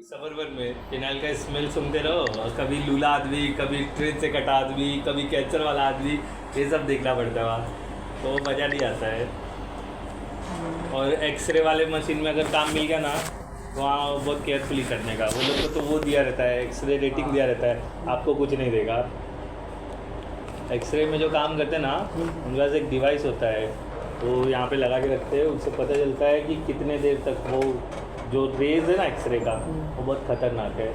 सबरवन में फिनाइल का स्मेल सुनते रहो और कभी लूला आदमी, कभी ट्रेन से कटा आदमी, कभी कैंसर वाला आदमी, ये सब देखना पड़ता है वहाँ, तो मज़ा नहीं आता है। और एक्सरे वाले मशीन में अगर काम मिल गया ना, वहाँ बहुत केयरफुली करने का, वो लोग को तो वो दिया रहता है, एक्सरे रेटिंग दिया रहता है, आपको कुछ नहीं देगा। एक्सरे में जो काम करते हैं ना, उनके पास एक डिवाइस होता है, वो यहाँ पे लगा के रखते हैं, उससे पता चलता है कि कितने देर तक वो जो रेज है ना एक्सरे का, वो बहुत ख़तरनाक है,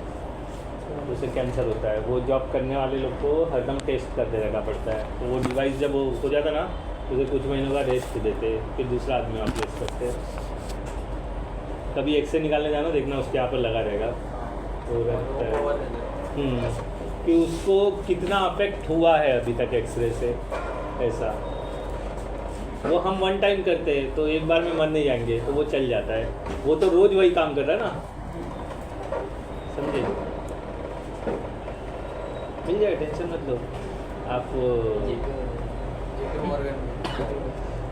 उससे कैंसर होता है। वो जॉब करने वाले लोग को हरदम टेस्ट करते रहना पड़ता है। तो वो डिवाइस जब वो हो जाता ना, उसे कुछ महीनों का रेस्ट देते, फिर दूसरा आदमी वहाँ प्लेस करते। कभी एक्सरे निकालने जाना, देखना उसके यहाँ पर लगा रहेगा, तो रहता है कि उसको कितना अफेक्ट हुआ है अभी तक एक्सरे से। ऐसा वो हम वन टाइम करते हैं तो एक बार में मर नहीं जाएंगे, तो वो चल जाता है। वो तो रोज़ वही काम कर रहा है ना, समझे? मिल जाएगा, टेंशन मत लो आप।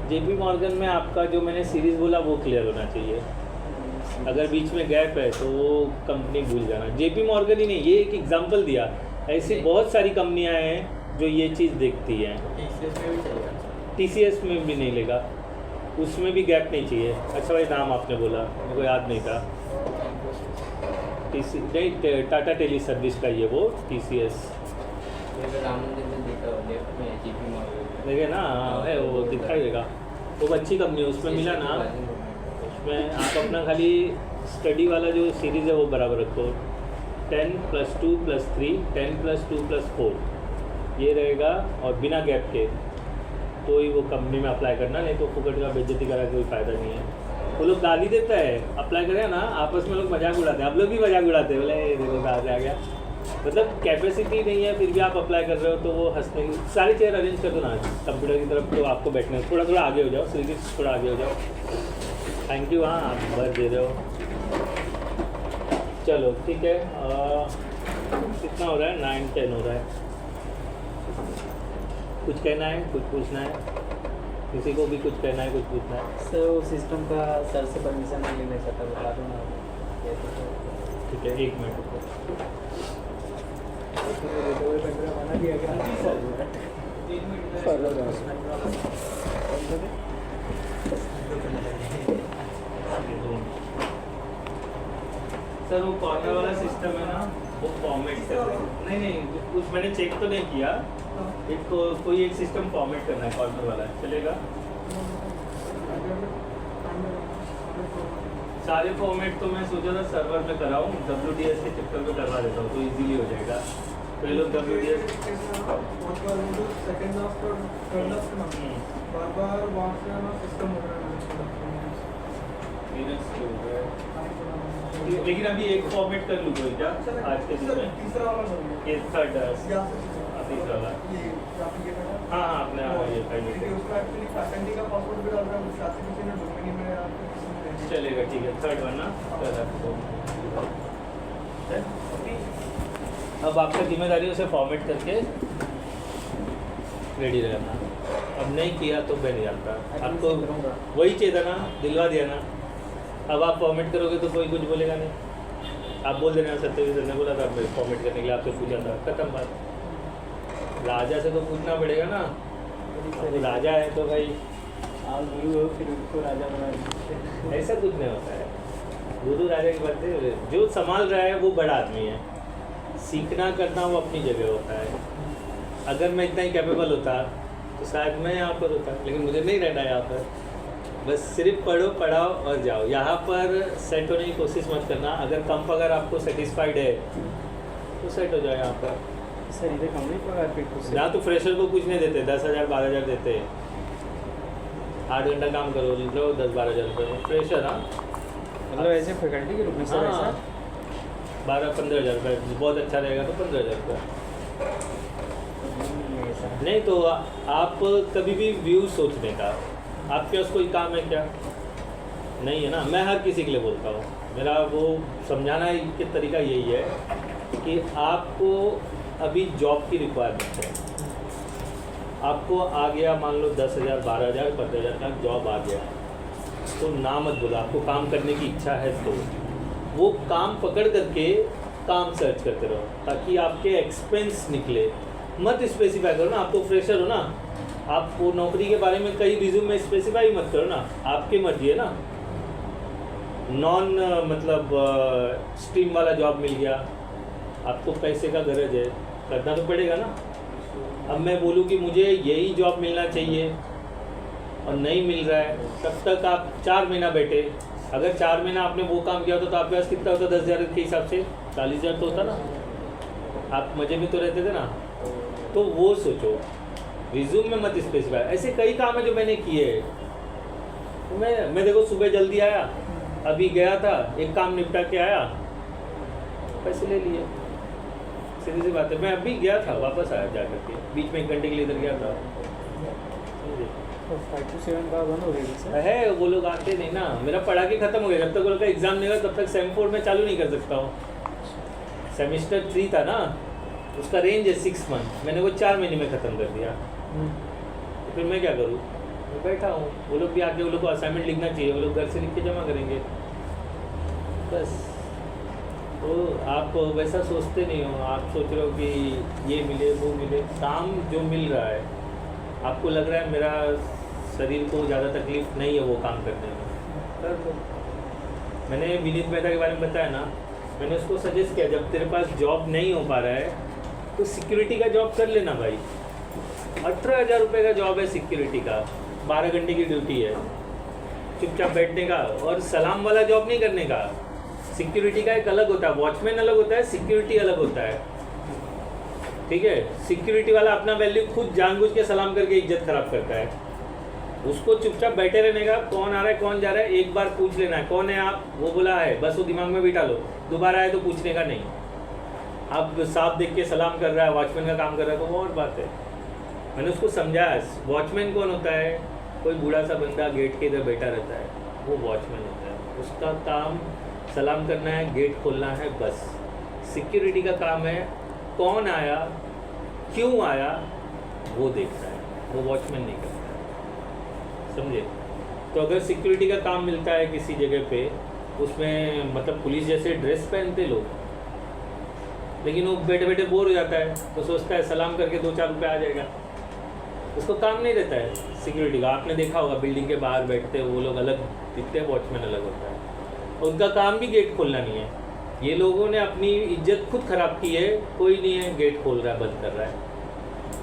जेपी मॉर्गन में आपका जो मैंने सीरीज़ बोला वो क्लियर होना चाहिए। अगर बीच में गैप है तो वो कंपनी भूल जाना। जेपी मॉर्गन ही नहीं, ये एक एग्जांपल दिया, ऐसी बहुत सारी कंपनियां हैं जो ये चीज़ देखती हैं। TCS में भी नहीं लेगा, उसमें भी गैप नहीं चाहिए। अच्छा भाई, नाम आपने बोला, मेरे को याद नहीं था। नहीं, टाटा टेली सर्विस का ये वो TCS देखिए ना, है वो दिखाई देगा। वो अच्छी कंपनी है, उसमें मिला ना, उसमें आप अपना खाली स्टडी वाला जो सीरीज़ है वो बराबर रखो। 10+2+3, 10+2+4 ये रहेगा, और बिना गैप के तो ही वो कंपनी में अप्लाई करना, नहीं तो फुकट का बेइज्जती करा कोई फ़ायदा नहीं है। वो लोग गाली देता है, अप्लाई करें ना, आपस में लोग मजाक उड़ाते हैं, आप लोग भी मजाक उड़ाते हैं, बोले देखो कहाँ से आ गया। मतलब कैपेसिटी नहीं है फिर भी आप अप्लाई कर रहे हो, तो वो हंसने की। सारी चेयर अरेंज कर दो ना कंप्यूटर की तरफ, तो आपको बैठने थोड़ा थोड़ा आगे हो जाओ, सीरीज थोड़ा आगे हो जाओ। Thank you. हाँ, आप भर दे रहे हो, चलो ठीक है। कितना हो रहा है? 9-10 हो रहा है। कुछ कहना है, कुछ पूछना है? किसी को भी कुछ कहना है, कुछ पूछना है? सर वो सिस्टम का सर से परमिशन नहीं लेना चाहता, बता दो ना। ठीक है, 1 मिनट रुको। बना दिया क्या? सर वो कॉर्नर वाला सिस्टम है ना, वो फॉर्मेट कर रहे हैं। नहीं, कुछ मैंने चेक तो नहीं किया। एक कोई एक सिस्टम फॉर्मेट करना है, कॉर्नर वाला चलेगा? सारे फॉर्मेट तो मैं सोचा था सर्वर में कराऊँ, WDS के चक्कर में करवा देता हूँ तो इजीली हो जाएगा। तो ये लोग WDS लेकिन अभी एक फॉर्मेट कर लूँ कोई क्या आज के दिन में? ये थर्ड तीसरा वाला। हाँ हाँ, आपने ये चलेगा, ठीक है। थर्ड वन ना, अब आपका जिम्मेदारी उसे फॉर्मेट करके रेडी रहना। अब नहीं किया तो मैं नहीं जानता, आपको वही चाहिए था ना, दिलवा दिया ना। अब आप फॉर्मेट करोगे तो कोई कुछ बोलेगा नहीं। आप बोल देना सत्यवीर सर ने बोला था फॉर्मेट करने के लिए, आपसे पूछा था, खत्म बात। राजा से तो पूछना पड़ेगा ना, तो राजा है तो भाई आप गुरु हो, फिर उसको राजा बना। ऐसा कुछ नहीं होता है। गुरु राजा की बात है, जो संभाल रहा है वो बड़ा आदमी है। सीखना करना वो अपनी जगह होता है। अगर मैं इतना ही कैपेबल होता तो शायद मैं यहाँ पर होता, लेकिन मुझे नहीं रहना यहाँ पर। बस सिर्फ पढ़ो, पढ़ाओ और जाओ। यहाँ पर सेट होने की कोशिश मत करना। अगर कम अगर आपको सेटिस्फाइड है तो सेट हो जाओ यहाँ पर। सर इधर कम नहीं पड़ा फिर यहाँ तो फ्रेशर को कुछ नहीं देते, 10,000-12,000 देते हैं। 8 घंटा काम करो, लो 10-12,000 रुपये फ्रेशर। हाँ, मतलब ऐसे फैकल्टी के रूप में सर? ऐसा 12-15,000 रुपये, बहुत अच्छा रहेगा तो 15,000 रुपये। नहीं तो आप कभी भी व्यू सोचने का, आपके पास कोई काम है क्या? नहीं है ना। मैं हर किसी के लिए बोलता हूँ, मेरा वो समझाना के तरीका यही है कि आपको अभी जॉब की रिक्वायरमेंट है। आपको आ गया, मान लो 10,000, 12,000, 15,000 का जॉब आ गया, तो ना मत बोलो। आपको काम करने की इच्छा है तो वो काम पकड़ करके काम सर्च करते रहो ताकि आपके एक्सपेंस निकले। मत स्पेसिफाई करो ना, आप तो फ्रेशर हो ना, आप वो नौकरी के बारे में कई रिज्यूम में स्पेसिफाई मत करो ना, आपकी मर्जी है ना। नॉन मतलब स्ट्रीम वाला जॉब मिल गया, आपको पैसे का गरज है, करना तो पड़ेगा ना। अब मैं बोलूँ कि मुझे यही जॉब मिलना चाहिए और नहीं मिल रहा है, तब तक आप 4 महीना बैठे। अगर 4 महीना आपने वो काम किया होता तो आपके पास कितना होता? 10,000 के हिसाब से 40,000 तो होता ना, आप मज़े में तो रहते थे ना। तो वो सोचो, रिज्यूम में मत स्पेसिफाई। ऐसे कई काम है जो मैंने किए हैं। तो मैं देखो सुबह जल्दी आया, अभी गया था, एक काम निपटा के आया, पैसे ले लिए, सीधी सी बात है। मैं अभी गया था, वापस आया जा करके, बीच में 1 घंटे के लिए इधर गया था। तो 5 to 7 का बंद हो गया सर? है, वो लोग आते नहीं ना, मेरा पढ़ा के ख़त्म हो गया। जब तक वो लोग का एग्ज़ाम नहीं हुआ तब तक सेम 4 में चालू नहीं कर सकता हूँ। सेमेस्टर 3 था ना, उसका रेंज है 6 मंथ, मैंने वो 4 महीने में ख़त्म कर दिया। तो फिर मैं क्या करूँ? मैं बैठा हूँ, वो लोग भी आके, वो लोग को असाइनमेंट लिखना चाहिए, वो लोग घर से लिख के जमा करेंगे बस। तो आप वैसा सोचते नहीं हो, आप सोच रहे हो कि ये मिले वो मिले। काम जो मिल रहा है, आपको लग रहा है मेरा शरीर को ज़्यादा तकलीफ नहीं है वो काम करने में, कर दो। मैंने विनीत मेहता के बारे में बताया ना, मैंने उसको सजेस्ट किया जब तेरे पास जॉब नहीं हो पा रहा है तो सिक्योरिटी का जॉब कर लेना भाई। 18,000 रुपये का जॉब है सिक्योरिटी का, 12 घंटे की ड्यूटी है, चुपचाप बैठने का। और सलाम वाला जॉब नहीं करने का। सिक्योरिटी का एक अलग होता है, वॉचमैन अलग होता है, सिक्योरिटी अलग होता है, ठीक है। सिक्योरिटी वाला अपना वैल्यू खुद जानबूझ के सलाम करके इज्जत खराब करता है। उसको चुपचाप बैठे रहने का, कौन आ रहा है कौन जा रहा है एक बार पूछ लेना है, कौन है आप, वो बोला है बस, वो दिमाग में बिठा लो, दोबारा आए तो पूछने का नहीं। आप साफ देख के सलाम कर रहा है, वॉचमैन का काम कर रहा है, तो वो और बात है। मैंने उसको समझाया, वॉचमैन कौन होता है? कोई बूढ़ा सा बंदा गेट के इधर बैठा रहता है, वो वॉचमैन होता है। उसका काम सलाम करना है, गेट खोलना है, बस। सिक्योरिटी का काम है कौन आया, क्यों आया, वो देखता है, वो वॉचमैन नहीं करता है, समझे। तो अगर सिक्योरिटी का काम मिलता है किसी जगह पे, उसमें मतलब पुलिस जैसे ड्रेस पहनते लोग, लेकिन वो बैठे बैठे बोर हो जाता है, तो सोचता है सलाम करके 2-4 रुपये आ जाएगा, उसको काम नहीं रहता है सिक्योरिटी का। आपने देखा होगा बिल्डिंग के बाहर बैठते वो लोग अलग दिखते हैं, वॉचमैन अलग होता है, उनका काम भी गेट खोलना नहीं है। ये लोगों ने अपनी इज्जत खुद ख़राब की है, कोई नहीं है गेट खोल रहा है, बंद कर रहा है।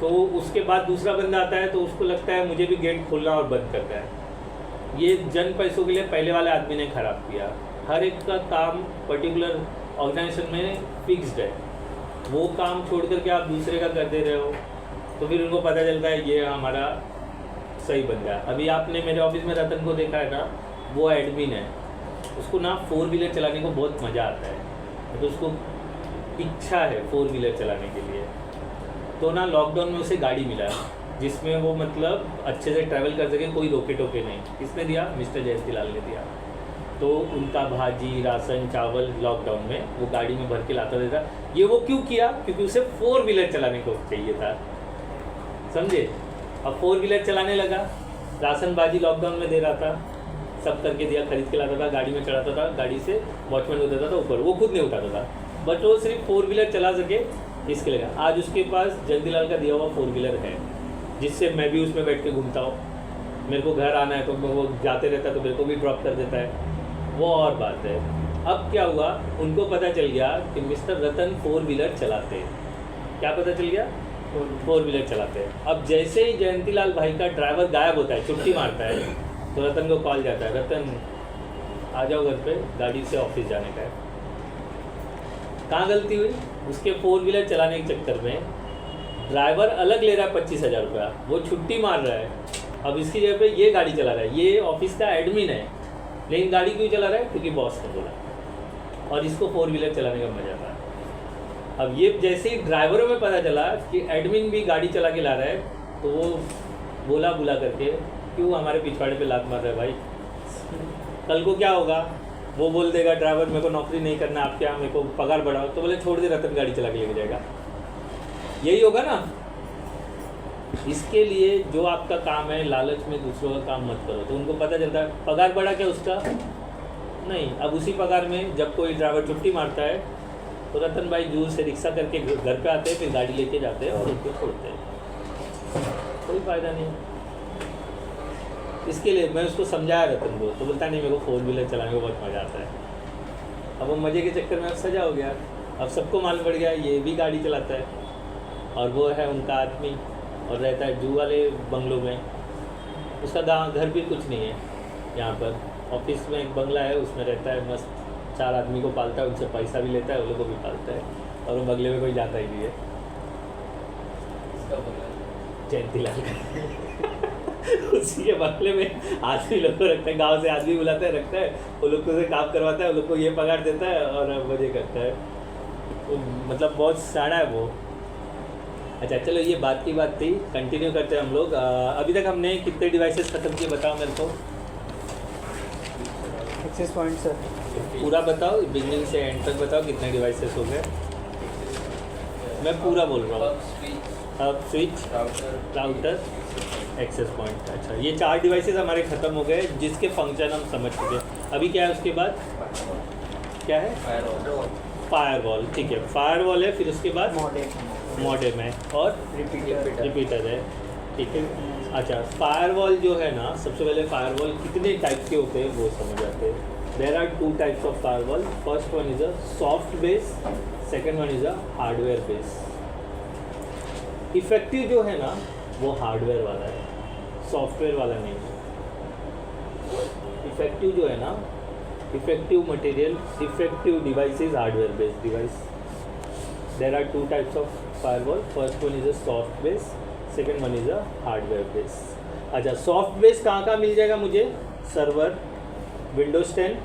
तो उसके बाद दूसरा बंदा आता है तो उसको लगता है मुझे भी गेट खोलना और बंद करना है। ये जन पैसों के लिए पहले वाले आदमी ने ख़राब किया। हर एक का काम पर्टिकुलर ऑर्गेनाइजेशन में फिक्स्ड है, वो काम छोड़ करके आप दूसरे का कर दे रहे हो, तो फिर उनको पता चलता है ये हमारा सही बंदा है। अभी आपने मेरे ऑफिस में रतन को देखा है ना, वो एडमिन है, उसको ना 4 व्हीलर चलाने को बहुत मज़ा आता है, तो उसको इच्छा है 4 व्हीलर चलाने के लिए। तो ना लॉकडाउन में उसे गाड़ी मिला जिसमें वो मतलब अच्छे से ट्रैवल कर सके, कोई रोके टोके नहीं। किसने दिया? मिस्टर जयंतीलाल ने दिया। तो उनका भाजी, राशन, चावल लॉकडाउन में वो गाड़ी में भर के लाता देता। ये वो क्यों किया? क्योंकि उसे 4 व्हीलर चलाने को चाहिए था, समझे। अब 4 व्हीलर चलाने लगा, राशन भाजी लॉकडाउन में दे रहा था, सब करके दिया, खरीद के लाता था, गाड़ी में चढ़ाता था, गाड़ी से वॉचमैन को देता था ऊपर, वो खुद नहीं उठाता था, बट वो सिर्फ 4 व्हीलर चला सके इसके लिए। आज उसके पास जयंतीलाल का दिया हुआ 4 व्हीलर है, जिससे मैं भी उसमें बैठ के घूमता हूँ। मेरे को घर आना है तो वो जाते रहता है तो मेरे को भी ड्रॉप कर देता है, वो और बात है। अब क्या हुआ, उनको पता चल गया कि मिस्टर रतन 4 व्हीलर चलाते हैं। क्या पता चल गया? 4 व्हीलर चलाते हैं। अब जैसे ही जयंतीलाल भाई का ड्राइवर गायब होता है, छुट्टी मारता है, तो रतन को कॉल जाता है, रतन आ जाओ घर पे, गाड़ी से ऑफिस जाने का है। कहाँ गलती हुई? उसके 4 व्हीलर चलाने के चक्कर में ड्राइवर अलग ले रहा है 25,000 रुपया, वो छुट्टी मार रहा है। अब इसकी जगह पे ये गाड़ी चला रहा है, ये ऑफिस का एडमिन है, लेकिन गाड़ी क्यों चला रहा है? क्योंकि बॉस ने बोला, और इसको 4 व्हीलर चलाने का मजा था। अब ये जैसे ही ड्राइवरों में पता चला कि एडमिन भी गाड़ी चला के ला रहा है, तो वो बोला बुला करके, क्यों हमारे पिछवाड़े पे लात मार रहा है भाई? कल को क्या होगा? वो बोल देगा ड्राइवर मेरे को नौकरी नहीं करना, आप क्या मेरे को पगार बढ़ाओ, तो बोले छोड़ दे, रतन गाड़ी चला के लेके जाएगा। यही होगा ना। इसके लिए जो आपका काम है, लालच में दूसरों का काम मत करो। तो उनको पता चलता है पगार बढ़ा क्या उसका, नहीं, अब उसी पगार में जब कोई ड्राइवर छुट्टी मारता है तो रतन भाई जूर से रिक्शा करके घर पे आते हैं, फिर गाड़ी लेके जाते हैं और उनको छोड़ते हैं। कोई फ़ायदा नहीं। इसके लिए मैं उसको समझाया रतन को, तो बोलता नहीं मेरे को 4 व्हीलर चलाने को बहुत मज़ा आता है। अब वो मज़े के चक्कर में अब सजा हो गया, अब सबको मालूम पड़ गया ये भी गाड़ी चलाता है, और वो है उनका आदमी और रहता है जू वाले बंगलों में। उसका गाँव घर भी कुछ नहीं है यहाँ पर, ऑफिस में एक बंगला है उसमें रहता है, मस्त 4 आदमी को पालता है, उनसे पैसा भी लेता है, उन लोगों को भी पालता है, और वो बंगले में कोई जाता ही नहीं है। जयंती लाल उसी के बंगले में आदमी लोग को रखता है, गांव से आदमी बुलाता है, रखता है, वो लोग को से काम करवाता है, वो लोग को ये पगार देता है और मजे करता है। तो मतलब बहुत साड़ा है वो। अच्छा चलो, ये बात की बात थी, कंटिन्यू करते हैं हम लोग। अभी तक हमने कितने डिवाइसेस ख़त्म किए बताओ मेरे को। एक्सेस पॉइंट सर, पूरा बताओ, बिगिनिंग से एंड तक बताओ कितने डिवाइसेस हो गए। मैं पूरा बोल रहा हूँ। अब स्विच, राउटर, एक्सेस पॉइंट। अच्छा, ये 4 डिवाइसेस हमारे ख़त्म हो गए जिसके फंक्शन हम समझ चुके। अभी क्या है उसके बाद, क्या है? फायरवॉल। ठीक है, फायरवॉल है, फिर उसके बाद मॉडेम है और रिपीटर है। ठीक है। अच्छा, फायरवॉल जो है ना, सबसे पहले फायरवॉल कितने टाइप के होते हैं वो समझ आते हैं। There are 2 types of firewall. First one is a soft base, second one is a hardware base. Effective जो है ना वो हार्डवेयर वाला है, सॉफ्टवेयर वाला नहीं है। इफेक्टिव जो है ना, effective material, effective device is hardware based device. There are 2 types of firewall. First one is a soft base, second one is a hardware base. अच्छा, सॉफ्ट बेस कहाँ कहाँ मिल जाएगा मुझे? सर्वर, विंडोज 10,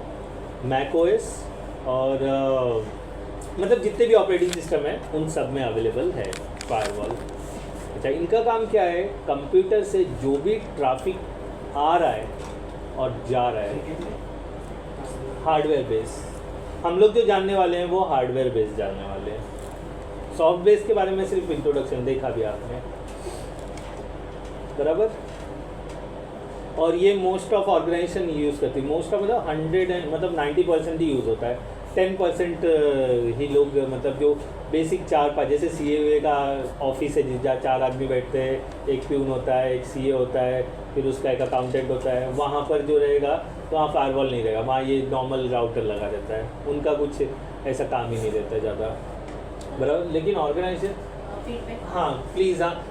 मैक ओएस और मतलब जितने भी operating system है उन सब में अवेलेबल है फायरवॉल। अच्छा, इनका काम क्या है? कंप्यूटर से जो भी ट्रैफिक आ रहा है और जा रहा है, हार्डवेयर बेस। हम लोग जो जानने वाले हैं वो हार्डवेयर बेस जानने वाले हैं। सॉफ्ट बेस के बारे में सिर्फ इंट्रोडक्शन देखा भी आपने, बराबर। और ये मोस्ट ऑफ ऑर्गेनाइजेशन यूज़ करती है। मोस्ट ऑफ मतलब 90% ही यूज़ होता है। 10% ही लोग, मतलब जो बेसिक 4-5, जैसे CA का ऑफिस है जहाँ 4 आदमी बैठते हैं, एक प्यून होता है, एक CA होता है, फिर उसका एक अकाउंटेंट होता है, वहाँ पर जो रहेगा वहाँ फायरवॉल नहीं रहेगा, वहाँ ये नॉर्मल राउटर लगा रहता है। उनका कुछ ऐसा काम ही नहीं रहता है ज़्यादा, बराबर। लेकिन ऑर्गेनाइजेशन, हाँ प्लीज़, हाँ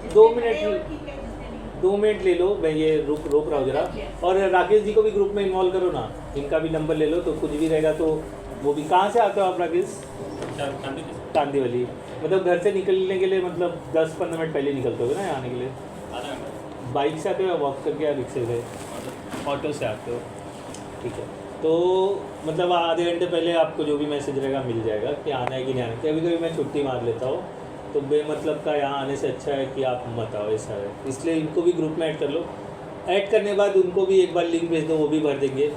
2 मिनट ले लो, मैं ये रोक रहा हूँ जरा। और राकेश जी को भी ग्रुप में इन्वॉल्व करो ना, इनका भी नंबर ले लो, तो कुछ भी रहेगा तो वो भी। कहाँ से आते हो आप राकेश? कांदीवली। मतलब घर से निकलने के लिए मतलब 10-15 मिनट पहले निकलते हो ना यहाँ आने के लिए? बाइक से आते हो या वॉक करके या रिक्शे से? ऑटो से आते हो, ठीक है। तो मतलब आधे घंटे पहले आपको जो भी मैसेज रहेगा मिल जाएगा कि आना है कि नहीं आना है। कभी कभी मैं छुट्टी मार लेता हूँ, तो बेमतलब का यहाँ आने से अच्छा है कि आप मत आओ, ऐसा है। इसलिए इनको भी ग्रुप में ऐड कर लो। ऐड करने के बाद उनको भी एक बार लिंक भेज दो, वो भी भर देंगे।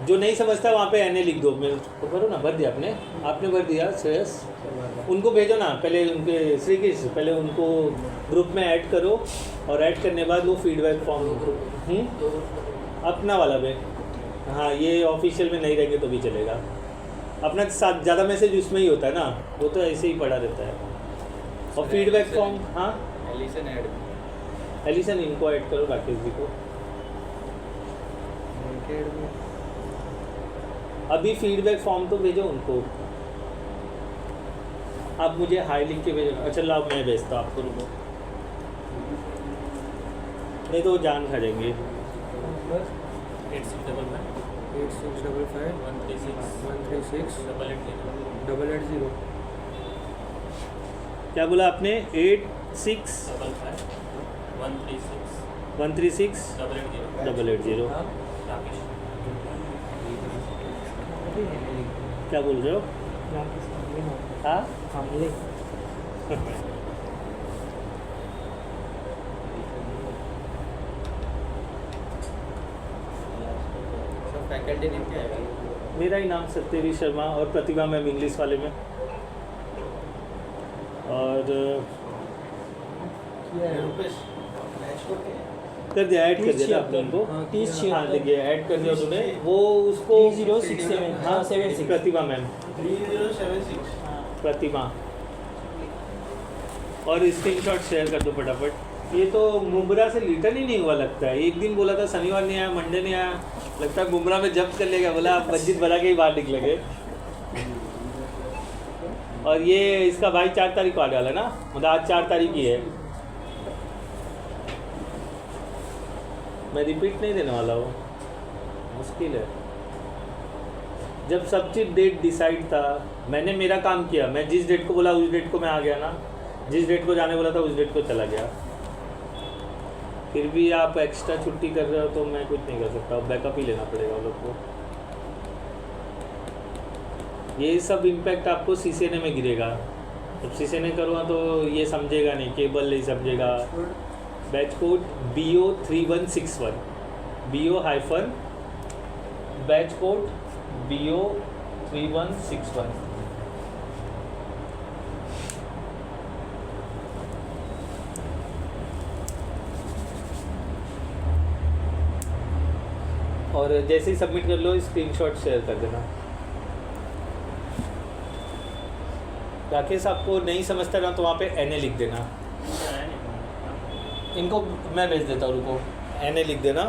जो नहीं समझता वहाँ पे NA लिख दो, मेरे को भरो ना। भर दिया आपने भर दिया श्रेयस? उनको भेजो ना, पहले उनके श्री कृष्ण, पहले उनको ग्रुप में ऐड करो, और ऐड करने के बाद वो फीडबैक फॉर्म अपना वाला में, हाँ ये ऑफिशियल में नहीं रहेंगे तो भी चलेगा। अपना साथ ज़्यादा मैसेज उसमें ही होता है ना, वो तो ऐसे ही पड़ा रहता है। और फीडबैक फॉर्म, हाँ एलिसन इनको ऐड करो, राकेश जी को। अभी फीडबैक फॉर्म तो भेजो उनको। आप मुझे हाई लिख के भेजो। अच्छा लाओ, मैं भेजता हूँ आपको, रुको, नहीं तो वो जान खा जाएंगे। 8655 क्या बोला आपने? 8655 क्या बोल रहे हो? हाँ फैकल्टी नेम क्या है? मेरा ही नाम सत्यवीर शर्मा, और प्रतिभा मैम इंग्लिश वाले में। और कर दिया, ऐड कर दिया था आपने उनको। 30 हाँ देखिए ऐड कर दिया तूने, वो उसको 3067 हाँ 76 प्रतिमा मैम, 3076 प्रतिमा, और स्क्रीनशॉट शेयर कर दो फटाफट। ये तो मुमरा से रिटर्न ही नहीं हुआ लगता है, एक दिन बोला था शनिवार नहीं आया, मंडे नहीं आया, लगता है मुमरा में जब्त कर लेगा, बोला आप मस्जिद बना के ही बाहर निकलेंगे। और ये इसका भाई 4 तारीख को आने वाला है ना, मतलब आज 4 तारीख ही है। मैं रिपीट नहीं देने वाला हूँ, मुश्किल है। जब सब चीज़ डेट डिसाइड था, मैंने मेरा काम किया, मैं जिस डेट को बोला उस डेट को मैं आ गया ना, जिस डेट को जाने बोला था उस डेट को चला गया। फिर भी आप एक्स्ट्रा छुट्टी कर रहे हो तो मैं कुछ नहीं कर सकता, बैकअप ही लेना पड़ेगा लोग को। ये सब इम्पैक्ट आपको CCNA में गिरेगा। जब CCNA करूँगा तो ये समझेगा नहीं, केबल नहीं समझेगा। Batch code BO 3161, BO- batch code BO 3161। और जैसे ही सबमिट कर लो स्क्रीनशॉट शेयर कर देना। राकेश आपको नहीं समझता ना तो वहाँ पे NA लिख देना, इनको मैं भेज देता हूँ, रुको NA लिख देना।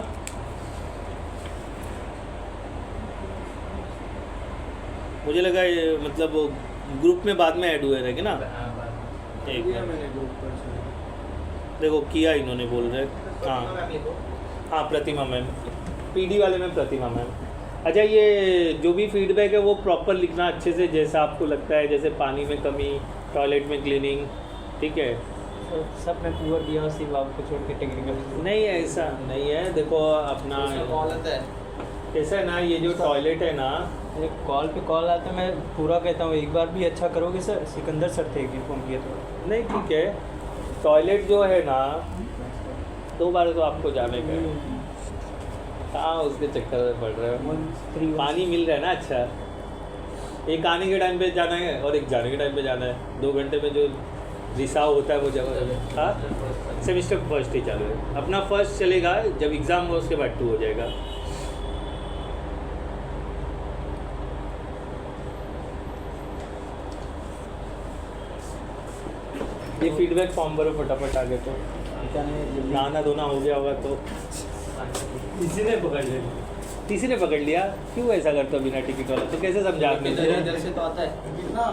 मुझे लगा ये मतलब ग्रुप में बाद में ऐड हुए रहेंगे ना। एक दिया मिनट। मैंने ग्रुप पर से। देखो किया इन्होंने, बोल रहे हाँ हाँ प्रतिमा मैम, PD वाले में प्रतिमा मैम। अच्छा ये जो भी फीडबैक है वो प्रॉपर लिखना अच्छे से, जैसा आपको लगता है, जैसे पानी में कमी, टॉयलेट में क्लीनिंग, ठीक है। सब में पूरा दिया, सिर्फ आपको छोड़ के टेक्निकल नहीं ऐसा नहीं है, देखो अपना कॉल आता है। कैसा है ना, ये जो टॉयलेट है ना, कॉल पे कॉल आता है, मैं पूरा कहता हूँ एक बार भी अच्छा करोगे सर। सिकंदर सर थे कि फ़ोन किया तो नहीं ठीक है, टॉयलेट जो है ना 2 बार तो आपको जाने का है। हाँ उसके चक्कर में पड़ रहे हो। पानी मिल रहा है ना अच्छा, एक आने के टाइम पे जाना है और एक जाने के टाइम पे जाना है। 2 घंटे में जो रिसाव होता है वो जगह। हाँ सेमिस्टर फर्स्ट ही चालू है, अपना फर्स्ट चलेगा, जब एग्ज़ाम हो उसके बाद 2 हो जाएगा। ये फीडबैक फॉर्म भरो फटाफट आगे, तो नहाना धोना हो गया होगा तो इसी ने पकड़ लिया। किसी ने पकड़ लिया। क्यों ऐसा करते हो बिना टिकट वाला, तो कैसे समझा आपने? इधर से तो आता है।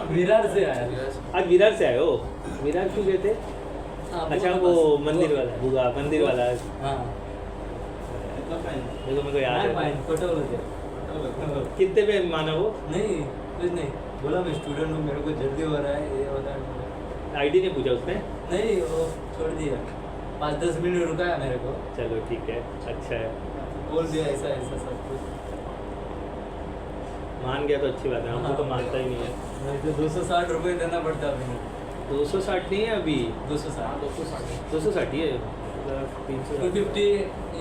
विरार से आया। आज विरार से आए हो? विरार क्यों गए थे? अच्छा वो मंदिर वाला, बुआ मंदिर वाला। हाँ देखो मेरे को याद है। फोटो लेते कितने पे माना वो? नहीं कुछ नहीं बोला, मैं स्टूडेंट हूँ, मेरे को जल्दी हो रहा है, ये हो रहा है। आईडी नहीं पूछा उसने? नहीं वो छोड़ दिया, 5-10 मिनट रुकाया मेरे को। चलो ठीक है, अच्छा है, बोल दिया ऐसा ऐसा सब कुछ। मान गया तो अच्छी बात है, हमको तो मानता ही नहीं है। नहीं तो 260 रुपये देना पड़ता है अभी। 260 नहीं है अभी, 260 260 ही है, 300। 250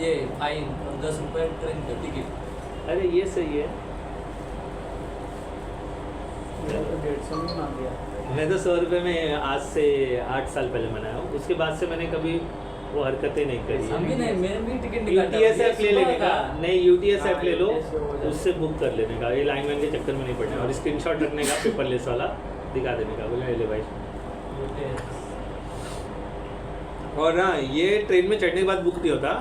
ये फाइन, 10 रुपये ट्रेन का टिकट। अरे ये सही है। मेरा तो 150 में मांग गया। मैं तो 100 रुपये में आज से 8 साल पहले मनाया हूँ, उसके बाद से मैंने कभी वो हरकतें नहीं करी हम भी है। नहीं, मैंने भी टिकट निकाला। UTS ऐप ले लेने का, नहीं UTS ऐप ले लो, UTS हो जाता है। उससे बुक कर लेने का, ये लाइन के चक्कर में नहीं पड़ना, और स्क्रीनशॉट रखने का पेपरलेस वाला दिखा देने का, बोले ले भाई। और ना ये ट्रेन में चढ़ने के बाद बुक नहीं होता,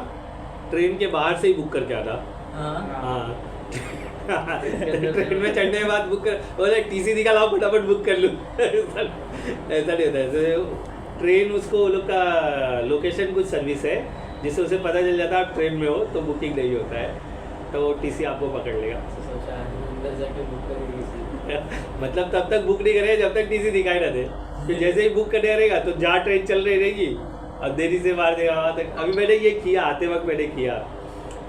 ट्रेन के बाहर से ही बुक करके आता। हाँ ट्रेन में चढ़ने के बाद बुक कर, बोले TC निकालाओ फटाफट बुक कर लूँ। ऐसा नहीं होता है। ट्रेन उसको वो लोग का लोकेशन कुछ सर्विस है जिससे उसे पता चल जाता है आप ट्रेन में हो तो बुकिंग नहीं होता है, तो वो TC आपको पकड़ लेगा। सोचा अंदर जाके बुक करेगी। मतलब तब तक बुक नहीं करेगा जब तक TC दिखाई ना दे, फिर जैसे ही बुक करने रहेगा तो जहाँ ट्रेन चल रही रहेगी और देरी से मार देगा वहाँ तक। अभी मैंने ये किया, आते वक्त मैंने किया।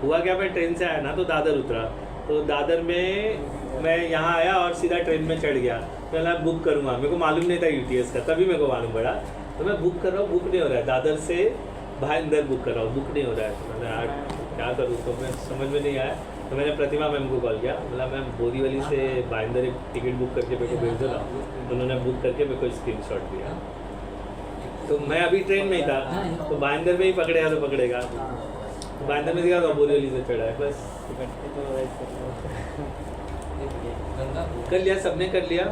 हुआ क्या, मैं ट्रेन से आया ना तो दादर उतरा, तो दादर में मैं यहाँ आया और सीधा ट्रेन में चढ़ गया। मैं बुक करूँगा, मेरे को मालूम नहीं था UTS का, तभी मेरे को मालूम पड़ा। तो मैं बुक कर रहा हूँ, बुक नहीं हो रहा है, दादर से भाईंदर बुक कर रहा हूँ, बुक नहीं हो रहा है। तो मैंने यार क्या करूँ, तो मैं समझ में नहीं आया, तो मैंने प्रतिमा मैम को कॉल किया, बोला मैम बोरीवली से भाईंदर एक टिकट बुक करके मेरे को भेज दो ना। उन्होंने बुक करके मेरे को स्क्रीनशॉट दिया। तो मैं अभी ट्रेन में ही था, तो भाईंदर में ही पकड़ेगा तो पकड़ेगा। बांधर में दिखा बोरिवली से चढ़ा है बस। कर लिया, सबने कर लिया।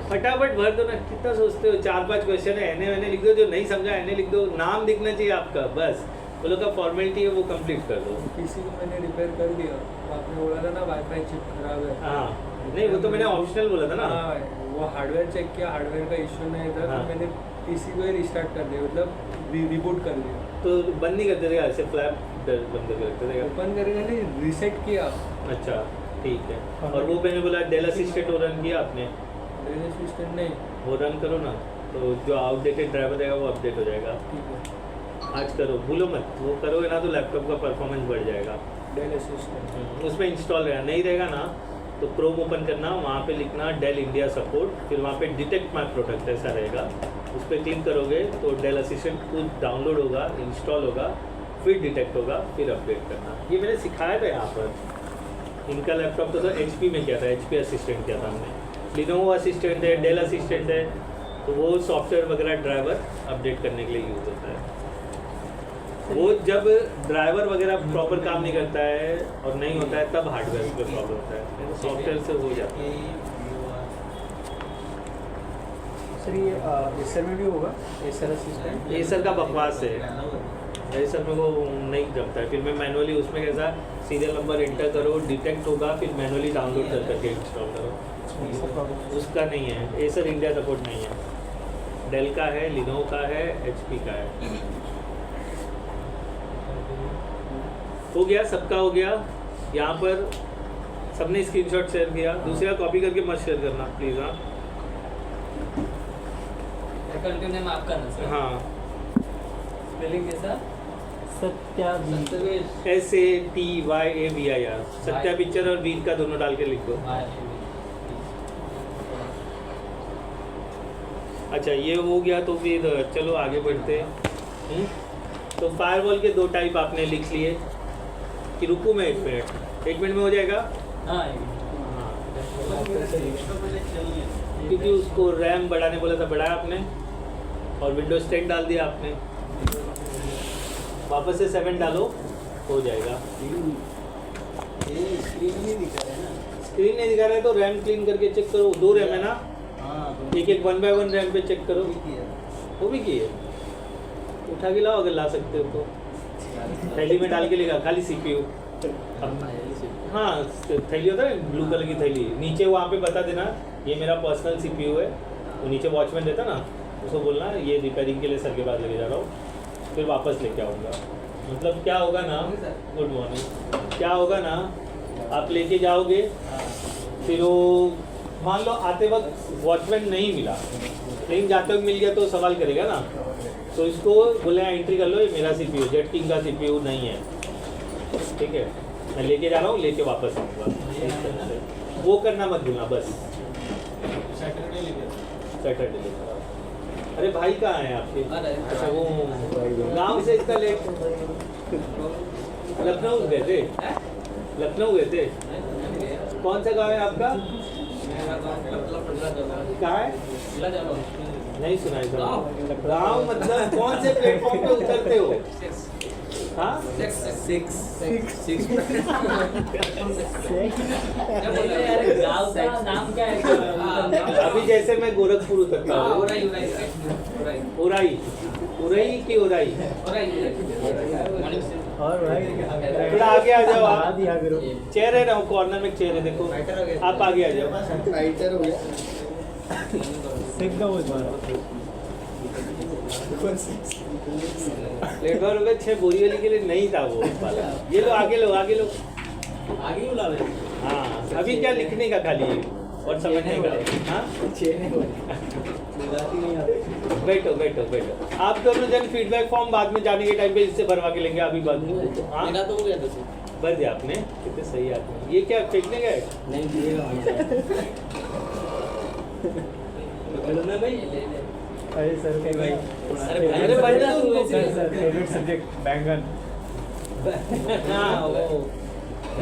फटाफट भर दो ना, कितना सोचते हो? 4-5 क्वेश्चन है, एने मैंने लिख दो, जो नहीं समझा एने लिख दो, नाम दिखना चाहिए आपका बस। वो लोग का फॉर्मेलिटी है वो कंप्लीट कर दो। पीसी को मैंने रिपेयर कर दिया, तो आपने बोला था ना वाईफाई चिप खराब है। हाँ नहीं वो तो मैंने ऑप्शनल बोला था ना। हाँ, वो हार्डवेयर चेक किया, हार्डवेयर का इश्यू नहीं था, हाँ। तो मैंने पीसी को ही रिस्टार्ट कर दिया, मतलब रिबूट कर दिया। तो बंद नहीं करते थे ऐसे फ्लैप बंद करके रखते थे? ओपन करके नहीं, रीसेट किया। अच्छा ठीक है। और वो मैंने बोला डेल असिस्टेंट वो रन किया आपने? डेल असिस्टेंट नहीं। वो रन करो ना, तो जो आउटडेटेड ड्राइवर रहेगा वो अपडेट हो जाएगा। ठीक है, आज करो, भूलो मत, वो करोगे ना तो लैपटॉप का परफॉर्मेंस बढ़ जाएगा। डेल असिस्टेंट उसमें इंस्टॉल रहेगा, नहीं रहेगा ना तो क्रोम ओपन करना, वहाँ पे लिखना डेल इंडिया सपोर्ट, फिर वहाँ पे डिटेक्ट माई प्रोडक्ट ऐसा रहेगा, उस पर क्लिक करोगे तो डेल असिस्टेंट खुद डाउनलोड होगा, इंस्टॉल होगा, फिर डिटेक्ट होगा, फिर अपडेट करना। ये मैंने सिखाया था यहाँ पर। इनका लैपटॉप तो HP में किया था, HP असिस्टेंट किया था हमने। लिनोवो असिस्टेंट है, डेल असिस्टेंट है, तो वो सॉफ्टवेयर वगैरह ड्राइवर अपडेट करने के लिए यूज़ होता है। वो जब ड्राइवर वगैरह प्रॉपर काम नहीं करता है और नहीं होता है तब हार्डवेयर पे प्रॉब्लम होता है, सॉफ्टवेयर से हो जाता है। सर ये एसर में भी होगा, एसर असिस्टेंट? एसर का बकवास है, एसर में वो नहीं जमता है। फिर मैं मैनुअली उसमें कैसा सीरियल नंबर एंटर करो, डिटेक्ट होगा, फिर मैनुअली डाउनलोड कर करके इंस्टॉल करो, उसका नहीं है। एसर इंडिया सपोर्ट नहीं है। डेल का है, लिनोवो का है, HP का है। हो गया, सबका हो गया। यहाँ पर सबने स्क्रीनशॉट शेयर किया, दूसरा कॉपी करके मत शेयर करना प्लीज़। हाँ कंटिन्यू माफ करना सर। हाँ स्पेलिंग कैसा? सत्यावीर। SATYAVIR, सत्या पिक्चर और वीर का दोनों डाल के लिखो। अच्छा ये हो गया, तो फिर चलो आगे बढ़ते हैं। तो फायरवॉल के 2 टाइप आपने लिख लिए कि रुकू मैं 1 मिनट, 1 मिनट में हो जाएगा। हाँ क्योंकि उसको रैम बढ़ाने बोला था, बढ़ाया आपने, और विंडोज 10 डाल दिया आपने, वापस से 7 डालो, हो जाएगा। स्क्रीन नहीं दिखा रहा है ना? स्क्रीन नहीं दिखा रहा है तो रैम क्लीन करके चेक करो, 2 रैम है ना, हाँ एक 1 by 1 रैम पे चेक करो। वो भी किए, उठा के लाओ अगर ला सकते हो तो, थैली में डाल के लेगा खाली CPU। हाँ थैली होता है ब्लू कलर की थैली, नीचे वहाँ पे बता देना ये मेरा पर्सनल CPU है, वो नीचे वॉचमैन रहता ना, उसको बोलना ये रिपेयरिंग के लिए सर के पास लेके जा रहा हूँ, फिर वापस लेके आऊँगा। मतलब क्या होगा ना, गुड मॉर्निंग, क्या होगा ना, आप लेके जाओगे, फिर वो मान लो आते वक्त वॉचमैन नहीं मिला, लेकिन जाते वक्त मिल गया तो सवाल करेगा ना, तो इसको बोले एंट्री कर लो ये मेरा CPU, जेट किंग का CPU नहीं है, ठीक है, मैं लेके जा रहा हूँ, लेके वापस आऊँगा। वो करना मत भूलना बस। सैटरडे सैटरडे लेकर आओ। अरे भाई कहाँ है आपके? अच्छा वो गांव से इतना लेट, लखनऊ गए थे? लखनऊ गए थे? कौन सा गाँव है आपका? कहाँ है? नहीं सुना है गाँव, मतलब कौन से प्लेटफॉर्म पे उतरते हो? हाँ 6 गाँव का नाम क्या है? अभी जैसे मैं गोरखपुर उतरता हूँ, उराई, उराई की उराई, और भाई थोड़ा आगे आ जाओ बता आप, दिया करो। चेयर है ना कॉर्नर में, चेयर है देखो, आप आगे आ जाओ। राइटर हो गया। सीख दो उस बार। प्लेटफॉर्म पे 6 बोरीवली के लिए नहीं था वो वाला। ये लो आगे लो, आगे लो, आगे बुला रहे हाँ अभी क्या लिखने का खाली और समझने का। हाँ बैठो बैठो बैठो, आप दोनों जन फीडबैक फॉर्म बाद में जाने के टाइम पे इससे भरवा के लेंगे, अभी बाद में। हाँ मेरा तो हो गया था भर दिया आपने, कितने सही आदमी। ये क्या फेंकने गए? नहीं दिएगा भाई। अरे सर के भाई, अरे भाई ना उनको सर फेवरेट सब्जेक्ट बैंगन। हाँ वो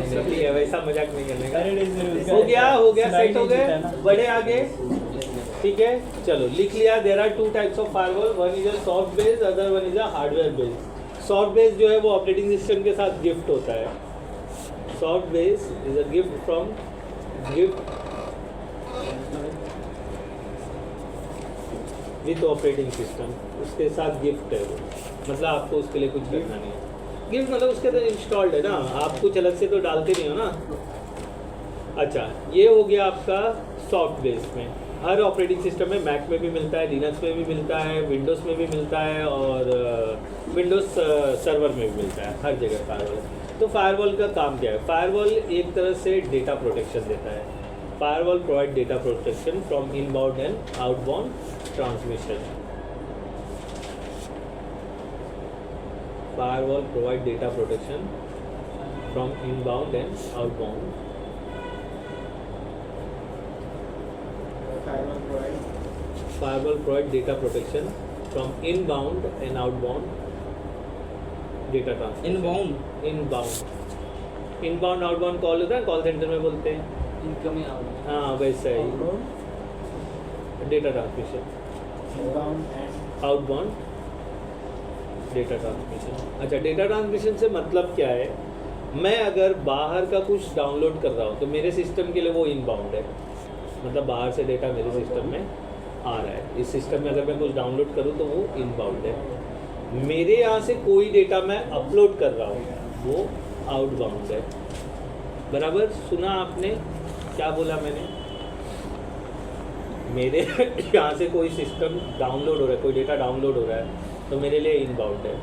सब ठीक है, वैसा मजाक नहीं करने का। अरे नहीं, हो गया हो गया, स्लाइड सेट हो नहीं जीता गए, ना। बड़े आगे, ठीक है चलो लिख लिया। There are 2 types of firewall, one is a soft based, other one is a hardware based. Soft base जो है वो ऑपरेटिंग सिस्टम के साथ गिफ्ट होता है। Soft base is a gift from gift with operating system, उसके साथ gift है वो, मतलब आपको उसके लिए कुछ करना नहीं है। गिफ्ट मतलब उसके अंदर इंस्टॉल्ड है ना, आप कुछ अलग से तो डालते नहीं हो ना। अच्छा, ये हो गया आपका सॉफ्ट बेस में। हर ऑपरेटिंग सिस्टम में, मैक में भी मिलता है, लिनक्स में भी मिलता है, विंडोज़ में भी मिलता है और विंडोज़ सर्वर में भी मिलता है, हर जगह फायरवॉल। तो फायरवॉल का काम क्या है? फायरवॉल एक तरह से डेटा प्रोटेक्शन देता है। Firewall provide data protection from inbound and outbound transmission. Firewall provide data protection from inbound and outbound. Firewall provide data protection from inbound and outbound data transfer. Inbound outbound call होता है, call centre में बोलते हैं। Incoming outbound. हाँ वैसा ही data transmission, inbound and outbound data transmission. अच्छा, data transmission से मतलब क्या है? मैं अगर बाहर का कुछ डाउनलोड कर रहा हूँ तो मेरे सिस्टम के लिए वो इनबाउंड है, मतलब बाहर से डेटा मेरे सिस्टम में आ रहा है। इस सिस्टम में अगर मैं कुछ डाउनलोड करूँ तो वो इनबाउंड है। मेरे यहाँ से कोई डेटा मैं अपलोड कर रहा हूँ वो आउटबाउंड है। बराबर सुना आपने? क्या बोला मैंने? मेरे यहाँ से कोई सिस्टम डाउनलोड हो रहा है, कोई डेटा डाउनलोड हो रहा है तो मेरे लिए इनबाउंड है,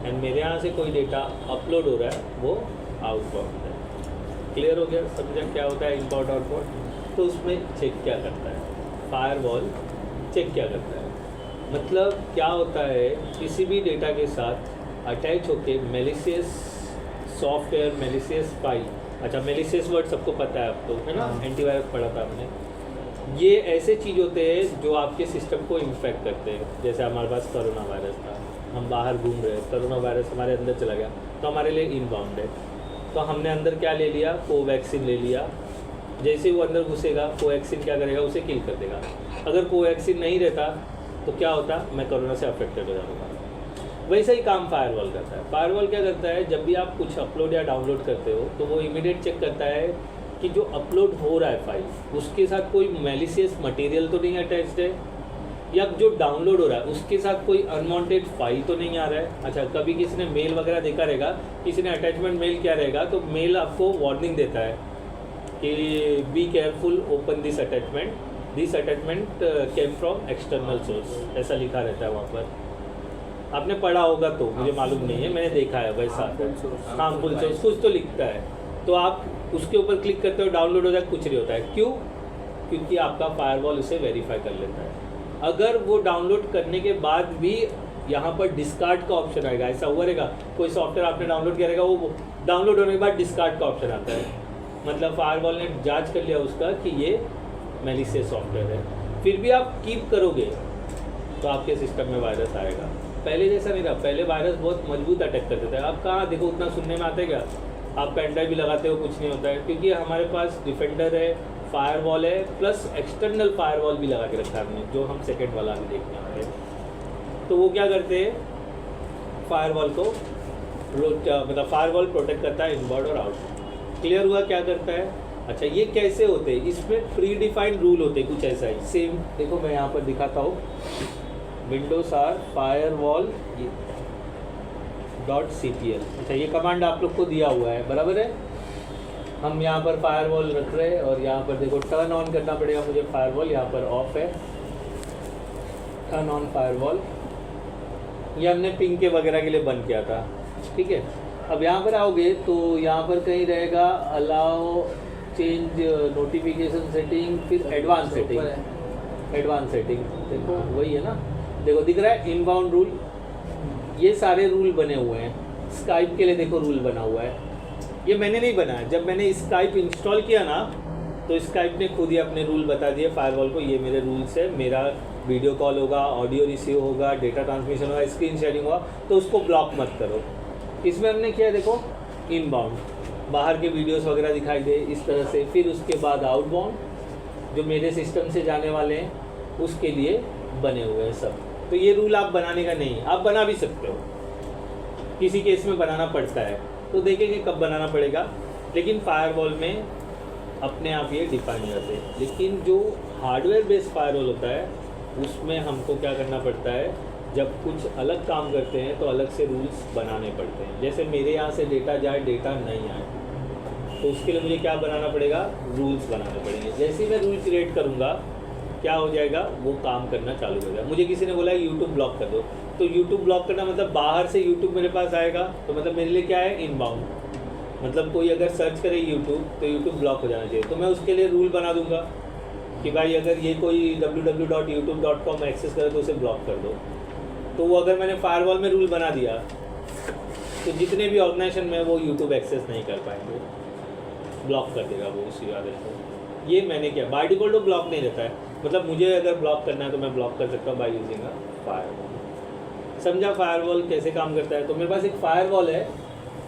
एंड मेरे यहाँ से कोई डेटा अपलोड हो रहा है वो आउटबाउंड है। क्लियर हो गया? समझा क्या होता है इनबाउंड आउटबाउंड? तो उसमें चेक क्या करता है फायरवॉल? चेक क्या करता है मतलब क्या होता है, किसी भी डेटा के साथ अटैच होके मेलिशियस सॉफ्टवेयर, मेलिशियस फाइल। अच्छा, मेलिशियस वर्ड सबको पता है अब तो, है ना? एंटीवायरस पढ़ा था हमने। ये ऐसे चीज़ होते हैं जो आपके सिस्टम को इन्फेक्ट करते हैं। जैसे हमारे पास कोरोना वायरस था, हम बाहर घूम रहे, कोरोना वायरस हमारे अंदर चला गया तो हमारे लिए इनबाउंड है। तो हमने अंदर क्या ले लिया? कोवैक्सीन ले लिया। जैसे ही वो अंदर घुसेगा कोवैक्सीन क्या करेगा? उसे किल कर देगा। अगर कोवैक्सीन नहीं रहता तो क्या होता? मैं कोरोना से अफेक्टेड हो जाऊँगा। वैसा ही काम फायरवॉल करता है। फायरवॉल क्या करता है? जब भी आप कुछ अपलोड या डाउनलोड करते हो तो वो इमीडिएट चेक करता है कि जो अपलोड हो रहा है फाइल उसके साथ कोई मैलिशियस मटेरियल तो नहीं अटैच्ड है, या जो डाउनलोड हो रहा है उसके साथ कोई अनवांटेड फाइल तो नहीं आ रहा है। अच्छा, कभी किसी ने मेल वगैरह देखा रहेगा, किसी ने अटैचमेंट मेल क्या रहेगा तो मेल आपको वार्निंग देता है कि be careful, open this attachment came from external source, ऐसा लिखा रहता है वहाँ पर। आपने पढ़ा होगा तो, मुझे मालूम नहीं है, मैंने देखा है वैसा। हार्मफुल सोर्स कुछ तो लिखता है, तो आप उसके ऊपर क्लिक करते हो, डाउनलोड हो जाए, कुछ नहीं होता है। क्यों? क्योंकि आपका फायरवॉल उसे वेरीफाई कर लेता है। अगर वो डाउनलोड करने के बाद भी यहाँ पर डिस्कार्ड का ऑप्शन आएगा, ऐसा हुआ रहेगा कोई सॉफ्टवेयर आपने डाउनलोड किया रहेगा, वो डाउनलोड होने के बाद डिस्कार्ड का ऑप्शन आता है, मतलब फायरवॉल ने जांच कर लिया उसका कि ये मैलिशियस सॉफ्टवेयर है। फिर भी आप कीप करोगे तो आपके सिस्टम में वायरस आएगा। पहले जैसा नहीं था, पहले वायरस बहुत मजबूत अटैक करते थे। अब कहाँ देखो उतना सुनने में आता है क्या? आप पेन ड्राइव भी लगाते हो कुछ नहीं होता है, क्योंकि हमारे पास डिफेंडर है, फायरवॉल है, प्लस एक्सटर्नल फायरवॉल भी लगा के रखा है हमने, जो हम सेकेंड वाला भी देखने वाले हैं। तो वो क्या करते हैं? फायरवॉल को मतलब फायरवॉल प्रोटेक्ट करता है इनबाउंड और आउटबाउंड। क्लियर हुआ क्या करता है? अच्छा, ये कैसे होते हैं? इसमें प्री डिफाइंड रूल होते हैं कुछ ऐसा ही। सेम देखो मैं यहाँ पर दिखाता हूँ, विंडोज आर फायरवॉल .cpl। अच्छा, ये कमांड आप लोग को दिया हुआ है, बराबर है? हम यहाँ पर फायरवॉल रख रहे हैं और यहाँ पर देखो टर्न ऑन करना पड़ेगा मुझे फायरवॉल, यहाँ पर ऑफ है, टर्न ऑन फायरवॉल। ये हमने पिंग के वगैरह के लिए बंद किया था, ठीक है। अब यहाँ पर आओगे तो यहाँ पर कहीं रहेगा अलाउ चेंज नोटिफिकेशन सेटिंग, फिर एडवांस सेटिंग, देखो वही है ना, देखो दिख रहा है इनबाउंड रूल। ये सारे रूल बने हुए हैं। स्काइप के लिए देखो रूल बना हुआ है, ये मैंने नहीं बनाया। जब मैंने स्काइप इंस्टॉल किया ना तो स्काइप ने खुद ही अपने रूल बता दिए फायरवॉल को, ये मेरे रूल्स है, मेरा वीडियो कॉल होगा, ऑडियो रिसीव होगा, डेटा ट्रांसमिशन होगा, स्क्रीन शेयरिंग होगा, तो उसको ब्लॉक मत करो। इसमें हमने किया देखो इनबाउंड, बाहर के वीडियोस वगैरह दिखाई दे इस तरह से, फिर उसके बाद आउटबाउंड जो मेरे सिस्टम से जाने वाले हैं उसके लिए बने हुए हैं सब। तो ये रूल आप बनाने का नहीं, आप बना भी सकते हो, किसी केस में बनाना पड़ता है, तो देखेंगे कब बनाना पड़ेगा। लेकिन फायरवॉल में अपने आप ये डिफाइन हो जाते हैं। लेकिन जो हार्डवेयर बेस्ड फायरवॉल होता है उसमें हमको क्या करना पड़ता है, जब कुछ अलग काम करते हैं तो अलग से रूल्स बनाने पड़ते हैं। जैसे मेरे यहाँ से डेटा जाए, डेटा नहीं आए, तो उसके लिए मुझे क्या बनाना पड़ेगा, रूल्स बनाने पड़ेंगे। जैसे ही मैं रूल क्रिएट करूँगा क्या हो जाएगा, वो काम करना चालू हो जाएगा। मुझे किसी ने बोला यूट्यूब ब्लॉक कर दो, तो यूट्यूब ब्लॉक करना मतलब बाहर से यूट्यूब मेरे पास आएगा, तो मतलब मेरे लिए क्या है, इनबाउंड। मतलब कोई अगर सर्च करे यूट्यूब तो यूट्यूब ब्लॉक हो जाना चाहिए, तो मैं उसके लिए रूल बना दूंगा कि भाई अगर ये कोई www.youtube.com एक्सेस करे तो उसे ब्लॉक कर दो। तो वो अगर मैंने फायरवॉल में रूल बना दिया तो जितने भी ऑर्गेनाइजेशन में वो यूट्यूब एक्सेस नहीं कर पाएंगे, ब्लॉक कर देगा वो उसी आदेश को। ये मैंने किया। बाय डिफॉल्ट तो ब्लॉक नहीं रहता है, मतलब मुझे अगर ब्लॉक करना है तो मैं ब्लॉक कर सकता हूँ बाय यूजिंग अ फायरवॉल। समझा फायरवॉल कैसे काम करता है? तो मेरे पास एक फायरवॉल है,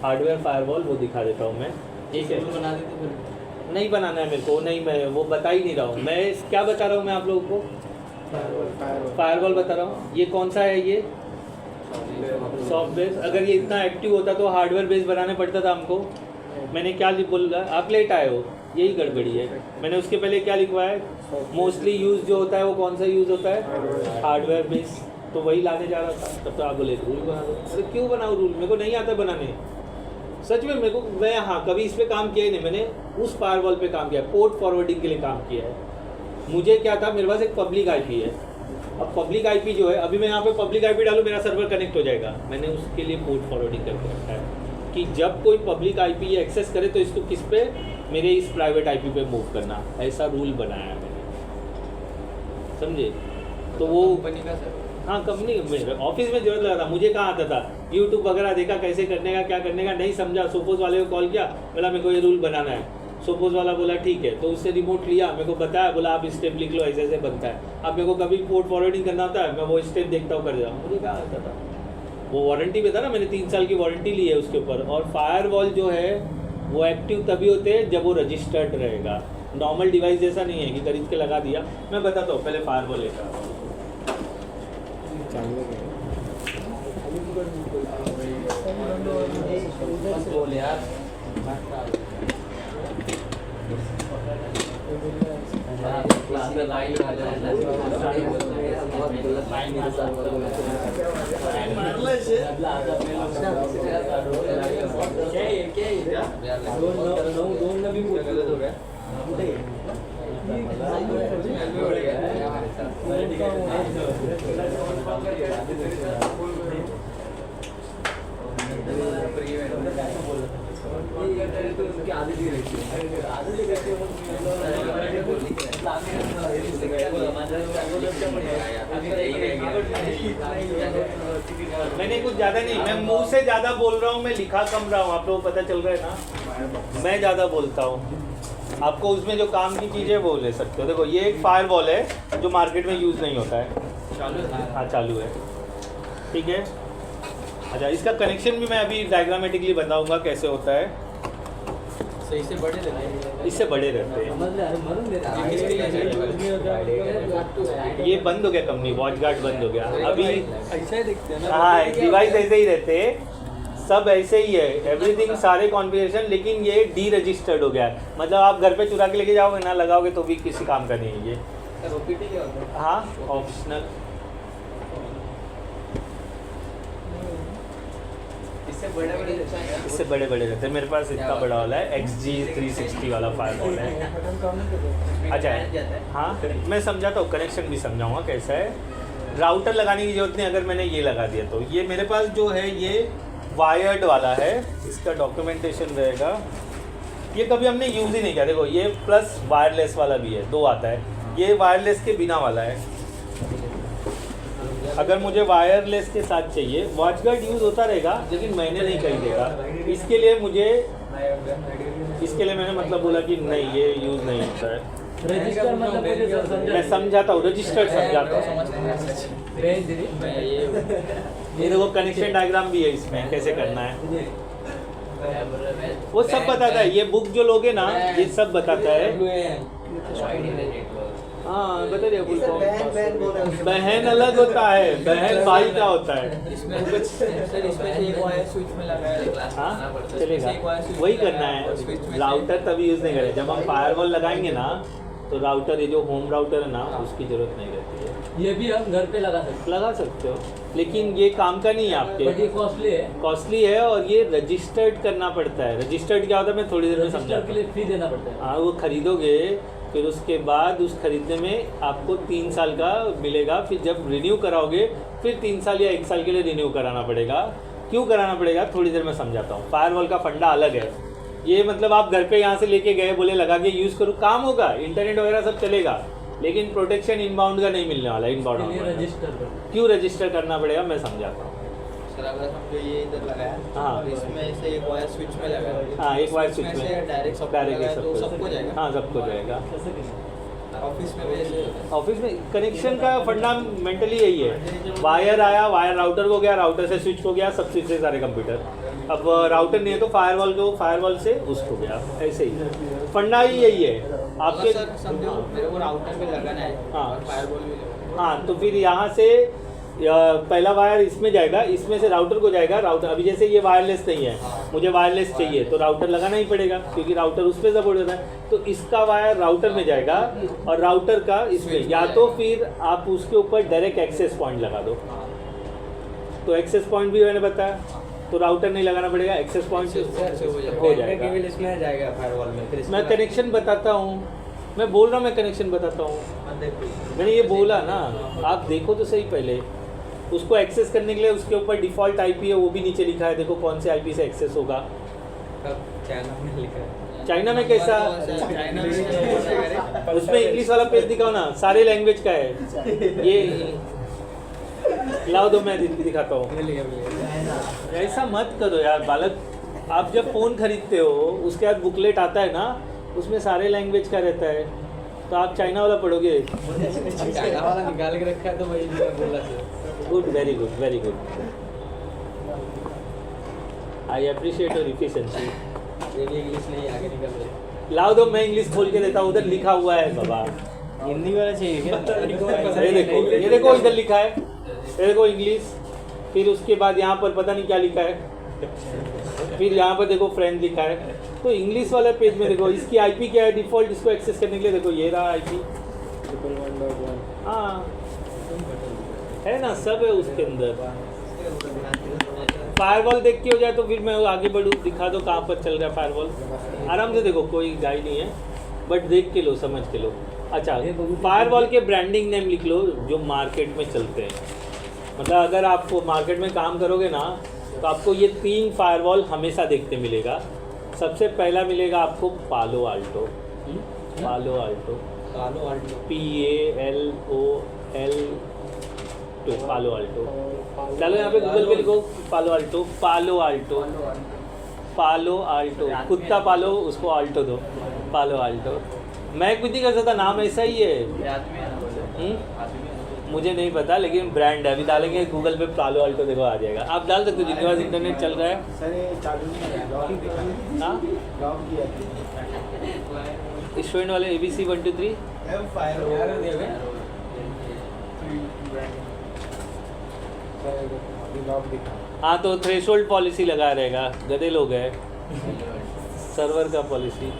हार्डवेयर फायरवॉल, वो दिखा देता हूँ मैं। ठीक है, बना देते फिर नहीं बनाना है मेरे को, नहीं मैं वो बता ही नहीं रहा हूँ। मैं क्या बता रहा हूँ मैं आप लोगों को, फायरवॉल बता रहा हूँ। ये कौन सा है, ये सॉफ्ट बेस। अगर ये इतना एक्टिव होता तो हार्डवेयर बेस बनाने पड़ता था हमको। मैंने क्या बोला, आप लेट आए हो, यही गड़बड़ी है। मैंने उसके पहले क्या लिखवाया है, मोस्टली यूज जो होता है वो कौन सा यूज़ होता है, हार्डवेयर बेस। तो वही लाने जा रहा था, तब तो आप बोले रूल बना दो। अरे क्यों बनाओ रूल, मेरे को नहीं आता बनाने, सच में मेरे को। मैं हाँ कभी इस पे काम किया ही नहीं, मैंने उस फायरवॉल पे काम किया, पोर्ट फॉरवर्डिंग के लिए काम किया है। मुझे क्या था, मेरे पास एक पब्लिक आईपी है। अब पब्लिक आईपी जो है, अभी मैं यहाँ पे पब्लिक आईपी डालूँ मेरा सर्वर कनेक्ट हो जाएगा। मैंने उसके लिए पोर्ट फॉरवर्डिंग करके रखा है कि जब कोई पब्लिक आईपी एक्सेस करे तो इसको किस पे, मेरे इस प्राइवेट आईपी पे मूव करना, ऐसा रूल बनाया है मैंने, समझे? तो वो कंपनी का सर, हाँ कंपनी में, ऑफिस में जरूरत लगा था। मुझे कहाँ आता था, यूट्यूब वगैरह देखा कैसे करने का, क्या करने का, नहीं समझा। सोपोज वाले को कॉल किया, बोला मेरे को ये रूल बनाना है। सोपोज वाला बोला ठीक है, तो उससे रिमोट लिया, मेरे को बताया, बोला आप स्टेप लिख लो, ऐसे ऐसे बनता है। अब मेरे को कभी पोर्ट फॉरवर्डिंग करना होता है, मैं वो स्टेप देखता हूँ, कर देता हूँ। मुझे कहाँ आता था, वो वारंटी पे था ना, मैंने 3 साल की वारंटी ली है उसके ऊपर। और फायरवॉल जो है वो एक्टिव तभी होते हैं जब वो रजिस्टर्ड रहेगा। नॉर्मल डिवाइस जैसा नहीं है कि खरीद के लगा दिया। मैं बताता हूँ, पहले फायरवॉल लेकर बोल यार क्लास में लाइन आ मैंने कुछ ज़्यादा नहीं, मैं मुंह से ज़्यादा बोल रहा हूँ, मैं लिखा कम रहा हूँ। आप लोगों को पता चल रहा है ना, मैं ज़्यादा बोलता हूँ। आपको उसमें जो काम की चीज़ें वो ले सकते हो। देखो ये एक फायरवॉल है जो मार्केट में यूज़ नहीं होता है, चालू है। हाँ चालू है, ठीक है। अच्छा, इसका कनेक्शन भी मैं अभी डायग्रामेटिकली बताऊंगा कैसे होता है। सही से बड़े रहते हैं, इससे बड़े रहते हैं। ये बंद हो गया कंपनी, वॉच गार्ड बंद हो गया अभी। ऐसा ही दिखते हैं ना, हाँ डिवाइस ऐसे ही रहते हैं, सब ऐसे ही है, एवरीथिंग सारे कॉन्फ़िगरेशन। लेकिन ये डी रजिस्टर्ड हो गया है, मतलब आप घर पे चुरा के लेके जाओगे ना, लगाओगे तो भी किसी काम का नहीं है ये। ओपीटी क्या होता है? हाँ ऑप्शनल। इससे बड़े बड़े रहते हैं। इससे बड़े बड़े रहते हैं। मेरे पास इतना बड़ा वाला है, XG360 वाला फायरवॉल है। अच्छा हाँ, मैं समझाता हूँ, कनेक्शन भी समझाऊंगा कैसा है। राउटर लगाने की जरूरत नहीं, अगर मैंने ये लगा दिया तो। ये मेरे पास जो है ये वायर्ड वाला है, इसका डॉक्यूमेंटेशन रहेगा। ये कभी हमने यूज़ ही नहीं किया। देखो ये प्लस वायरलेस वाला भी है, 2 आता है। ये वायरलेस के बिना वाला है। अगर मुझे वायरलेस के साथ चाहिए, वॉचगार्ड यूज़ होता रहेगा लेकिन मैंने नहीं खरीदेगा। इसके लिए मुझे, इसके लिए मैंने मतलब बोला कि नहीं ये यूज़ नहीं होता है। रजिस्टर मतलब मुझे मैं समझाता हूँ, रजिस्टर्ड समझाता हूँ। ये देखो कनेक्शन डायग्राम भी है इसमें, कैसे करना है वो सब बताता है। ये बुक जो लोगे ना, ये सब बताता है। हाँ बता दिया फुल फॉर्म। बहन बोल रहे हैं। बहन अलग होता है, बहन भाई का होता है। इसमें कुछ सर इसमें से एक वायर स्विच में लगा है। हाँ चलेगा, वही करना है। राउटर तभी यूज़ नहीं करें जब हम फायरवॉल लगाएंगे ना, तो राउटर ये जो होम राउटर है ना उसकी ज़रूरत नहीं रहती है। ये भी हम घर पे लगा सकते हो, लेकिन ये काम का नहीं है हैं, बट ये आपके, कॉस्टली है। कॉस्टली है और ये रजिस्टर्ड करना पड़ता है। रजिस्टर्ड क्या होता है मैं थोड़ी देर में रजिस्टर समझाता के लिए हूँ। फी देना पड़ता है। हाँ वो खरीदोगे, फिर उसके बाद उस खरीदने में आपको 3 साल का मिलेगा। फिर जब रिन्यू कराओगे फिर 3 साल या 1 साल के लिए रिन्यू कराना पड़ेगा। क्यों कराना पड़ेगा थोड़ी देर में समझाता हूँ। फायरवॉल का फंडा अलग है। ये मतलब आप घर पे यहाँ से लेके गए, बोले लगा के यूज़ करो, काम होगा, इंटरनेट वगैरह सब चलेगा, लेकिन प्रोटेक्शन इनबाउंड का नहीं मिलने वाला। इसके लिए इनबाउंड रजिस्टर करो। क्यों रजिस्टर करना पड़ेगा मैं समझाता हूँ। सर अगर हमको ये इधर लगाया हाँ। और इसमें से एक वायर स्विच में लगा है। हाँ एक वायर स्विच इसमें से में डायरेक्ट सब डायरेक्ट तो सबको जाएगा। हाँ सबको जाएगा। ऑफिस में भी ऐसे होता है। ऑफिस में कनेक्शन का फंडामेंटली यही है। वायर आया, वायर राउटर को गया, राउटर से स्विच को गया, सब स्विच से सारे कंप्यूटर। अब राउटर नहीं है तो फायरवॉल को, फायरवॉल से उसको गया, ऐसे ही फंडा ही यही है आपके। अगर सर समझो मेरे को राउटर पे लगाना है हाँ। और फायरवॉल भी लगाना है। हाँ तो फिर यहाँ से पहला वायर इसमें जाएगा, इसमें से राउटर को जाएगा। राउटर अभी जैसे ये वायरलेस नहीं है, मुझे वायरलेस चाहिए तो राउटर लगाना ही पड़ेगा क्योंकि राउटर उस पर सपोर्ट होता है। तो इसका वायर राउटर में जाएगा और राउटर का इसमें, या तो फिर आप उसके ऊपर डायरेक्ट एक्सेस पॉइंट लगा दो। तो एक्सेस पॉइंट भी मैंने बताया, तो राउटर नहीं लगाना पड़ेगा, एक्सेस पॉइंट हो जाएगा। केवल इसमें जाएगा फायरवॉल में। फिर मैं कनेक्शन बताता हूँ, मैं बोल रहा हूँ, मैं कनेक्शन बताता हूँ। मैंने ये बोला ना, आप देखो तो सही पहले। उसको एक्सेस करने के लिए उसके ऊपर डिफ़ॉल्ट आईपी है, वो भी नीचे लिखा है। देखो कौन से आईपी से एक्सेस होगा। चाइना में लिखा है। चाइना में कैसा? चाइना में उसमें इंग्लिश वाला पेज दिखाओ ना, सारे लैंग्वेज का है ये। लाओ दो मैं दिखाता हूँ। ऐसा मत करो यार बालक। आप जब फ़ोन खरीदते हो उसके बाद बुकलेट आता है ना, उसमें सारे लैंग्वेज का रहता है, तो आप चाइना वाला पढ़ोगे। चाइना वाला निकाल के रखा है तो वही बोला sir. Good, very good, very good. I appreciate your efficiency. ये भी इंग्लिश नहीं आगे निकल रही। लाओ दो मैं इंग्लिश खोल के देता हूँ, उधर लिखा हुआ है बाबा। हिंदी वाला चाहिए क्या? ये देखो इधर लिखा है, ये देखो इंग्लिश। फिर उसके बाद यहाँ पर पता नहीं क्या लिखा है, फिर यहाँ पर देखो फ्रेंड लिखा है। तो इंग्लिश वाला पेज में देखो इसकी आईपी क्या है डिफ़ॉल्ट, इसको एक्सेस करने के लिए देखो ये रहा आईपी। हाँ है ना, सब है उसके अंदर। फायरवॉल देख के हो जाए तो फिर मैं आगे बढ़ूँ, दिखा दो कहाँ पर चल रहा है फायरवॉल। आराम से देखो, कोई गाई नहीं है, बट देख के लो, समझ के लो। अच्छा फायरवॉल के ब्रांडिंग नेम लिख लो जो मार्केट में चलते हैं। मतलब अगर आप मार्केट में काम करोगे ना तो आपको ये 3 फायरवॉल हमेशा देखते मिलेगा। सबसे पहला मिलेगा आपको पालो आल्टो। पालो आल्टो, पालो आल्टो, PALOL पालो आल्टो। चलो यहाँ पे गूगल पे लिखो पालो आल्टो, पालो आल्टो, पालो आल्टो। कुत्ता पालो, उसको आल्टो दो, पालो आल्टो। मैं कुछ नहीं कर सकता, नाम ऐसा ही है। मुझे नहीं पता, लेकिन ब्रांड है। अभी डालेंगे गूगल पे पालो आल्टो, देखो आ जाएगा। आप डाल सकते हो जिनके पास इंटरनेट चल रहा है। सर ये चालू नहीं है, हाँ लॉक किया स्टूडेंट वाले ABC 1 2 3। लॉक दिखा। हाँ तो थ्रेशोल्ड पॉलिसी लगा रहेगा, गधे लोग हैं। सर्वर का पॉलिसी।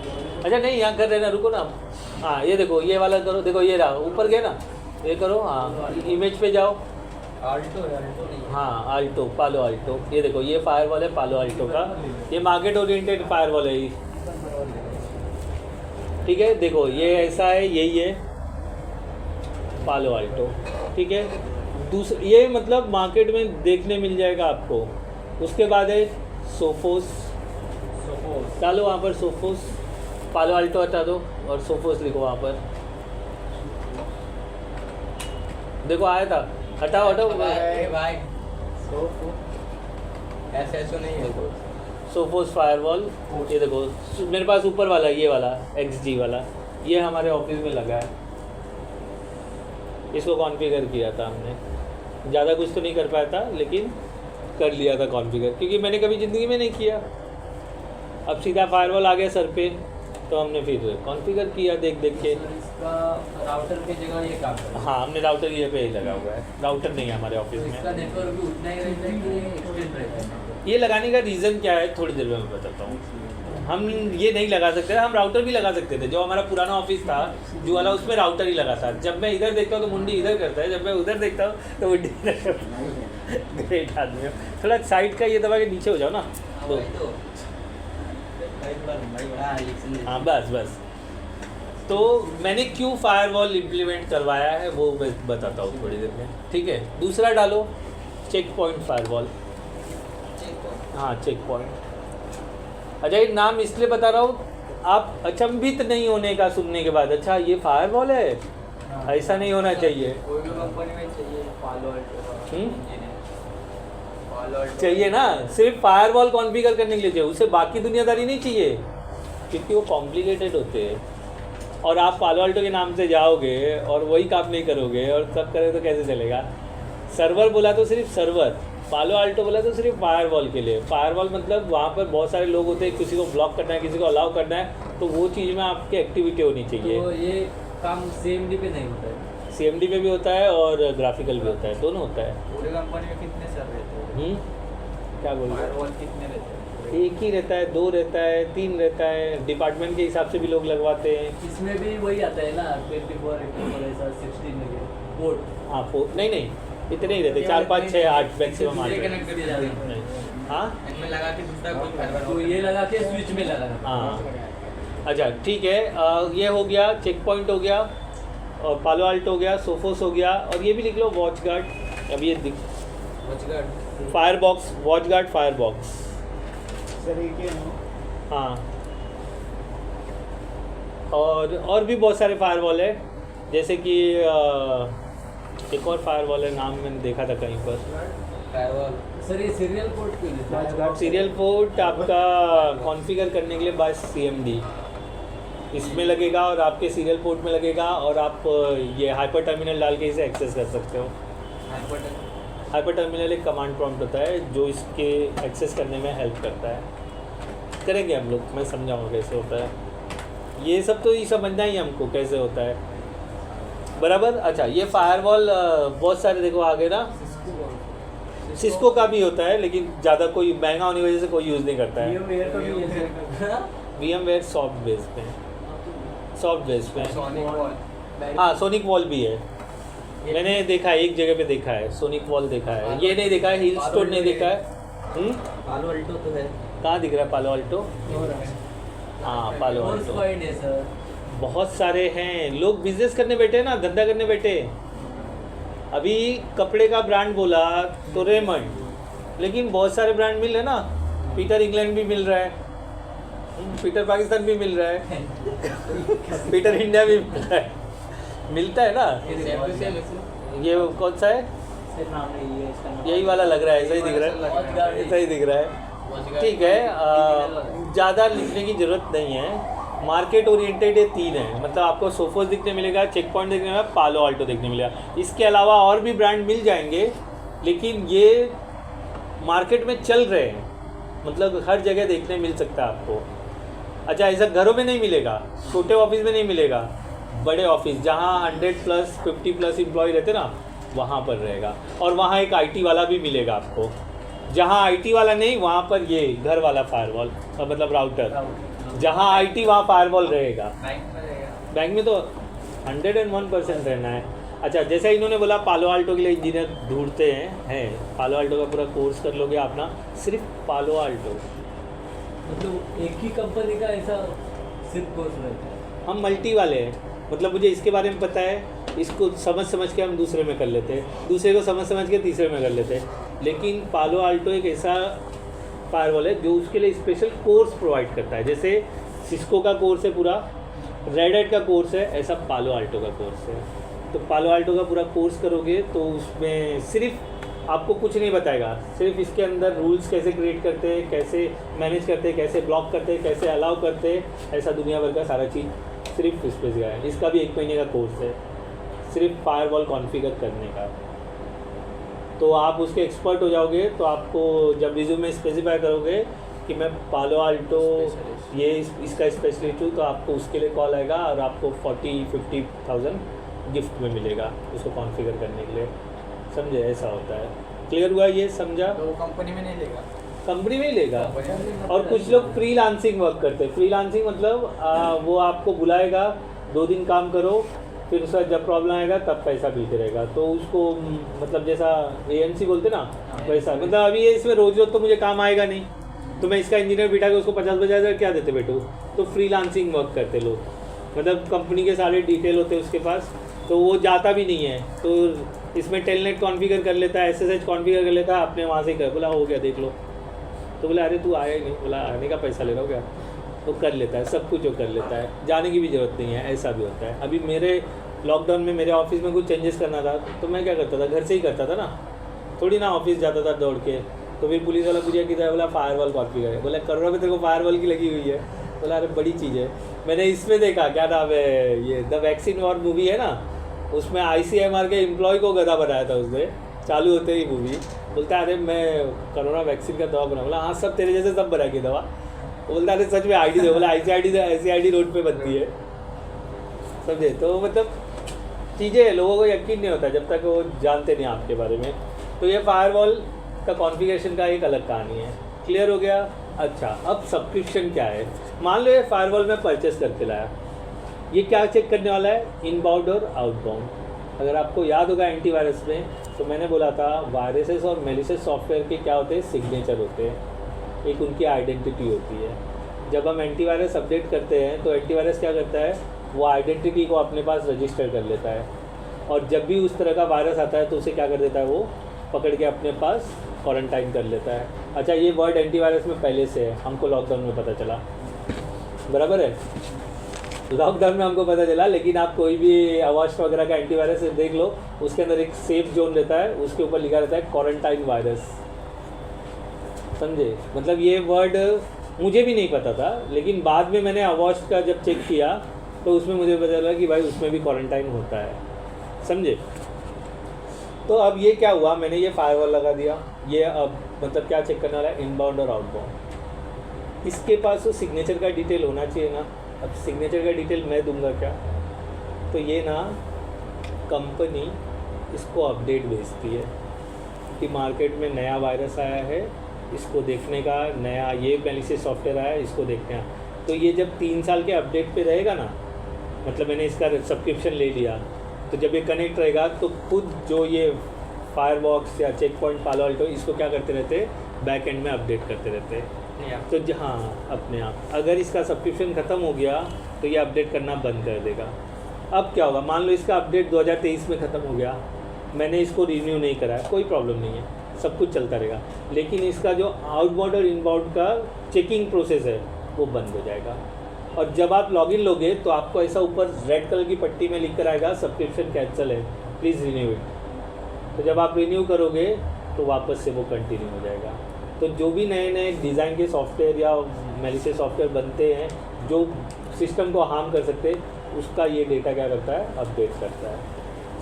अच्छा नहीं यहाँ कर रहे ना, रुको ना। हाँ ये देखो, ये वाला करो, देखो ये रहा, ऊपर गया ना, ये करो। हाँ इमेज पे जाओ। आल्टो है, आल्टो नहीं है। हाँ आल्टो, पालो आल्टो। ये देखो ये फायरवॉल है पालो आल्टो का। ये मार्केट ओरिएंटेड फायरवॉल है। ठीक है, देखो ये ऐसा है, यही है पालो आल्टो। ठीक है, दूसरा ये मतलब मार्केट में देखने मिल जाएगा आपको। उसके बाद है सोफोस। डालो वहाँ पर सोफोस, पालो आल्टो हटा दो और सोफोस लिखो वहाँ पर। देखो आया था, हटाओ हटाओ। भाई ऐसे नहीं है। सोफोस फायरवॉल, ये देखो मेरे पास ऊपर वाला, ये वाला XG वाला, ये हमारे ऑफिस में लगा है। इसको कॉन्फ़िगर किया था हमने। ज़्यादा कुछ तो नहीं कर पाया था, लेकिन कर लिया था कॉन्फ़िगर, क्योंकि मैंने कभी ज़िंदगी में नहीं किया। अब सीधा फायरवॉल आ गया सर पे, तो हमने फिर कॉन्फ़िगर किया देख देख के। आपका राउटर की जगह ये काम करता है। हाँ, हमने राउटर ये पे ही लगा हुआ है, राउटर नहीं है हमारे ऑफिस तो इसका में। नेटवर्क भी उतना ही रहता है कि एक्सटेंड रहता है। ये लगाने का रीज़न क्या है थोड़ी देर में मैं बताता हूँ। हम ये नहीं लगा सकते, हम राउटर भी लगा सकते थे। जो हमारा पुराना ऑफिस था जो वाला, उसमें राउटर ही लगा था। जब मैं इधर देखता हूँ तो मुंडी इधर करता है, जब मैं उधर देखता हूँ तो मुंडी इधर करता है। ग्रेट आदमी हो। थोड़ा साइड का ये दबा के नीचे हो जाओ ना। तो हाँ, बस बस। तो मैंने क्यों फायरवॉल इम्प्लीमेंट करवाया है वो मैं बताता हूँ थोड़ी देर में, ठीक है। दूसरा डालो चेक पॉइंट फायरवॉल। हाँ, चेक पॉइंट। अच्छा, ये नाम इसलिए बता रहा हूँ आप अचंभित नहीं होने का सुनने के बाद, अच्छा ये फायरवॉल है, ऐसा नहीं होना चाहिए। कोई भी कंपनी में चाहिए पालो अल्टो चाहिए ना, सिर्फ फायरवॉल कॉन्फ़िगर करने के लिए चाहिए, उसे बाकी दुनियादारी नहीं चाहिए, क्योंकि वो कॉम्प्लिकेटेड होते हैं। और आप पालो अल्टो के नाम से जाओगे और वही काम नहीं करोगे और सब करें तो कैसे चलेगा। सर्वर बोला तो सिर्फ सर्वर, पालो अल्टो बोला तो सिर्फ फायरवॉल के लिए। फायरवॉल मतलब वहाँ पर बहुत सारे लोग होते हैं, किसी को ब्लॉक करना है, किसी को अलाउ करना है, तो वो चीज़ में आपकी एक्टिविटी होनी चाहिए। तो ये काम CMD पे नहीं होता है। CMD पे भी होता है और ग्राफिकल भी होता है, दोनों होता है। पूरे कंपनी में कितने सर रहते हैं? क्या बोल रहे हैं? फायरवॉल कितने रहते हैं? एक ही रहता है, 2 रहता है, 3 रहता है, डिपार्टमेंट के हिसाब से भी लोग लगवाते हैं। इसमें भी वही आता है ना 24 84 ऐसा 16 लगे पोर्ट। हाँ, नहीं इतने ही रहते, 4 5 6 8 मैक्सिमम 8। कनेक्ट कर दिया जाता है। हाँ इनमें लगा के दूसरा कोई तो फायरवॉल ये लगा के स्विच में लगा। हाँ, अच्छा ठीक है। ये हो गया, चेक पॉइंट हो गया, और पालो अल्टो हो गया, सोफोस हो गया, और ये भी लिख लो वॉच गार्ड। अब ये fire box, watch guard, fire box. हाँ, और भी बहुत सारे फायरवॉल है, जैसे कि एक और फायरवॉल है, नाम मैंने देखा था कहीं पर। फायरवॉल सर ये सीरियल पोर्ट क्यों लेते हैं? सीरियल पोर्ट आपका कॉन्फ़िगर करने के लिए बाय CMD इसमें लगेगा, और आपके सीरियल पोर्ट में लगेगा, और आप ये हाइपर टर्मिनल डाल के इसे एक्सेस कर सकते हो। हाइपर टर्मिनल एक कमांड प्रॉम्प्ट होता है जो इसके एक्सेस करने में हेल्प करता है। करेंगे हम लोग, मैं समझाऊंगा कैसे होता है ये सब, तो ये समझना ही हमको कैसे होता है, बराबर। अच्छा, ये फायरवॉल बहुत सारे देखो आगे ना, सिस्को का भी होता है, लेकिन ज़्यादा कोई महंगा होने की वजह से कोई यूज़ नहीं करता है। VMware का भी है। VMware सॉफ्ट बेस पे, सॉफ्ट बेस पे। Sonic wall. हाँ, सोनिक वॉल भी है, मैंने देखा है, एक जगह पे देखा है, सोनिक वॉल देखा है। ये नहीं देखा है, हिल स्टोन नहीं देखा है। पालो अल्टो तो है। कहाँ दिख रहा है पालो अल्टो? हाँ, पालो कौन अल्टो पॉइंट है सर? बहुत सारे हैं। लोग बिजनेस करने बैठे हैं ना, धंधा करने बैठे। अभी कपड़े का ब्रांड बोला तो रेमंड, लेकिन बहुत सारे ब्रांड मिल रहे हैं ना। पीटर इंग्लैंड भी मिल रहा है, पीटर पाकिस्तान भी मिल रहा है, पीटर इंडिया भी मिल रहा है, मिलता है ना। ये कौन सा है? सर नाम नहीं है इसका नाम। यही वाला लग रहा है, ऐसा ही दिख रहा है, ऐसा ही दिख रहा है। ठीक है, ज़्यादा लिखने की ज़रूरत नहीं है। मार्केट ओरिएंटेड ये 3 है, मतलब आपको सोफोस दिखने मिलेगा, चेक पॉइंट देखने मिलेगा, पालो अल्टो देखने मिलेगा। इसके अलावा और भी ब्रांड मिल जाएंगे, लेकिन ये मार्केट में चल रहे हैं, मतलब हर जगह देखने मिल सकता है आपको। अच्छा, ऐसा घरों में नहीं मिलेगा, छोटे ऑफिस में नहीं मिलेगा, बड़े ऑफिस जहाँ 100 प्लस 50 प्लस एम्प्लॉय रहते ना, वहाँ पर रहेगा। और वहाँ एक IT वाला भी मिलेगा आपको। जहाँ IT वाला नहीं, वहाँ पर ये घर वाला फायरवॉल, मतलब राउटर। जहाँ IT वहाँ फायरवॉल रहेगा। बैंक में तो 101% रहना है। अच्छा, जैसे इन्होंने बोला पालो अल्टो के लिए इंजीनियर ढूंढते हैं, पालो अल्टो का पूरा कोर्स कर लोगे अपना, सिर्फ पालो अल्टो। मतलब एक ही कंपनी का ऐसा सिर्फ कोर्स रहता है? हम मल्टी वाले हैं, मतलब मुझे इसके बारे में पता है, इसको समझ के हम दूसरे में कर लेते हैं, दूसरे को समझ के तीसरे में कर लेते हैं। लेकिन पालो अल्टो एक ऐसा फायरवॉल है जो उसके लिए स्पेशल कोर्स प्रोवाइड करता है। जैसे सिस्को का कोर्स है पूरा, रेड हैट का कोर्स है, ऐसा पालो अल्टो का कोर्स है। तो पालो अल्टो का पूरा कोर्स करोगे तो उसमें सिर्फ आपको कुछ नहीं बताएगा, सिर्फ इसके अंदर रूल्स कैसे क्रिएट करते हैं, कैसे मैनेज करते हैं, कैसे ब्लॉक करते हैं, कैसे अलाउ करते हैं, ऐसा दुनिया भर का सारा चीज़ सिर्फ इस पे गया है। इसका भी 1 महीने का कोर्स है, सिर्फ फायरवॉल कॉन्फ़िगर करने का। तो आप उसके एक्सपर्ट हो जाओगे, तो आपको जब रिज्यूमे स्पेसिफाई करोगे कि मैं पालो आल्टो ये इसका स्पेशलिस्ट हूँ, तो आपको उसके लिए कॉल आएगा और आपको 40-50,000 गिफ्ट में मिलेगा उसको कॉन्फ़िगर करने के लिए। समझे, ऐसा होता है। क्लियर हुआ ये, समझा? तो वो कंपनी में नहीं लेगा, कंपनी में ही लेगा। कंपनी और कुछ लोग फ्रीलांसिंग वर्क करते हैं। फ्रीलांसिंग मतलब वो आपको बुलाएगा, 2 दिन काम करो, फिर उसका जब प्रॉब्लम आएगा तब पैसा मिलते रहेगा। तो उसको मतलब जैसा एएमसी बोलते ना वैसा, मतलब अभी ये इसमें रोज रोज तो मुझे काम आएगा नहीं, तो मैं इसका इंजीनियर बिठा के उसको 50,000 क्या देते बैठो। तो फ्रीलांसिंग वर्क करते लोग, मतलब कंपनी के सारे डिटेल होते हैं उसके पास, तो वो जाता भी नहीं है। तो इसमें टेलनेट कॉन्फ़िगर कर लेता है, SSH कॉन्फ़िगर कर लेता है, अपने वहाँ से कर, बोला हो गया देख लो। तो बोला अरे तू आया ही नहीं, बोला आने का पैसा ले रहा हो क्या? तो कर लेता है सब कुछ, वो कर लेता है, जाने की भी ज़रूरत नहीं है, ऐसा भी होता है। अभी मेरे लॉकडाउन में मेरे ऑफिस में कुछ चेंजेस करना था, तो मैं क्या करता था, घर से ही करता था ना, थोड़ी ना ऑफिस जाता था दौड़ के। तो फिर पुलिस वाला पूछा कि बोला फायरवॉल कॉन्फ़िगर है, बोला करोड़ा में तेरे को फायरवॉल की लगी हुई है। बोला अरे बड़ी चीज़ है। मैंने इसमें देखा, क्या नाम है ये, द वैक्सीन वॉर मूवी है ना, उसमें ICMR के एम्प्लॉय को गधा बनाया था उसने, चालू होते ही मूवी। बोलता है अरे मैं कोरोना वैक्सीन का दवा बना। बोला हाँ सब तेरे जैसे सब बना के दवा। बोलता अरे सच में ID दे। बोला ऐसी ID रोड पे बनती है। समझे? तो मतलब चीज़ें लोगों को यकीन नहीं होता जब तक वो जानते नहीं आपके बारे में। तो ये फायरवॉल का कॉन्फ़िगरेशन का एक अलग कहानी है। क्लियर हो गया? अच्छा, अब सब्सक्रिप्शन क्या है? मान लो ये फायरवॉल में परचेस करके लाया, ये क्या चेक करने वाला है? इनबाउंड और आउटबाउंड। अगर आपको याद होगा एंटीवायरस में, तो मैंने बोला था वायरसेस और मेलिशियस सॉफ्टवेयर के क्या होते हैं? सिग्नेचर होते हैं, एक उनकी आइडेंटिटी होती है। जब हम एंटीवायरस अपडेट करते हैं तो एंटीवायरस क्या करता है? वो आइडेंटिटी को अपने पास रजिस्टर कर लेता है, और जब भी उस तरह का वायरस आता है तो उसे क्या कर देता है? वो पकड़ के अपने पास क्वारंटाइन कर लेता है। अच्छा, ये वर्ड एंटीवायरस में पहले से है, हमको लॉकडाउन में पता चला, बराबर है? लॉकडाउन में हमको पता चला, लेकिन आप कोई भी अवास्ट वगैरह का एंटीवायरस देख लो, उसके अंदर एक सेफ जोन रहता है, उसके ऊपर लिखा रहता है क्वारंटाइन वायरस। समझे? मतलब ये वर्ड मुझे भी नहीं पता था, लेकिन बाद में मैंने अवास्ट का जब चेक किया तो उसमें मुझे पता चला कि भाई उसमें भी क्वारंटाइन होता है। समझे? तो अब ये क्या हुआ, मैंने ये फायरवॉल लगा दिया। ये अब मतलब क्या चेक करने वाला है? इनबाउंड और आउटबाउंड। इसके पास तो सिग्नेचर का डिटेल होना चाहिए ना। अब सिग्नेचर का डिटेल मैं दूंगा क्या? तो ये ना कंपनी इसको अपडेट भेजती है कि मार्केट में नया वायरस आया है, इसको देखने का, नया ये मेलिशियस सॉफ्टवेयर आया है, इसको देखते हैं। तो ये जब 3 साल के अपडेट पे रहेगा ना, मतलब मैंने इसका सब्सक्रिप्शन ले लिया, तो जब ये कनेक्ट रहेगा तो खुद जो ये फायरबॉक्स या चेक पॉइंट पालो अल्टो इसको क्या करते रहते हैं? बैक एंड में अपडेट करते रहते हैं। तो हाँ, अपने आप। अगर इसका सब्सक्रिप्शन ख़त्म हो गया तो ये अपडेट करना बंद कर देगा। अब क्या होगा? मान लो इसका अपडेट 2023 में ख़त्म हो गया, मैंने इसको रिन्यू नहीं करा है, कोई प्रॉब्लम नहीं है, सब कुछ चलता रहेगा। लेकिन इसका जो आउटबाउंड और इनबाउंड का चेकिंग प्रोसेस है वो बंद हो जाएगा। और जब आप लॉगिन लोगे तो आपको ऐसा ऊपर रेड कलर की पट्टी में लिख कर आएगा सब्सक्रिप्शन कैंसिल है, प्लीज़ रिन्यू इट। तो जब आप रिन्यू करोगे तो वापस से वो कंटिन्यू हो जाएगा। तो जो भी नए नए डिज़ाइन के सॉफ्टवेयर या मेलिशियस सॉफ्टवेयर बनते हैं जो सिस्टम को हार्म कर सकते हैं, उसका ये डेटा क्या करता है? अपडेट करता है।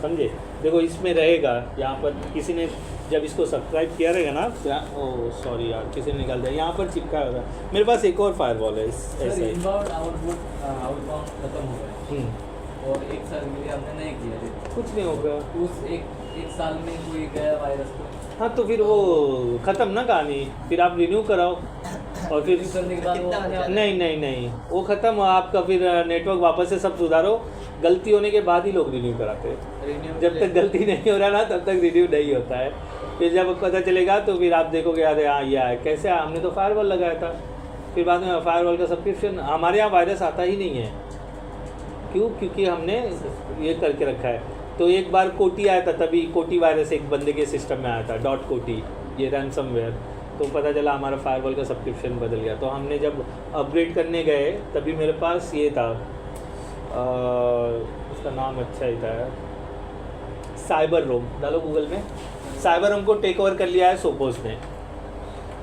समझे? देखो इसमें रहेगा, यहाँ पर किसी ने जब इसको सब्सक्राइब किया रहेगा ना, ओह सॉरी यार, किसी ने निकाल दिया, यहाँ पर चिपका होगा। मेरे पास एक और फायरवॉल है ऐसा ही। इनबाउंड आउटबाउंड खत्म हो गए और 1 साल के लिए हमने नहीं किया, कुछ नहीं होगा उस एक साल में कोई गया वायरस तो हाँ, तो फिर वो ख़त्म ना कहानी, फिर आप रिन्यू कराओ और फिर करने के बाद वो नहीं वो ख़त्म। आपका फिर नेटवर्क वापस से सब सुधारो। गलती होने के बाद ही लोग रिन्यू कराते हैं, जब तक गलती नहीं हो रहा ना तब तक रिन्यू नहीं होता है। फिर जब पता चलेगा तो फिर आप देखोगे अरे हाँ ये है, कैसे हमने तो फायरवॉल लगाया था। फिर बाद में फायरवॉल का सब्सक्रिप्शन, हमारे यहाँ वायरस आता ही नहीं है। क्यों? क्योंकि हमने ये करके रखा है। तो एक बार कोटी आया था, तभी कोटी वायरस एक बंदे के सिस्टम में आया था, .कोटी, ये रैनसमवेयर। तो पता चला हमारा फायरवॉल का सब्सक्रिप्शन बदल गया। तो हमने जब अपग्रेड करने गए तभी मेरे पास ये था, उसका नाम अच्छा ही था, साइबर रोम, डालो गूगल में, साइबर रोम को टेक ओवर कर लिया है सोपोस ने।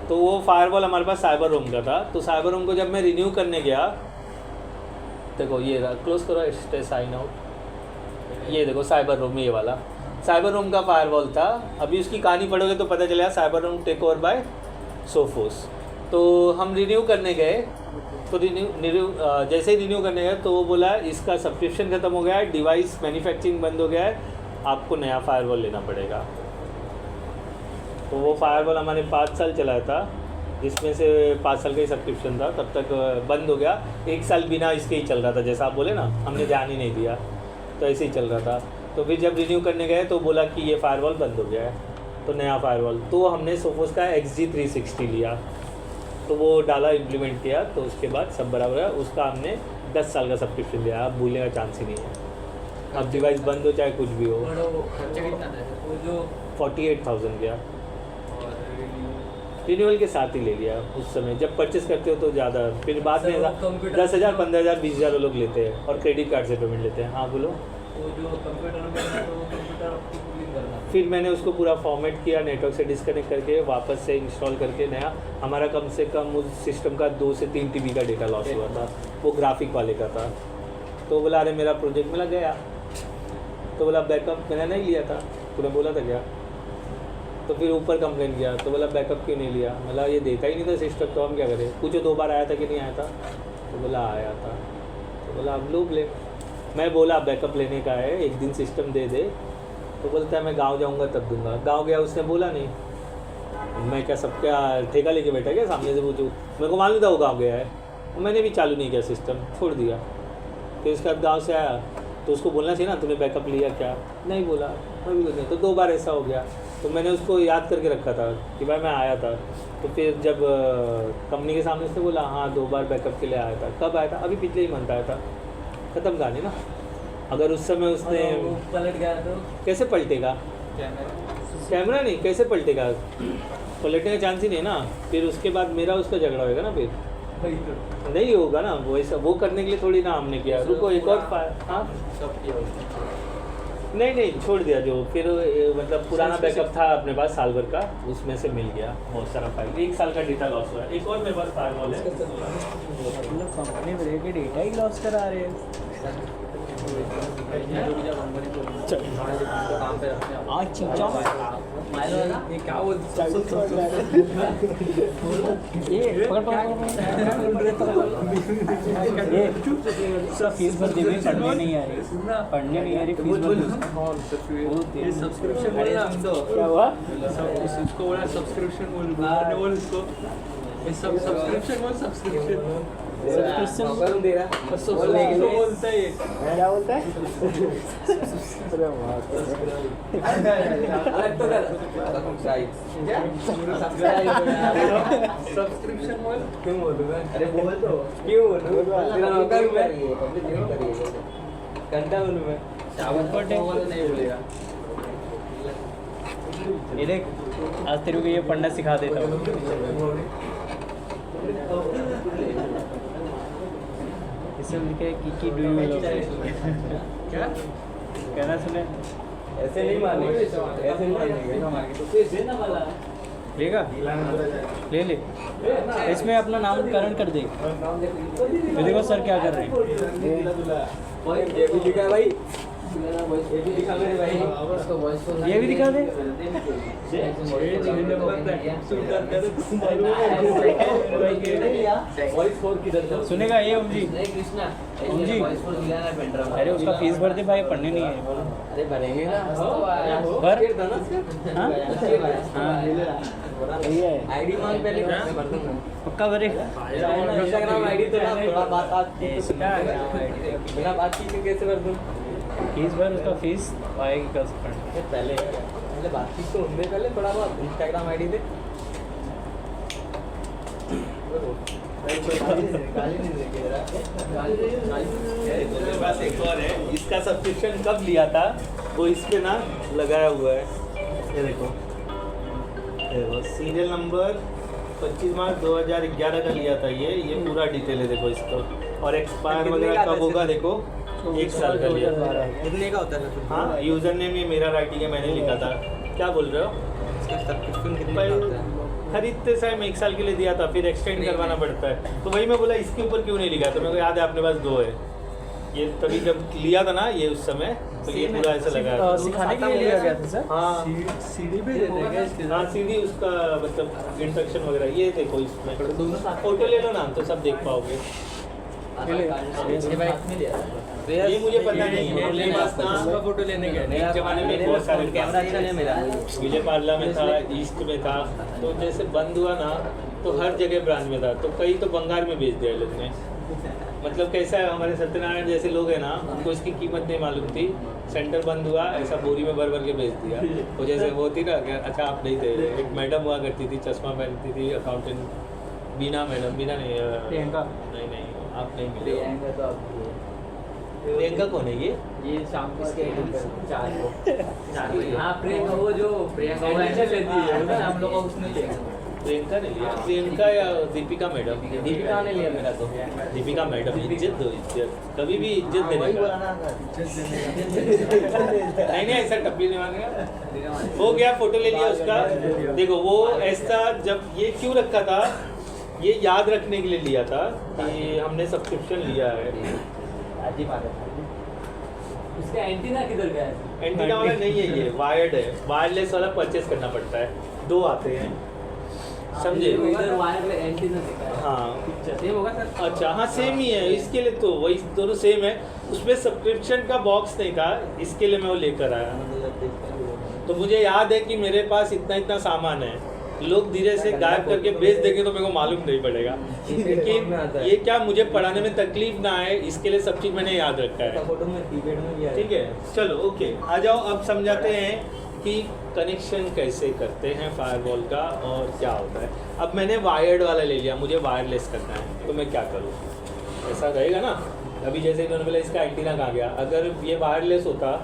तो वो फायरवॉल हमारे पास साइबर रोम का था। तो साइबर रोम को जब मैं रिन्यू करने गया, देखो ये क्लोज करो, स्टे साइन आउट, ये देखो साइबर रोम, ये वाला साइबर रोम का फायरवॉल था। अभी उसकी कहानी पढ़ोगे तो पता चलेगा Cyberoam take over by Sophos. तो हम रिन्यू करने गए, तो जैसे ही रिन्यू करने गए तो वो बोला इसका सब्सक्रिप्शन ख़त्म हो गया है, डिवाइस मैन्युफैक्चरिंग बंद हो गया है, आपको नया फायरवॉल लेना पड़ेगा। तो वो फायरवॉल हमारे 5 साल चलाया था, जिसमें से 5 साल का ही सब्सक्रिप्शन था, तब तक बंद हो गया। 1 साल बिना इसके ही चल रहा था, जैसा आप बोले ना, हमने ध्यान ही नहीं दिया, तो ऐसे ही चल रहा था। तो फिर जब रिन्यू करने गए तो बोला कि ये फायरवॉल बंद हो गया है, तो नया फायरवॉल। तो हमने सोफोस का XG360 लिया, तो वो डाला, इम्प्लीमेंट किया, तो उसके बाद सब बराबर है। उसका हमने 10 साल का सब्सक्रिप्शन लिया, अब भूलने का चांस ही नहीं है। अब डिवाइस बंद हो चाहे कुछ भी हो। बड़ा वो खर्चा कितना था वो जो 48,000 गया, और रिन्यूअल के साथ ही ले लिया उस समय। जब परचेस करते हो तो ज़्यादा, फिर बाद में सर, वो कंप्यूटर 10,000, 15,000, 20,000 वो लोग लेते हैं, और क्रेडिट कार्ड से पेमेंट लेते हैं। हाँ बोलो। वो जो कंप्यूटर में करना तो वो कंप्यूटर आपको कूलिंग करना। फिर मैंने उसको पूरा फॉर्मेट किया, नेटवर्क से डिस्कनेक्ट करके वापस से इंस्टॉल करके नया। हमारा कम से कम उस सिस्टम का 2 से 3 TB का डेटा लॉस हुआ था, वो ग्राफिक वाले का था। तो बोला अरे मेरा प्रोजेक्ट में लग गया, तो बोला बैकअप मैंने नहीं लिया था, तूने बोला था क्या? तो फिर ऊपर कंप्लेन किया, तो बोला बैकअप क्यों नहीं लिया? बोला ये देता ही नहीं था सिस्टम, तो हम क्या करें? पूछो 2 बार आया था कि नहीं आया था? तो बोला आया था। तो बोला अब लो ले। मैं बोला बैकअप लेने का है, एक दिन सिस्टम दे दे। तो बोलता है मैं गांव जाऊंगा तब दूंगा। गांव गया, उसने बोला नहीं। मैं क्या सब क्या ठेका लेके बैठा क्या? सामने से पूछूँ, मेरे को मालूम था वो गाँव गया है, मैंने भी चालू नहीं किया सिस्टम, छोड़ दिया। फिर उसके बाद गाँव से आया तो उसको बोलना चाहिए ना, तूने बैकअप लिया क्या? नहीं बोला, मैं भी नहीं। तो 2 बार ऐसा हो गया। तो मैंने उसको याद करके रखा था कि भाई मैं आया था। तो फिर जब कंपनी के सामने से बोला हाँ 2 बार बैकअप के लिए आया था। कब आया था? अभी पिछले ही मंथ आया था। ख़त्म कहानी ना। अगर उस समय उसने वो पलट गया तो कैसे पलटेगा? कैमरा नहीं, कैसे पलटेगा? पलटने का चांस ही नहीं ना। फिर उसके बाद मेरा उसका झगड़ा होगा ना, फिर वही तो नहीं होगा ना। वो ऐसा वो करने के लिए थोड़ी ना हमने किया। रुको एक और हाँ सब किया उसने। नहीं छोड़ दिया। जो फिर मतलब पुराना बैकअप था अपने पास साल भर का, उसमें से मिल गया बहुत सारा फाइल। 1 साल का डेटा लॉस हुआ। एक और मेरे पास फायरवॉल है। मतलब कंपनी में रह के डेटा ही लॉस करा रहे हैं। काम पे रखने आप। आज चिंचा माइलो है ना, ये क्या बोलते हैं? ये उसका फीस भर दे, पढ़ने नहीं आ रही, पढ़ने नहीं आ रही, फीस भर। ये सब्सक्रिप्शन बोल ना तो क्या हुआ? इसको बोला सब्सक्रिप्शन बोल इसको। ये सब सब्सक्रिप्शन बोल सब्सक्रिप्शन सब्सक्रिप्शन दे रहा बोलता है। क्या बोलता है? अलग तो कर सब्सक्रिप्शन बोल क्यों बोलूँ मैं? अरे बोल तो क्यों बोलूँ? तेरा नौकर करिए, पब्लिक करिए, घंटा बोलूँ मैं? नहीं बोलेगा। ये देख, आज तेरे को ये पढ़ना सिखा देता हूँ। इसमें लिखे की डू यू लव क्या कहना सुने? ऐसे नहीं मानेंगे, ऐसे नहीं मानेंगे। लेगा? ले ले। इसमें अपना नाम करण कर दे। ये देखो सर क्या कर रहे हैं। ये भी दिखा है भाई, ये भी दिखा मेरे भाई। ये भी दिखा दे। सुनेगा ये ओम जी? ओम जी, अरे उसका फीस भर दे भाई, पढ़ने नहीं है। अरे भरेंगे ना, भर। हाँ? यही है, आईडी मांग पहले भर दूंगा। पक्का भरे। इंस्टाग्राम आईडी तो ना, थोड़ा बात बिना बातचीत के कैसे भर दूँ? फीस भर, उसका फीस आएगी कल से पढ़ने। पहले बातचीत तो होने पहले थोड़ा बहुत इंस्टाग्राम आईडी दे। मेरे पास एक और है। इसका सब्सक्रिप्शन कब लिया था वो इस पे ना लगाया हुआ है। ये देखो सीरियल नंबर 25 मार्च 2011 का लिया था। ये पूरा डिटेल है देखो इसको, और एक्सपायर वगैरह कब होगा देखो। 1 साल का लिया था। कितने का होता है? हाँ यूज़र नेम ये मेरा राइटिंग है, मैंने लिखा था। क्या बोल रहे हो? इसका सब्सक्रिप्शन कितने का होता है? खरीदते समय 1 साल के लिए दिया था, फिर एक्सटेंड करवाना पड़ता है। तो वही मैं बोला इसके ऊपर क्यों नहीं लिखा, तो मेरे को याद है अपने पास 2 है। ये तभी जब लिया था ना ये उस समय तो ये पूरा ऐसा लगा है। सिखाने के लिए लिया गया था सर। हाँ सीडी पे देते हैं क्या इसके हाँ साथ? सीधी उसका मतलब इंस्ट्रक्शन वगैरह ये देखो इसमें फोटो ले लो ना तो सब देख पाओगे। ये मुझे पता नहीं है, मेरे पास ना उसका फोटो लेने गए एक जमाने में बहुत सारे कैमरा अच्छा नहीं मेरा। विजय पार्ला में था, ईस्ट में था, तो जैसे बंद हुआ ना तो हर जगह ब्रांच में था, तो कई तो बंगाल में बेच दिया लोग ने। मतलब कैसा है, हमारे सत्यनारायण जैसे लोग हैं ना, उनको इसकी कीमत नहीं मालूम थी, सेंटर बंद हुआ ऐसा बोरी में भर भर के बेच दिया। वो जैसे वो थी ना कि अच्छा आप नहीं थे, एक मैडम हुआ करती थी, चश्मा पहनती थी, अकाउंटेंट, बीना मैडम, बीना नहीं प्रियंका। नहीं आप नहीं मिले। प्रियंका तो आप प्रियंका कौन है ये शाम को हाँ प्रियंका वो जो प्रियंका वो एक्शन लेती है ना, हम लोग को उसने लिया। प्रियंका ने लिया, प्रियंका या दीपिका मैडम? दीपिका ने लिया मेरा तो। दीपिका मैडम, इज्जत दो, इज्जत कभी भी इज्जत देने का। नहीं ऐसा टप्पी नहीं मांगेगा। हो गया, फोटो ले लिया उसका। देखो वो ऐसा, जब ये क्यों रखा था, ये याद रखने के लिए लिया था कि हमने सब्सक्रिप्शन लिया है। उसका एंटीना किधर गया है? एंटीना वाला नहीं है, ये वायर्ड है, वायरलेस वाला परचेस करना पड़ता है, 2 आते हैं, समझे? इधर वायर एंटीना दिखा है। हाँ सेम होगा सर? अच्छा हाँ सेम ही है, इसके लिए तो वही दोनों सेम है। उसमें सब्सक्रिप्शन का बॉक्स नहीं था, इसके लिए मैं वो लेकर आया। तो मुझे याद है कि मेरे पास इतना सामान है, लोग धीरे से गायब करके बेच देंगे तो मेरे को मालूम नहीं पड़ेगा। लेकिन ये क्या मुझे पढ़ाने में तकलीफ ना आए, इसके लिए सब चीज़ मैंने याद रखा है। फोटो में कीपैड में लिया है। ठीक है, चलो ओके, आ जाओ अब समझाते हैं कि कनेक्शन कैसे करते हैं फायरवॉल का और क्या होता है। अब मैंने वायर्ड वाला ले लिया, मुझे वायरलेस करना है, तो मैं क्या करूँ? ऐसा रहेगा ना, अभी जैसे इन्होंने बोला इसका एंटीना कहाँ गया, अगर ये वायरलेस होता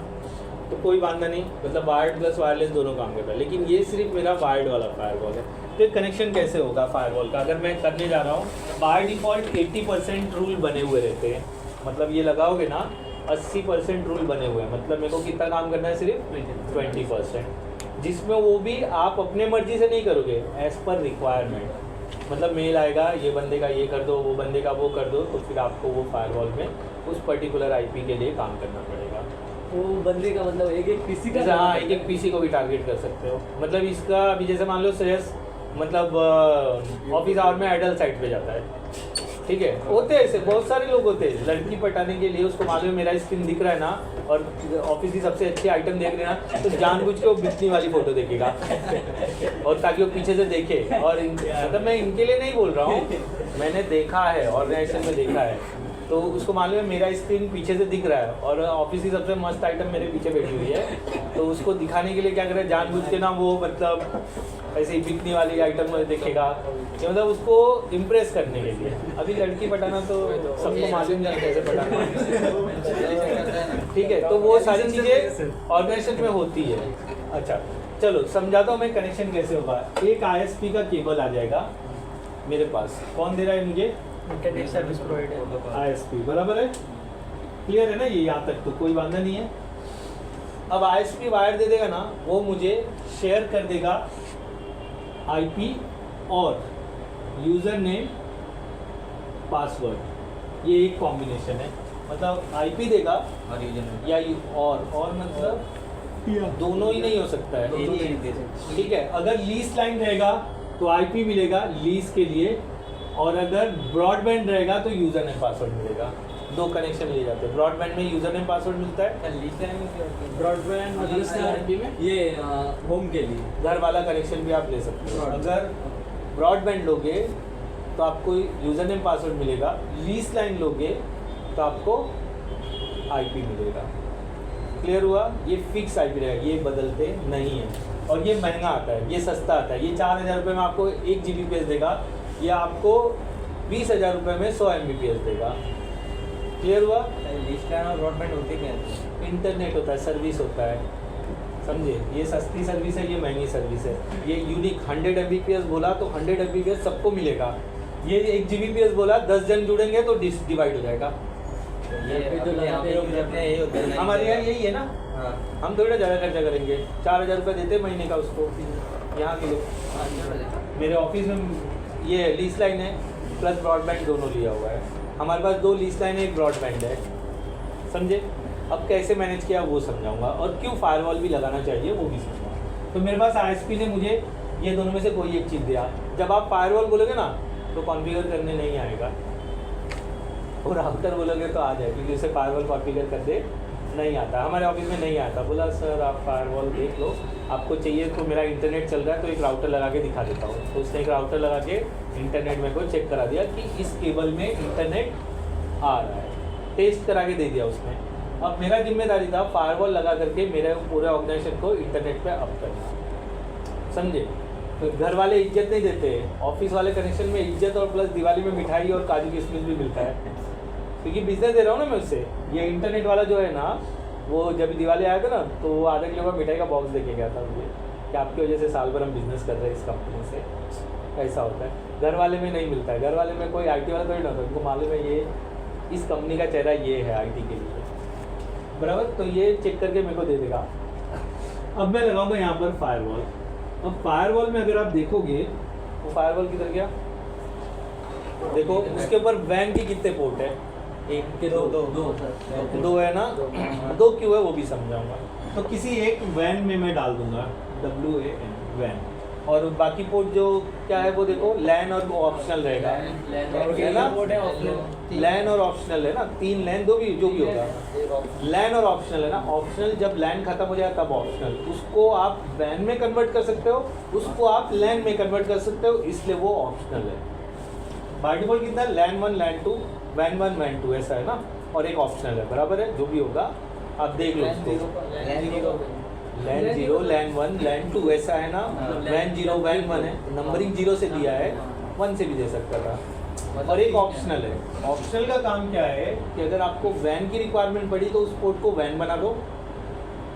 तो कोई बांधा नहीं, मतलब वायर्ड प्लस वायरलेस दोनों काम करता है, लेकिन ये सिर्फ मेरा वायर्ड वाला फायरवॉल है। तो कनेक्शन कैसे होगा फायरवॉल का, अगर मैं करने जा रहा हूँ, बाय डिफ़ॉल्ट 80% रूल बने हुए रहते हैं, मतलब ये लगाओगे ना 80% रूल बने हुए हैं, मतलब मेरे को कितना काम करना है, सिर्फ 20%, जिसमें वो भी आप अपने मर्जी से नहीं करोगे, एज़ पर रिक्वायरमेंट। मतलब मेल आएगा, ये बंदे का ये कर दो, वो बंदे का वो कर दो, तो फिर आपको वो फायरवॉल में उस पर्टिकुलर आईपी के लिए काम करना पड़ेगा। वो बंदे का मतलब एक पीसी का, हाँ एक पीसी को भी टारगेट कर सकते हो। मतलब इसका अभी जैसे मान लो श्रेयस मतलब ऑफिस आवर में आइडल साइट पे जाता है, ठीक है, होते हैं ऐसे बहुत सारे लोग होते हैं, लड़की पटाने के लिए उसको मालूम है मेरा स्क्रीन दिख रहा है ना, और ऑफिस की सबसे अच्छी आइटम देख रहे हैं ना, तो जानबूझ के वो बिकनी वाली फोटो देखेगा और ताकि वो पीछे से देखे। और मतलब मैं इनके लिए नहीं बोल रहा हूँ, मैंने देखा है, ऑर्गेनाइजेशन में देखा है, तो उसको मालूम है मेरा स्क्रीन पीछे से दिख रहा है और ऑफिस की सबसे मस्त आइटम मेरे पीछे बैठी हुई है, तो उसको दिखाने के लिए क्या करे, जानबूझ के ना वो मतलब ऐसे ही बिकनी वाली आइटम देखेगा, कि मतलब उसको इम्प्रेस करने के लिए। अभी लड़की पटाना तो सबको मालूम नहीं कैसे पटाना, ठीक है, तो वो सारी चीज़ें ऑर्गेनाइजेशन में होती है। अच्छा चलो समझाता हूँ मैं कनेक्शन कैसे होगा। एक ISP का केबल आ जाएगा मेरे पास, कौन दे रहा है मुझे? Internet service provider. ISP, बराबर है, क्लियर है ना, ये यहाँ तक तो कोई वादा नहीं है। अब ISP वायर दे देगा ना, वो मुझे शेयर कर देगा IP और यूज़र नेम पासवर्ड, ये एक कॉम्बिनेशन है, मतलब IP देगा और यूजर या और मतलब दोनों ही नहीं हो सकता है, ठीक है। अगर लीज लाइन रहेगा तो IP मिलेगा लीज के लिए, और अगर ब्रॉडबैंड रहेगा तो यूज़र नेम पासवर्ड मिलेगा। 2 कनेक्शन लिए जाते हैं, ब्रॉडबैंड में यूज़र नेम पासवर्ड मिलता है, ब्रॉडबैंड ये होम के लिए घर वाला कनेक्शन भी आप ले सकते हो। अगर ब्रॉडबैंड लोगे तो आपको यूज़र नेम पासवर्ड मिलेगा, लीज लाइन लोगे तो आपको IP मिलेगा। क्लियर हुआ? ये फिक्स IP रहेगा, ये बदलते नहीं है, और ये महंगा आता है, ये सस्ता आता है। ये 4000 रुपये में आपको 1 Gbps देगा, ये आपको 20,000 रुपये में 100 Mbps देगा। क्लियर हुआ? लिस्ट और ब्रॉडबैंड होते क्या है? इंटरनेट होता है, सर्विस होता है, समझे? ये सस्ती सर्विस है, ये महंगी सर्विस है। ये यूनिक 100 Mbps बोला तो 100 Mbps सबको मिलेगा, ये 1 Gbps बोला 10 जन जुड़ेंगे तो डिवाइड हो जाएगा। हमारे यहाँ यही है ना, हम थोड़ा ज़्यादा खर्चा करेंगे, 4000 रुपये देते महीने का उसको, यहाँ के लोग। मेरे ऑफिस में ये लीज लाइन है प्लस ब्रॉडबैंड दोनों लिया हुआ है, हमारे पास 2 लीज लाइन है, 1 ब्रॉडबैंड है, समझे? अब कैसे मैनेज किया वो समझाऊंगा, और क्यों फायरवॉल भी लगाना चाहिए वो भी समझाऊंगा। तो मेरे पास आईएसपी ने मुझे ये दोनों में से कोई एक चीज़ दिया। जब आप फायरवॉल बोलोगे ना तो कॉन्फ़िगर करने नहीं आएगा, और राउटर बोलोगे तो आ जाए, क्योंकि उसे फायरवॉल कॉन्फ़िगर कर दे नहीं आता। हमारे ऑफिस में नहीं आता। बोला सर आप फायरवॉल देख लो, आपको चाहिए तो मेरा इंटरनेट चल रहा है तो एक राउटर लगा के दिखा देता हूँ। तो उसने एक राउटर लगा के इंटरनेट मेरे को चेक करा दिया कि इस केबल में इंटरनेट आ रहा है, टेस्ट करा के दे दिया उसने। अब मेरा जिम्मेदारी था फायरवॉल लगा करके मेरे पूरे ऑर्गेनाइजेशन को इंटरनेट पे अप करना, समझे। तो घर वाले इज्जत नहीं देते, ऑफिस वाले कनेक्शन में इज्जत और प्लस दिवाली में मिठाई और काजू किशमिश भी मिलता है, क्योंकि बिजनेस दे रहा हूँ ना मैं उससे। ये इंटरनेट वाला जो है ना, वो जब दिवाली आया था ना तो वो आधा किलो का मिठाई का बॉक्स देके गया था मुझे कि आपकी वजह से साल भर हम बिजनेस कर रहे हैं इस कंपनी से। ऐसा होता है, घर वाले में नहीं मिलता है। घर वाले में कोई आईटी वाला थोड़ी ना होता है, उनको मालूम है ये इस कंपनी का चेहरा ये है आईटी के लिए, बराबर। तो ये चेक करके मेरे को दे देगा। अब मैं लगाऊंगा यहाँ पर फायरवॉल। अब फायरवॉल में अगर आप देखोगे वो फायरवॉल किधर गया, देखो उसके ऊपर वैन की कितने पोर्ट है, एक के दो है ना, दो क्यों है वो भी समझाऊंगा। तो किसी एक वैन में मैं डाल दूंगा WAN वैन, और बाकी पोर्ट जो क्या है वो देखो लैन और ऑप्शनल रहेगा, है ना। लैन और ऑप्शनल है ना, 3 लैन, 2 भी जो भी होगा, लैन और ऑप्शनल है ना। ऑप्शनल जब लैन खत्म हो जाए तब ऑप्शनल, उसको आप वैन में कन्वर्ट कर सकते हो, उसको आप लैन में कन्वर्ट कर सकते हो, इसलिए वो ऑप्शनल है। बाय डिफॉल्ट कितना है, लैन 1 लैन 2 वैन 1 वैन 2 ऐसा है ना, और एक ऑप्शनल है, बराबर है। जो भी होगा आप देख लो उसको, लैन 0 लैन 1 लैन 2 ऐसा है ना, वैन 0 वैन 1 है, नंबरिंग 0 से दिया है, 1 से भी दे सकता था। और एक ऑप्शनल है। ऑप्शनल का काम क्या है कि अगर आपको वैन की रिक्वायरमेंट पड़ी तो उस पोर्ट को वैन बना दो,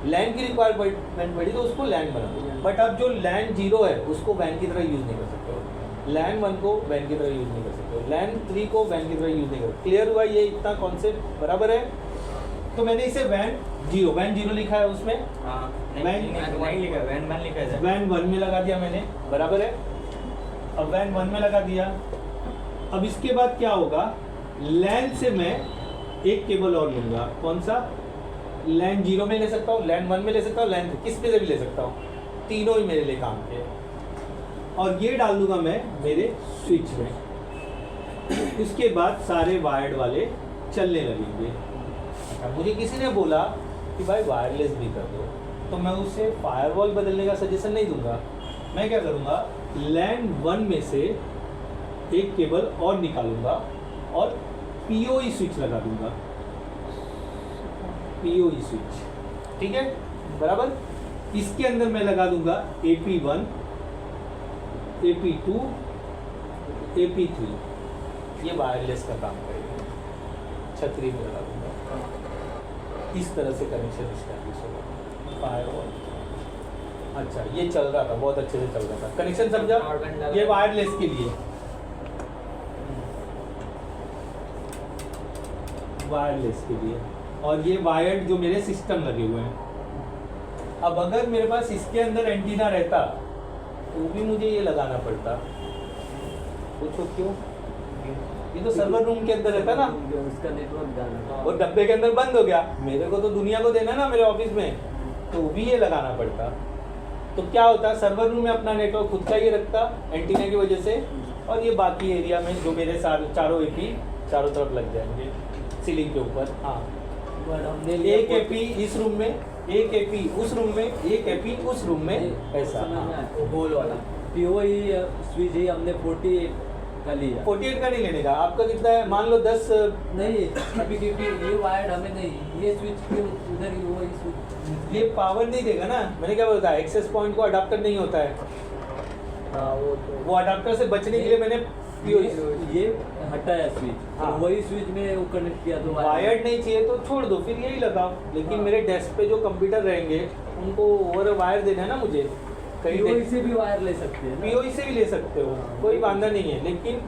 लैन की रिक्वायरमेंट पड़ी तो उसको लैन बना दो। बट अब जो लैन 0 है उसको वैन की तरह यूज़ नहीं कर सकते हो, लैन 1 को वैन की तरह यूज़ नहीं कर सकते हो, लैन 3 को वैन की तरह यूज़ नहीं कर। क्लियर हुआ ये इतना कॉन्सेप्ट, बराबर है। तो मैंने इसे वैन 0 लिखा है उसमें, वैन नहीं लिखा, वैन 1 लिखा है। वैन 1 में लगा दिया मैंने, बराबर है। अब वैन 1 में लगा दिया। अब इसके बाद क्या होगा, लैन से मैं एक केबल और लूँगा, कौन सा, लैन 0 में ले सकता हूँ, लैन 1 में ले सकता हूँ, लैन किस पे से भी ले सकता हूँ, तीनों ही मेरे लिए काम के। और ये डाल दूंगा मैं मेरे स्विच में। इसके बाद सारे वायर्ड वाले चलने लगेंगे। मुझे किसी ने बोला कि भाई वायरलेस भी कर दो, तो मैं उसे फायरवॉल बदलने का सजेशन नहीं दूंगा। मैं क्या करूँगा, लैन 1 में से एक केबल और निकालूंगा और PoE स्विच लगा दूंगा, PoE स्विच, ठीक है, बराबर। इसके अंदर मैं लगा दूंगा AP1 AP2 AP3, ये वायरलेस का काम करेगा। छतरी में लगा दूंगा, इस तरह से कनेक्शन इस्टेब्लिश होगा फायरवॉल। अच्छा, ये चल रहा था, बहुत अच्छे से चल रहा था, कनेक्शन समझा। ये वायरलेस के लिए, वायरलेस के लिए, और ये वायर्ड जो मेरे सिस्टम लगे हुए हैं। अब अगर मेरे पास इसके अंदर एंटीना रहता तो भी मुझे ये लगाना पड़ता। पूछो क्यों, ये तो सर्वर रूम के अंदर रहता ना, उसका नेटवर्क डालना, और डब्बे के अंदर बंद हो गया, मेरे को तो दुनिया को देना ना मेरे ऑफिस में, तो भी ये लगाना पड़ता। तो क्या होता, सर्वर रूम में अपना नेटवर्क खुद का ही रखता एंटीना की वजह से, और ये बाकी एरिया में जो मेरे चारों AP चारों तरफ लग जाएंगे सीलिंग के ऊपर। हाँ, एक AP इस रूम में, एक AP उस रूम में, एक AP उस रूम में, ऐसा। होल वाला PoE स्विच ही हमने 48 का लिया। 48 का नहीं लेने का, आपका कितना है, मान लो 10 नहीं, अभी क्योंकि ये वायर्ड हमें नहीं, ये स्विच के उधर ही वो स्विच, ये पावर नहीं देगा ना। मैंने क्या बोला था, एक्सेस पॉइंट को अडाप्टर नहीं होता है, हाँ वो अडाप्टर से बचने के लिए मैंने ये हटाया स्विच, हाँ। तो वही स्विच में वो कनेक्ट किया तो वायर्ड नहीं चाहिए तो छोड़ दो, फिर यही लगाओ। लेकिन हाँ। मेरे डेस्क पे जो कंप्यूटर रहेंगे उनको ओवर वायर देना है ना मुझे, कहीं PoE से भी वायर ले सकते हैं ना? PoE से भी ले सकते हो, कोई वांधा नहीं है। लेकिन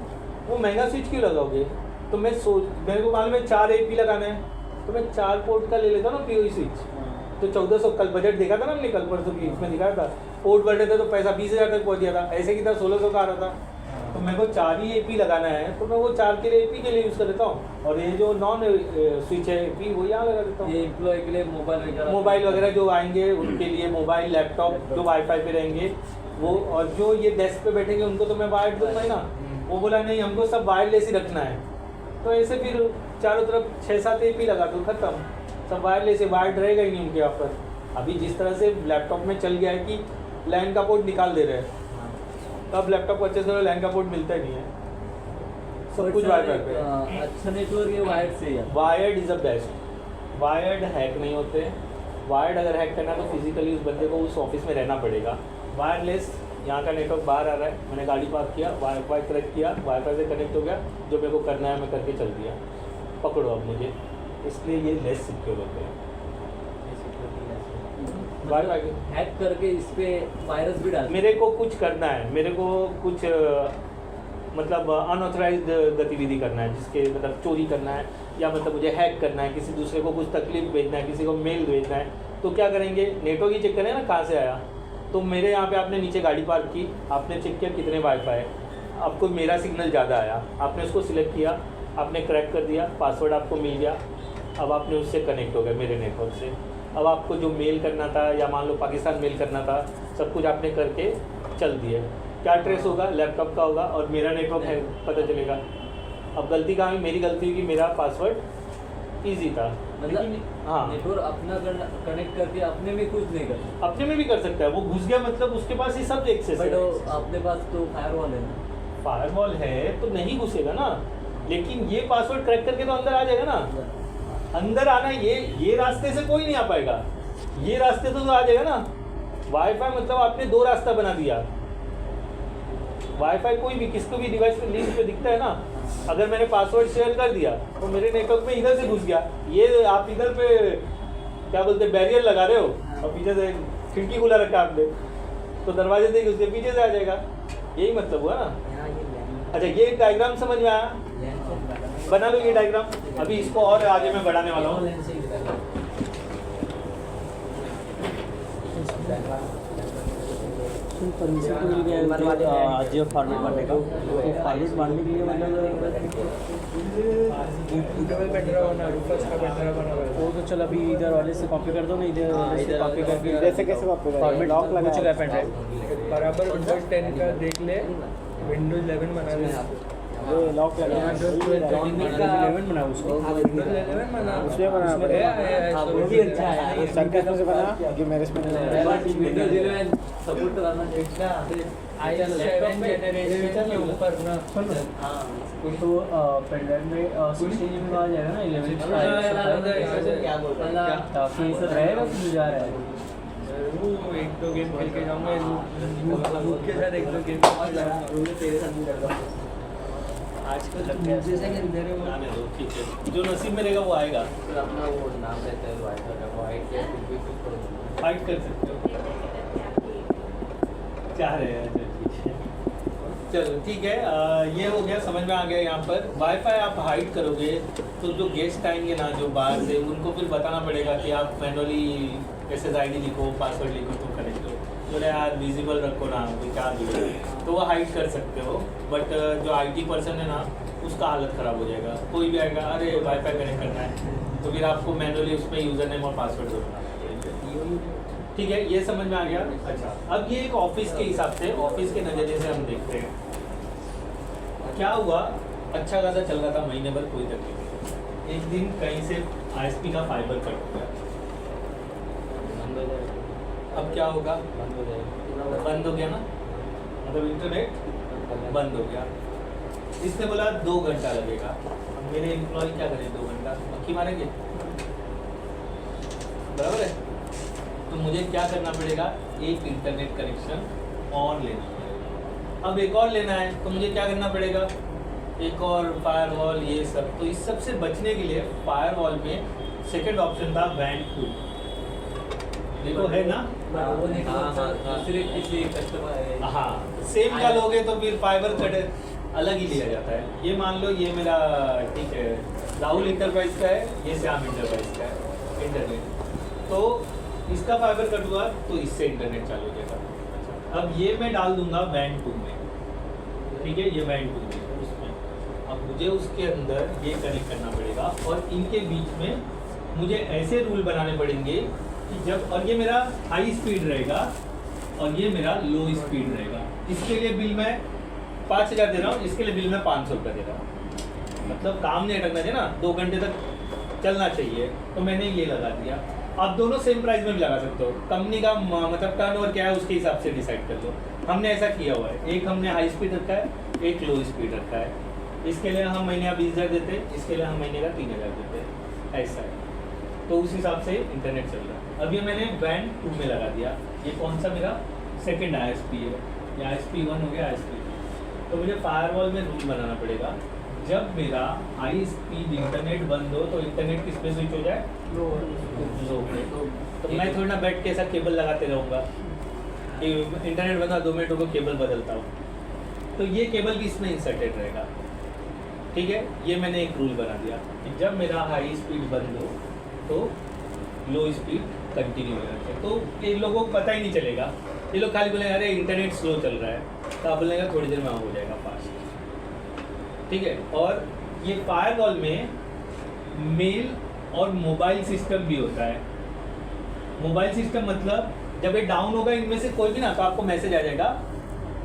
वो महंगा स्विच क्यों लगाओगे। तो मैं मेरे को मालूम है 4 AP लगाना है, तो मैं 4 पोर्ट का ले लेता हूँ ना PoE स्विच। तो 1400 कल बजट देखा था ना हमने, कल परसों की इसमें दिखाया था, पोर्ट बढ़ रहे थे तो पैसा 20,000 तक पहुँच गया था, ऐसे की था 1600 का आ रहा था। तो मेरे को 4 ही एपी लगाना है, तो मैं वो 4 के लिए एपी के लिए यूज़ कर देता हूँ, और ये जो नॉन स्विच है एपी वो यहाँ लगा देता हूँ। ये एम्प्लॉय के लिए मोबाइल वगैरह जो आएंगे उनके लिए, मोबाइल लैपटॉप जो वाईफाई पे रहेंगे वो, और जो ये डेस्क पे बैठेंगे उनको तो मैं वायर्ड दूंगा ही ना। वो बोला नहीं हमको सब वायरलेस ही रखना है, तो ऐसे फिर चारों तरफ 6-7 एपी लगा दो, खत्म, सब वायरलेस है, वायर्ड रहेगा ही नहीं उनके यहाँ पर। अभी जिस तरह से लैपटॉप में चल गया है कि लैन का पोर्ट निकाल दे रहे हैं, तब लैपटॉप को अच्छे से लैन का पोर्ट मिलता ही नहीं है, सब कुछ वाईफाई पे है। अच्छा नेटवर्क ये वायर्ड से है। Wired is the best, wired hack नहीं होते। वायर्ड अगर हैक करना है तो फिजिकली उस बंदे को उस ऑफिस में रहना पड़ेगा। वायरलेस यहाँ का नेटवर्क बाहर आ रहा है, मैंने गाड़ी पार्क किया, वाईफाई कनेक्ट किया, वाईफाई से कनेक्ट हो गया, जो मेरे को करना है मैं करके चल दिया, पकड़ो अब मुझे, इसलिए ये लेस सिक्योर होते हैं। वाईफाई हैक करके इस पे वायरस भी डाल मेरे को कुछ करना है, मेरे को कुछ मतलब अनऑथराइज्ड गतिविधि करना है, जिसके मतलब चोरी करना है, या मतलब मुझे हैक करना है, किसी दूसरे को कुछ तकलीफ भेजना है, किसी को मेल भेजना है, तो क्या करेंगे, नेटवर्क ही चेक करें ना कहाँ से आया। तो मेरे यहाँ पे आपने नीचे गाड़ी पार्क की, आपने चेक किया कितने वाईफाई है, आपको मेरा सिग्नल ज़्यादा आया, आपने उसको सिलेक्ट किया, आपने क्रैक कर दिया, पासवर्ड आपको मिल गया, अब आपने उससे कनेक्ट हो गए मेरे नेटवर्क से। अब आपको जो मेल करना था, या मान लो पाकिस्तान मेल करना था, सब कुछ आपने करके चल दिए, क्या ट्रेस होगा, लैपटॉप का होगा और मेरा नेटवर्क है पता चलेगा। अब गलती कहाँ हुई, मेरी गलती हुई कि मेरा पासवर्ड ईजी था, मतलब हाँ नेटवर्क अपना कनेक्ट करके अपने में कुछ नहीं कर अपने में भी कर सकता है, वो घुस गया मतलब उसके पास ही सब एक्सेस बट है। अपने पास तो फायरवॉल है ना। फायरवॉल है तो नहीं घुसेगा ना, लेकिन ये पासवर्ड क्रैक करके तो अंदर आ जाएगा ना। अंदर आना ये रास्ते से कोई नहीं आ पाएगा, ये रास्ते तो आ जाएगा ना। वाईफाई मतलब आपने 2 रास्ता बना दिया। वाईफाई कोई भी किसको भी डिवाइस पे लिंक पे दिखता है ना, अगर मैंने पासवर्ड शेयर कर दिया तो मेरे नेटवर्क में इधर से घुस गया, ये आप इधर पे क्या बोलते हैं बैरियर लगा रहे हो और पीछे से खिड़की खुला रखा आपने, तो दरवाजे से घुस के पीछे से आ जाएगा, यही मतलब हुआ ना। अच्छा ये डायग्राम समझ में आया, बना लो ये डायग्राम। अभी इसको और आगे मैं बढ़ाने वाला हूँ। परमिशन तो मिल गया आज फॉर्मेट बनने का, तो फॉर्मेट बनने के लिए मतलब वो तो चल अभी इधर वाले से कॉपी कर दो ना, इधर वाले से कॉपी करके इधर से कैसे कॉपी करें? फॉर्मेट लॉक लगा हो चुका है पेन ड्राइव। बराबर विंडोज 10 का देख ले, विंडोज 11 बना ले, ये लॉक लगा विंडोज 11 बना उसको, विंडोज 11 बना उसमें बना पड़ेगा। वो भी अच्छा है। सर्कस में से बना कि मेरे इसमें विंडोज 11 सपोर्ट करना i7 जनरेशन के ऊपर ना। हाँ तो पेन ड्राइव में 16 GB में आ जाएगा ना, 11 क्या बोल रहा है ताकि ये सब रहेगा कि जा रहा है। वो 1-2 गेम खेल के जाऊंगा, लूट के साथ 1-2 गेम खेल जाऊंगा। तेरे साथ नहीं करता आजकल आने दो, ठीक है, जो नसीब में रहेगा वो आएगा। फिर अपना वो नाम रहता है वाइटर का, वो हाइट के फिर भी कुछ करो। फाइट कर सकते हो, चाह रहे हैं, ठीक है, चलो ठीक है। ये हो गया, समझ में आ गया। यहाँ पर वाईफाई आप हाइड करोगे तो जो गेस्ट आएंगे ना जो बाहर से, उनको फिर बताना पड़ेगा कि आप मैनुअली SSID लिखो, पासवर्ड लिखो तो कनेक्ट हो, बोले यार विजिबल रखो ना, कोई क्या दिखे, तो वो हाइड कर सकते हो। बट जो IT पर्सन है ना उसका हालत ख़राब हो जाएगा। कोई भी आएगा, अरे वाईफाई कनेक्ट करना है, तो फिर आपको मैनुअली उसमें यूज़र नेम और पासवर्ड देना। ठीक है, ये समझ में आ गया। अच्छा, अब ये एक ऑफिस के हिसाब से, ऑफिस के नज़रिए से हम देखते हैं क्या हुआ। अच्छा खासा चल रहा था महीने भर, कोई तकलीफ नहीं। एक दिन कहीं से ISP का फाइबर कट हो गया। बंद हो जाएगा, अब क्या होगा, बंद हो जाएगा, बंद हो गया ना, मतलब इंटरनेट बंद हो गया। इसने बोला 2 घंटा लगेगा। अब मेरे एम्प्लॉय क्या करें 2 घंटा, मक्खी मारेंगे, बराबर है। तो मुझे क्या करना पड़ेगा, एक इंटरनेट कनेक्शन और लेना पड़ेगा। अब एक और लेना है तो मुझे क्या करना पड़ेगा, एक और फायरवॉल, ये सब। तो इस सब से बचने के लिए फायरवॉल में सेकंड ऑप्शन था WAN 2। देखो है ना, वो नहीं दूसरे किसी कस्टमर हाँ, सेम का लोगे तो फिर फाइबर कट अलग ही लिया जाता है। ये मान लो ये मेरा, ठीक है, राहुल इंटरप्राइज का है, ये श्याम इंटरप्राइज का है इंटरनेट, तो इसका फाइबर कट हुआ तो इससे इंटरनेट चालू हो जाएगा। अब ये मैं डाल दूंगा WAN 2 में, ठीक है, ये बैंड टू है उसमें। अब मुझे उसके अंदर ये कनेक्ट करना पड़ेगा और इनके बीच में मुझे ऐसे रूल बनाने पड़ेंगे कि जब, और ये मेरा हाई स्पीड रहेगा और ये मेरा लो स्पीड रहेगा। इसके लिए बिल मैं 5,000 दे रहा हूँ, इसके लिए बिल मैं 500 रुपये दे रहा हूँ। मतलब काम नहीं अटकना चाहिए ना, 2 घंटे तक चलना चाहिए, तो मैंने ये लगा दिया। आप दोनों सेम प्राइस में भी लगा सकते हो, कंपनी का मतलब टर्नओवर क्या है उसके हिसाब से डिसाइड कर लो। हमने ऐसा किया हुआ है, एक हमने हाई स्पीड रखा है, एक लो स्पीड रखा है। इसके लिए हम महीने का 20,000 देते हैं, इसके लिए हम महीने का 3,000 देते हैं, ऐसा है। तो उस हिसाब से इंटरनेट चल रहा है। अब ये मैंने बैंड 2 में लगा दिया। ये कौन सा मेरा सेकेंड ISP है, या ISP 1 हो गया, ISP 2। तो मुझे फायरवॉल में रूल बनाना पड़ेगा, जब मेरा हाई स्पीड इंटरनेट बंद हो तो इंटरनेट किस पे स्विच हो जाए, लो पे। तो मैं थोड़ी ना बैठ के ऐसा केबल लगाते रहूँगा कि इंटरनेट बंद 2 मिनट को केबल बदलता हूँ। तो ये केबल भी इसमें इंसर्टेड रहेगा, ठीक है। ये मैंने एक रूल बना दिया कि जब मेरा हाई स्पीड बंद हो तो लो स्पीड कंटिन्यू हो जाती है। तो ये लोगों को पता ही नहीं चलेगा, ये लोग खाली बोलेंगे अरे इंटरनेट स्लो चल रहा है, तो आप बोलेंगे थोड़ी देर में हो जाएगा फास्ट, ठीक है। और ये फायरवॉल में मेल और मोबाइल सिस्टम भी होता है। मोबाइल सिस्टम मतलब जब ये डाउन होगा इनमें से कोई भी ना, तो आपको मैसेज आ जाएगा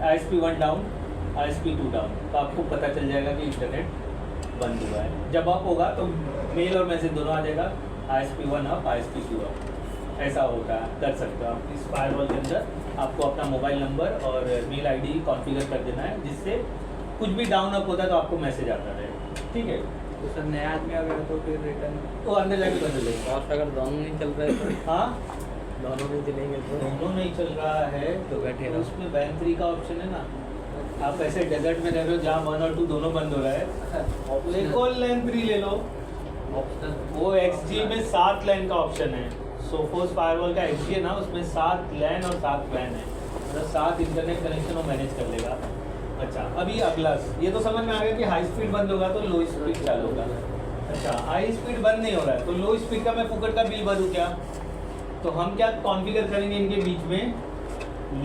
ISP 1 डाउन, ISP 2 डाउन, तो आपको पता चल जाएगा कि इंटरनेट बंद हुआ है। जब अप होगा तो मेल और मैसेज दोनों आ जाएगा, ISP 1 अप, ISP 2 अप। ऐसा होता है, कर सकते हो आप। इस फायरवॉल के अंदर आपको अपना मोबाइल नंबर और मेल ID कॉन्फ़िगर कर देना है, जिससे कुछ भी डाउन अप होता है तो आपको मैसेज आता रहेगा, ठीक है। तो सर नया आदमी आ गया तो फिर रिटर्न वो अंदर जाके बदल लेंगे। और अगर दोनों नहीं चल रहा है तो हाँ, दोनों नहीं चलेंगे तो दोनों नहीं चल रहा है तो बैठे रहो। उसमें बैन 3 का ऑप्शन है ना। आप ऐसे डेजर्ट में रह रहे हो जहाँ 1 और 2 दोनों बंद हो रहा है, लेको लैन 3 ले लो। ऑप्शन वो XG में 7 लैन का ऑप्शन है। सोफोस फायरवॉल का XG है ना, उसमें 7 लैन और 7 वैन है, मतलब 7 इंटरनेट कनेक्शन वो मैनेज कर लेगा। अच्छा, अभी अगला, ये तो समझ में आ गया कि हाई स्पीड बंद होगा तो लो स्पीड चालू होगा। अच्छा, हाई स्पीड बंद नहीं हो रहा है तो लो स्पीड का मैं फुकट का बिल भरूँ क्या? तो हम क्या कॉन्फ़िगर करेंगे इनके बीच में,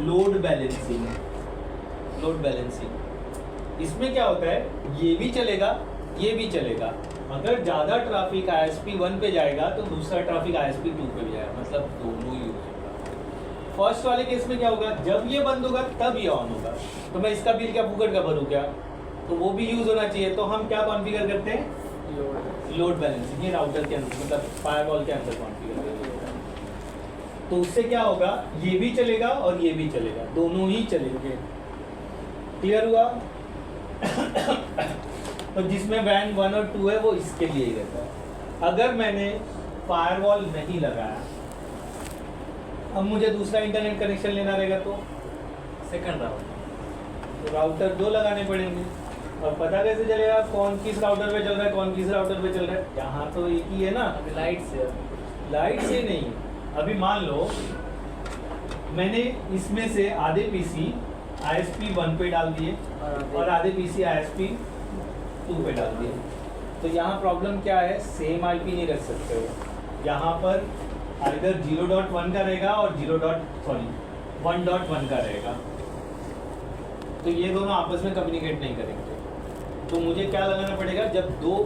लोड बैलेंसिंग। लोड बैलेंसिंग इसमें क्या होता है, ये भी चलेगा ये भी चलेगा। अगर ज़्यादा ट्रैफिक ISP 1 पे जाएगा तो दूसरा ट्रैफिक ISP 2 पे भी जाएगा, मतलब दोनों यूज होगा। फर्स्ट वाले केस में क्या होगा, जब ये बंद होगा तब ये ऑन होगा, तो मैं इसका बिल क्या फुकट का भरूँ क्या? तो वो भी यूज़ होना चाहिए। तो हम क्या कॉन्फ़िगर करते हैं, लोड बैलेंसिंग। ये राउटर के अंदर, मतलब फायरवॉल के अंदर कॉन्फ़िगर करते हैं। तो उससे क्या होगा, ये भी चलेगा और ये भी चलेगा, दोनों ही चलेंगे। क्लियर हुआ? तो जिसमें वैन 1 और 2 है वो इसके लिए ही रहता है। अगर मैंने फायरवॉल नहीं लगाया, अब मुझे दूसरा इंटरनेट कनेक्शन लेना रहेगा तो सेकंड राउटर, तो राउटर 2 लगाने पड़ेंगे। और पता कैसे चलेगा कौन किस राउटर पे चल रहा है, कौन किस राउटर पे चल रहा है? यहाँ तो एक ही है ना, अभी लाइट से नहीं। अभी मान लो मैंने इसमें से आधे PC ISP 1 पे डाल दिए और आधे PC ISP 2 पे डाल दिए। तो यहाँ प्रॉब्लम क्या है, सेम IP नहीं रख सकते हो। यहाँ पर आइदर 0.1 का रहेगा और 1.1 का रहेगा, तो ये दोनों आपस में कम्युनिकेट नहीं करेंगे। तो मुझे क्या लगाना पड़ेगा, जब 2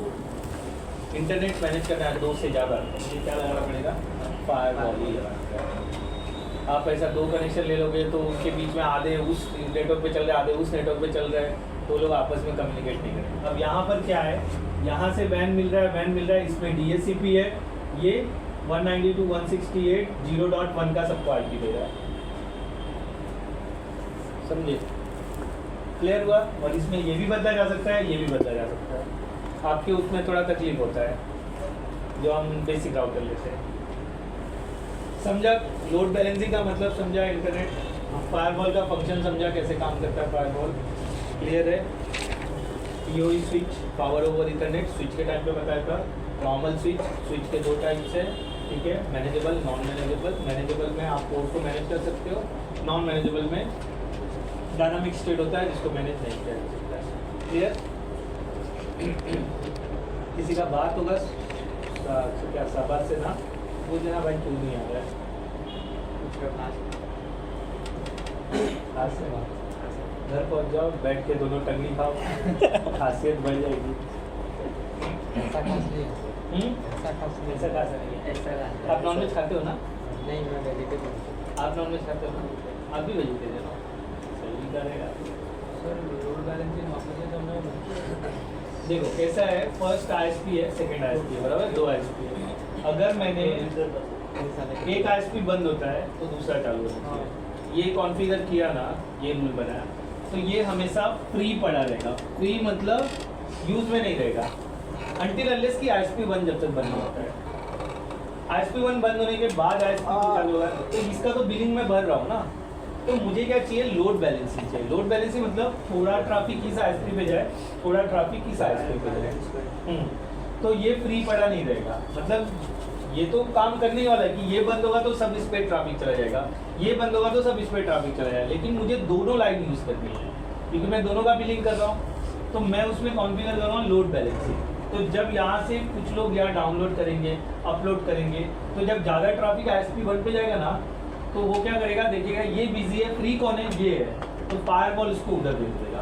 इंटरनेट मैनेज करना है, 2 से ज़्यादा, मुझे क्या लगाना पड़ेगा, फायरवॉल ही लगाना पड़ेगा। आप ऐसा 2 कनेक्शन ले लोगे तो उनके बीच में आधे उस नेटवर्क पे चल रहे हैं, आधे उस नेटवर्क पे चल रहे हैं, तो लोग आपस में कम्युनिकेट नहीं करेंगे। अब यहाँ पर क्या है, यहाँ से वैन मिल रहा है, इसमें DHCP है, ये 192.168 0.1 का सबको IP दे रहा है, समझे? क्लियर हुआ? और इसमें ये भी बदला जा सकता है, ये भी बदला जा सकता है। आपके उसमें थोड़ा तकलीफ होता है जो हम बेसिक राउटर लेते हैं। समझा लोड बैलेंसिंग का मतलब, समझा इंटरनेट, फायरवॉल का फंक्शन समझा, कैसे काम करता है फायरवॉल। क्लियर है? PoE switch, power over internet, switch के टाइम पे बताया था। नॉर्मल स्विच, स्विच के 2 टाइप्स है, ठीक है, मैनेजेबल, नॉन मैनेजेबल। मैनेजेबल में आप पोर्ट को मैनेज कर सकते हो, नॉन मैनेजेबल में डायनामिक स्टेट होता है जिसको मैनेज नहीं किया जा सकता है। क्लियर? किसी का बात होगा क्या, शाबाश से ना बोल देना भाई, क्यों नहीं आ रहा है, आज से बात घर पहुंच जाओ, बैठ के दोनों टंगनी खाओ, खासियत बढ़ जाएगी। ऐसा खास नहीं है। ऐसा खास नहीं है। ऐसा आप नॉनवेज खाते हो ना? नहीं, मैं वेजिटेबल। आप नॉनवेज खाते हो ना? आप भी वेजिटेरियन हो? सही करेगा। सर लोड बैलेंसिंग वापस करना है। देखो कैसा है, फर्स्ट ISP है, सेकंड ISP है, बराबर? 2 ISP है। अगर मैंने एक ISP बंद होता है तो दूसरा चालू होता है। ये कॉन्फ़िगर किया ना, ये रूल बनाया, तो ये हमेशा फ्री पड़ा रहेगा। फ्री मतलब यूज में नहीं रहेगा अनटिल अनलेस की ISP 1 जब तक बंद होता है। ISP 1 बंद होने के बाद ISP 2 चालू होगा, तो इसका तो बिलिंग में भर रहा हूँ ना, तो मुझे क्या चाहिए? लोड बैलेंसिंग चाहिए। लोड बैलेंसिंग मतलब थोड़ा ट्रैफिक किस ISP पे जाए, थोड़ा ट्रैफिक किस ISP पे जाए। तो ये फ्री पड़ा नहीं रहेगा, मतलब ये तो काम करने ही वाला है कि ये बंद होगा तो सब इस पे ट्रैफिक चला जाएगा, ये बंद होगा तो सब इस पे ट्रैफिक चला जाएगा, लेकिन मुझे दोनों लाइन यूज़ करनी है क्योंकि मैं दोनों का बिलिंग कर रहा हूँ। तो मैं उसमें कॉन्फ़िगर कर रहा हूँ लोड बैलेंसिंग। तो जब यहाँ से कुछ लोग यहाँ डाउनलोड करेंगे, अपलोड करेंगे, तो जब ज़्यादा ट्रैफिक ISP 1 पे जाएगा ना, तो वो क्या करेगा, देखिएगा ये बिजी है, फ्री कौन है, ये है, तो फायरवॉल उसको उधर भेज देगा।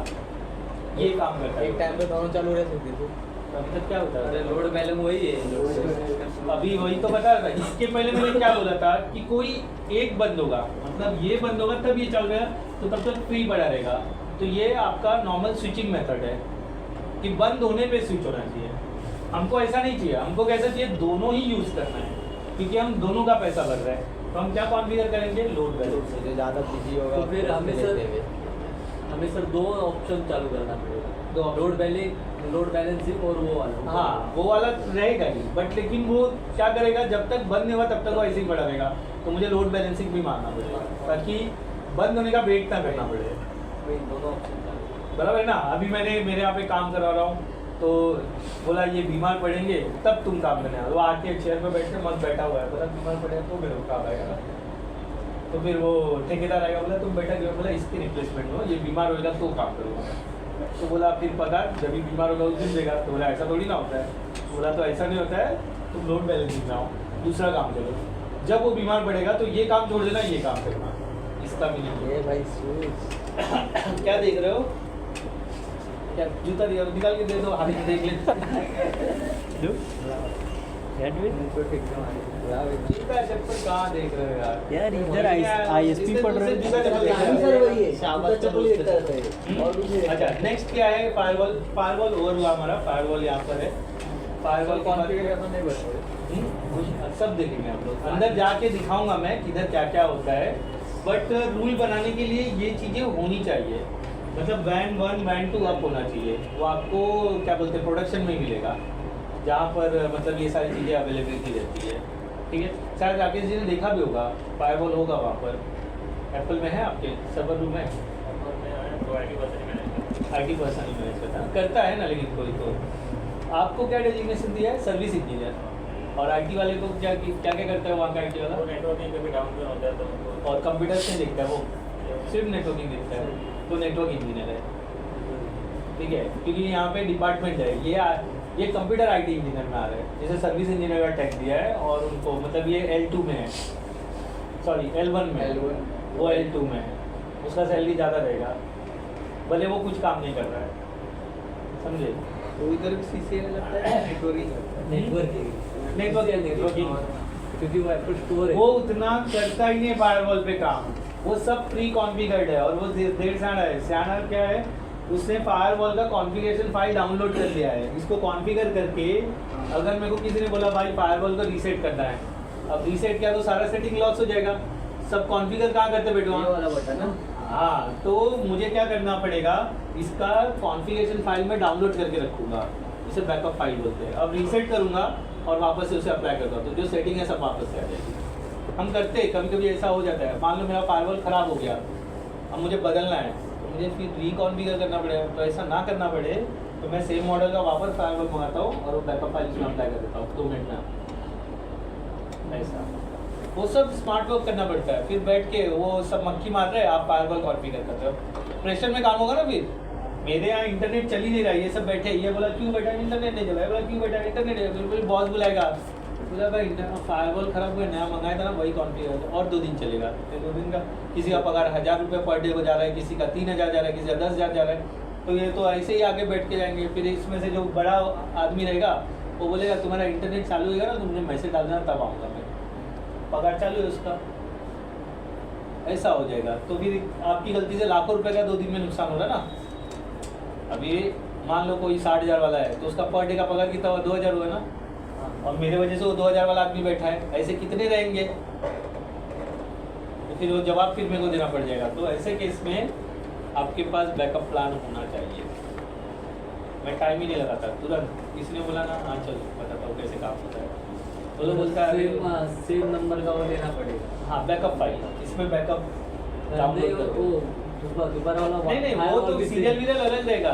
ये काम करता है। एक टाइम पे दोनों चालू रह सकते थे। अभी तक क्या होता है? लोड बैलेंस वही है। अभी वही तो बता रहा था। इसके पहले मैंने क्या बोला था कि कोई एक बंद होगा, मतलब ये बंद होगा तब ये चल रहा है, तो तब तक फ्री पड़ा रहेगा। तो ये आपका नॉर्मल स्विचिंग मेथड है कि बंद होने पे स्विच होना चाहिए। हमको ऐसा नहीं चाहिए, हमको कैसा चाहिए? दोनों ही यूज़ करना है क्योंकि हम दोनों का पैसा भर रहे हैं। तो हम क्या कॉन्फ़िगर करेंगे? Load balance. जो ज़्यादा बिजी होगा तो फिर हमें सर 2 ऑप्शन चालू करना पड़ेगा। दो option। लोड बैलेंसिंग और वो वाला। हाँ, वो वाला रहेगा ही, बट लेकिन वो क्या करेगा, जब तक बंद नहीं हुआ तब तक वो ऐसे ही पड़ा रहेगा। तो मुझे लोड बैलेंसिंग भी मारना पड़ेगा ताकि बंद होने का वेट ना करना पड़े। वही दोनों ऑप्शन चालू। बराबर है ना? अभी मैंने मेरे यहाँ पे काम करवा रहा हूँ, तो बोला ये बीमार पड़ेंगे तब तुम काम करने आओ। वो आके चेयर पे बैठ के मत बैठा हुआ है, बोला बीमार पड़ेगा तो मेरे को काम आएगा ना। तो फिर वो ठेकेदार आएगा, बोला तुम बैठा क्यों? बोला इसकी रिप्लेसमेंट हो, ये बीमार होगा तो काम करूँगा। तो बोला फिर पगार जब भी बीमार होगा उस दिन देगा। तो बोला ऐसा थोड़ी ना होता है। बोला तो ऐसा नहीं होता है, तुम लोड बैलेंसिंग में आओ, दूसरा काम करो। जब वो बीमार पड़ेगा तो ये काम छोड़ देना, ये काम करना। इसका भी नहीं ये भाई स्विच। क्या देख रहे हो? क्या जूता दिया निकाल के दे दो, हाथ में देख ले। जूता चप्पल कहाँ देख रहे हो यार? यार इधर ISP पढ़ रहे हैं। सर वही है, शाबाश चप्पल ही देखता रहता है। और कुछ नहीं। अच्छा, नेक्स्ट क्या है? फायरवॉल। फायरवॉल ओवर हुआ हमारा। फायरवॉल यहाँ पर है। फायरवॉल कॉन्फ़िगरेशन नहीं बता। सब देखेंगे आप लोग। अंदर जाके दिखाऊंगा मैं किधर क्या क्या होता है, बट रूल बनाने के लिए ये चीज़ें होनी चाहिए। मतलब वैन 1 वैन 2 अप होना चाहिए। वो आपको क्या बोलते हैं, प्रोडक्शन में मिलेगा, जहाँ पर मतलब ये सारी चीज़ें अवेलेबिलिटी रहती है। ठीक है, शायद राकेश जी ने देखा भी होगा, फायरवॉल होगा वहाँ पर। एप्पल में है आपके सर्वर रूम में? IT पर्सन ही मैनेज करता है ना, लेकिन कोई तो आपको क्या डेजिग्नेशन दिया है? Service engineer. और IT वाले को क्या क्या करता है वहाँ का IT वाला? नेटवर्किंग कभी डाउन होता है तो उनको और कंप्यूटर से देखता है, वो सिर्फ नेटवर्किंग देखता है, तो नेटवर्क इंजीनियर है। ठीक है, क्योंकि यहाँ पे डिपार्टमेंट है, ये कंप्यूटर IT इंजीनियर में आ रहा है। जैसे सर्विस इंजीनियर का टैग दिया है और उनको मतलब ये L2 में है, सॉरी L1 में है, वो L2 में है। उसका सैलरी ज़्यादा रहेगा, भले वो कुछ काम नहीं कर रहा है, समझे? तो इधर भी CCNA लगता है, नेटवर्किंग नेटवर्किंग क्योंकि वो एप्पल स्टोर है। वो उतना करता ही नहीं फायरवॉल पे काम, वो सब प्री कॉन्फ़िगर्ड है। और वो देर साना है। साना क्या है, उसने फायरवॉल का कॉन्फ़िगरेशन फाइल डाउनलोड कर लिया है। इसको कॉन्फ़िगर करके अगर मेरे को किसी ने बोला भाई फायरवॉल को रीसेट करना है, अब रीसेट किया तो सारा सेटिंग लॉस हो जाएगा। सब कॉन्फ़िगर कहाँ करते बैठो? ये वाला बटन ना। हाँ, तो मुझे क्या करना पड़ेगा, इसका कॉन्फ़िगरेशन फाइल में डाउनलोड करके रखूँगा, इसे बैकअप फाइल बोलते हैं। अब रीसेट करूँगा और वापस से उसे अप्लाई करता हूँ, तो जो सेटिंग है सब वापस से आ जाएगी। हम करते हैं, कभी कभी ऐसा हो जाता है, मान लो मेरा फायरवॉल ख़राब हो गया, अब मुझे बदलना है, तो मुझे फिर रिकॉन्फ़िगर करना पड़ेगा। तो ऐसा ना करना पड़े तो मैं सेम मॉडल का वापस फायरवॉल मंगाता हूँ और वो बैकअप फाइल उसमें अप्लाई कर देता हूँ 2 मिनट में। ऐसा वो सब स्मार्ट वर्क करना पड़ता है। फिर बैठ के वो सब मक्खी मार रहे हैं, आप फायरवॉल कॉन्फ़िगर करते हो, प्रेशर में काम होगा ना। फिर मेरे यहाँ इंटरनेट चल ही नहीं रहा है, ये सब बैठे, ये बोला क्यों बैठा है, इंटरनेट नहीं चला है, बोला क्यों बैठा है, इंटरनेट नहीं चला है। फिर बॉस बुलाएगा, बोला भाई फायरवॉल खराब हुआ, नया मंगाया था ना, वही कॉन्फ़िगर और 2 दिन चलेगा। फिर 2 दिन का किसी का पगार 1000 रुपये पर डे को जा रहा है, किसी का 3000 जा रहा है, किसी का 10,000 जा रहा है, तो ये तो ऐसे ही आगे बैठ के जाएंगे। फिर इसमें से जो बड़ा आदमी रहेगा वो बोलेगा तुम्हारा इंटरनेट चालू होगा ना, तुमने मैसेज डाल देना तब आऊँगा मैं, पगार चालू है उसका, ऐसा हो जाएगा। तो फिर आपकी गलती से लाखों रुपए का 2 दिन में नुकसान हो रहा है ना। अभी मान लो कोई 60,000 वाला है तो उसका पर डे का पगार कितना हुआ, 2,000 हुआ ना, और मेरे वजह से वो 2,000 वाला आदमी बैठा है, ऐसे कितने रहेंगे? तो फिर वो जवाब फिर मेरे को देना पड़ जाएगा। तो ऐसे केस में आपके पास बैकअप प्लान होना चाहिए। मैं टाइम ही नहीं लगाता, तुरंत किसी ने बोला ना हाँ चलो बताता हूँ कैसे काम होता है, तो लोग बोलता है सेम नंबर का वो लेना पड़ेगा। हाँ बैकअप फाइल, इसमें बैकअप डाउनलोड कर दो। दोबारा वाला नहीं वो तो सीरियल वीरियल अलग रहेगा,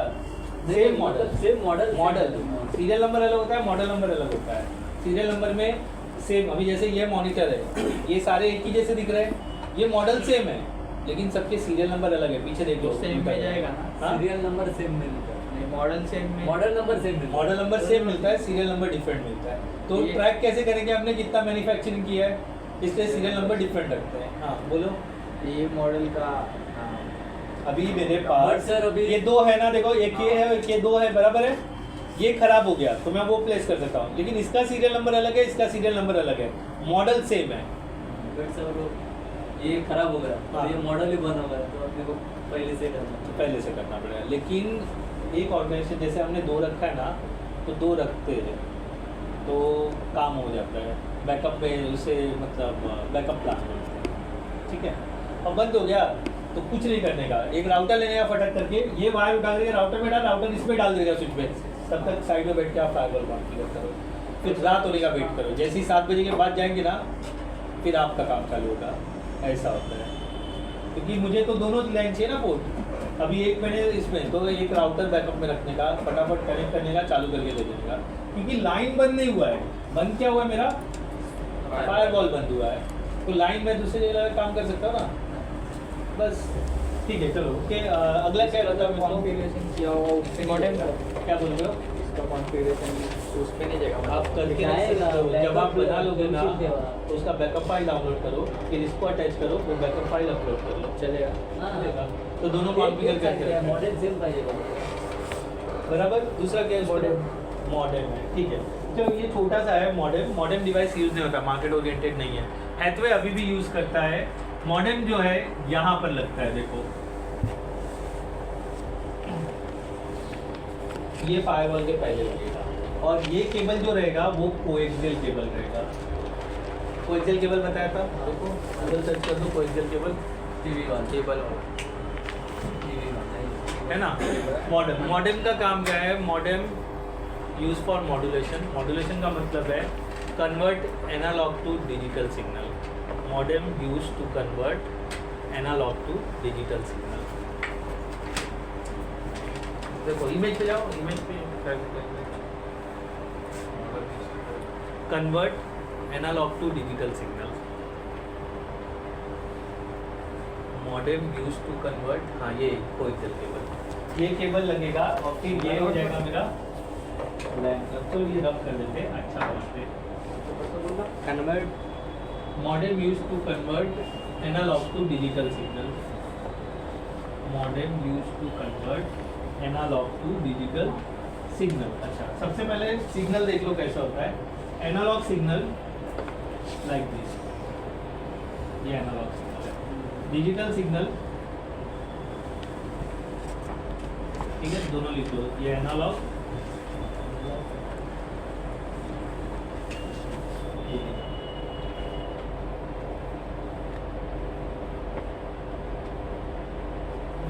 same model model serial number अलग होता है, मॉडल नंबर अलग होता है। सीरियल नंबर में सेम, अभी जैसे ये मॉनिटर है, ये सारे एक ही जैसे दिख रहे हैं, ये मॉडल सेम है लेकिन सबके सीरियल नंबर अलग है। पीछे देख लो सेम में जाएगा ना, सीरियल नंबर सेम मिलता है, मॉडल सेम में मॉडल नंबर सेम मिलता है, मॉडल नंबर सेम मिलता है, सीरियल नंबर डिफरेंट मिलता है। तो ये- ट्रैक कैसे करेंगे आपने कितना मैन्युफैक्चरिंग किया है, इसलिए सीरियल नंबर डिफरेंट रखते हैं। हाँ बोलो। ये मॉडल का अभी मेरे But पास sir, अभी- ये 2 है ना, देखो एक ये है एक ये 2 है, बराबर है। ये खराब हो गया तो मैं वो प्लेस कर सकता हूँ, लेकिन इसका सीरियल नंबर अलग है, इसका सीरियल नंबर अलग है, मॉडल सेम है। बट सर वो ये खराब हो गया हाँ। तो ये मॉडल ही बंद हो गया, तो अपने को पहले से करना तो पहले से करना पड़ेगा। लेकिन एक ऑर्गेनाइजेशन जैसे हमने 2 रखा है ना, तो 2 रखते हैं तो काम हो जाता है। बैकअप में उसे मतलब बैकअप प्लान बोलते हैं, ठीक है। अब बंद हो गया तो कुछ नहीं करने का, एक राउटर लेने का फटक करके, ये वायर उठा देगा राउटर में डाल, राउटर इसमें डाल देगा स्विच पे, तब तक साइड में बैठ के आप फायरवॉल कॉन्फ़िगर करो। फिर रात होने का वेट करो, जैसे ही 7 बजे के बाद जाएंगे ना फिर आपका काम चालू होगा, ऐसा होता है। क्योंकि मुझे तो दोनों लाइन चाहिए ना पोर्ट, अभी एक मैंने इसमें तो एक राउटर बैकअप में रखने का, फटाफट कनेक्ट करने का, चालू करके दे देने का, क्योंकि लाइन बंद नहीं हुआ है। बंद क्या हुआ है मेरा, फायरवॉल बंद हुआ है, तो लाइन में दूसरी जगह काम कर सकता हूँ ना, बस ठीक है। चलो ओके, अगला क्या रहता है कॉन्फ़िगरेशन किया हुआ उससे मॉडल का क्या बोल रहे हो? इसका कॉन्फ़िगरेशन उस पे नहीं जाएगा, आप करके रख सकते हो, जब आप बना लोगे ना तो उसका बैकअप फाइल डाउनलोड करो, फिर इसको अटैच करो, वो बैकअप फाइल अपलोड कर लो, चलेगा। चलेगा। तो दोनों कॉन्फ़िगर करके रखो। मॉडल सेम रहेगा। बराबर। दूसरा क्या है, मॉडेम है, ठीक है। तो ये छोटा सा है मॉडेम, मॉडेम डिवाइस यूज़ नहीं होता, मार्केट ओरिएंटेड नहीं है। हैथवे अभी भी यूज़ करता है। मॉडेम जो है यहाँ पर लगता है, देखो ये फायरवॉल के पहले लगेगा, और ये केबल जो रहेगा वो कोएक्सियल केबल रहेगा। कोएक्सियल केबल बताया था, देखो गूगल सर्च कर दो कोएक्सियल केबल, टीवी वाला केबल टीवी वाला है ना। मॉडेम, मॉडेम का काम क्या है, modem use for modulation. Modulation का मतलब है convert analogue to digital signal. Modem use to convert analogue to digital signal. देखो इमेज पे जाओ, इमेज पे convert analogue to digital signal. Modem use to convert, हाँ ये कोएक्सियल केबल, ये केबल लगेगा और फिर ये हो जाएगा मेरा तो ये रब कर देते हैं, अच्छा बनाते हैं। Convert modem use to convert analogue to digital signal. Modem use to convert analogue to digital signal. अच्छा, सबसे पहले सिग्नल देख लो कैसा होता है। एनालॉग सिग्नल लाइक दिस, ये एनालॉग सिग्नल है। डिजिटल सिग्नल, ठीक है, दोनों लिख लो, ये एनालॉग,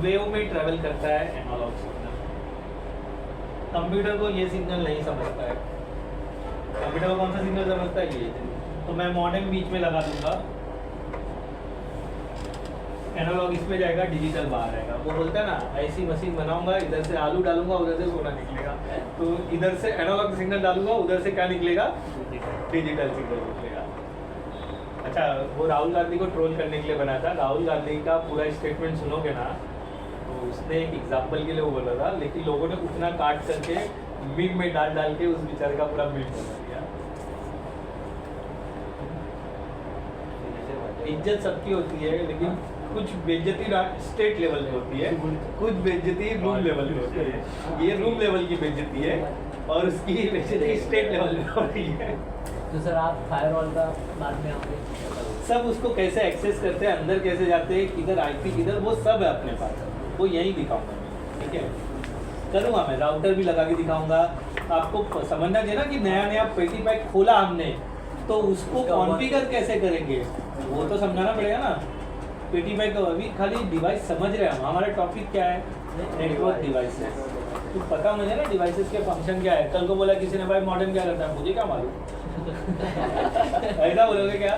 वेव में ट्रेवल करता है एनालॉग सिग्नल। कंप्यूटर को ये सिग्नल नहीं समझता है। कंप्यूटर को कौन सा सिग्नल समझता है, ये। तो मैं मॉडेम बीच में लगा दूंगा, एनालॉग इसमें जाएगा, डिजिटल बाहर आएगा। वो बोलता है ना ऐसी मशीन बनाऊंगा, इधर से आलू डालूंगा, उधर से सोना निकलेगा। तो इधर से एनालॉग सिग्नल डालूंगा, उधर से क्या निकलेगा, डिजिटल सिग्नल निकलेगा। अच्छा, वो राहुल गांधी को ट्रोल करने के लिए बना था। राहुल गांधी का पूरा स्टेटमेंट सुनोगे ना तो उसने एक एग्जाम्पल के लिए वो बोला था, लेकिन लोगों ने उतना काट करके मीम में डाल के उस बेचारे का पूरा मीम बना दिया। इज्जत सबकी होती है, लेकिन कुछ बेइज्जती स्टेट लेवल पे होती है, कुछ बेइज्जती रूम लेवल पे होती है। ये रूम लेवल की बेइज्जती है और उसकी बेइज्जती स्टेट लेवल पे हो रही है। तो सर आप फायरवॉल का बाद में आओगे? सब उसको कैसे एक्सेस करते हैं, अंदर कैसे जाते हैं, किधर आईपी किधर, वो सब है अपने पास, वो यही दिखाऊंगा मैं, ठीक है। करूँगा मैं, राउटर भी लगा के दिखाऊंगा आपको। समझना चाहिए ना कि नया नया पेटी पैक खोला हमने, तो उसको कॉन्फ़िगर कैसे करेंगे वो तो समझाना पड़ेगा ना। पेटी पैक अभी खाली डिवाइस समझ रहे हैं हम, हमारा टॉपिक क्या है, नेटवर्क डिवाइसेस। तो पता मुझे ना डिवाइसेस के फंक्शन क्या है। कल को बोला किसी ने भाई मॉडर्न क्या करता है, मुझे क्या मालूम ऐसा बोलोगे क्या?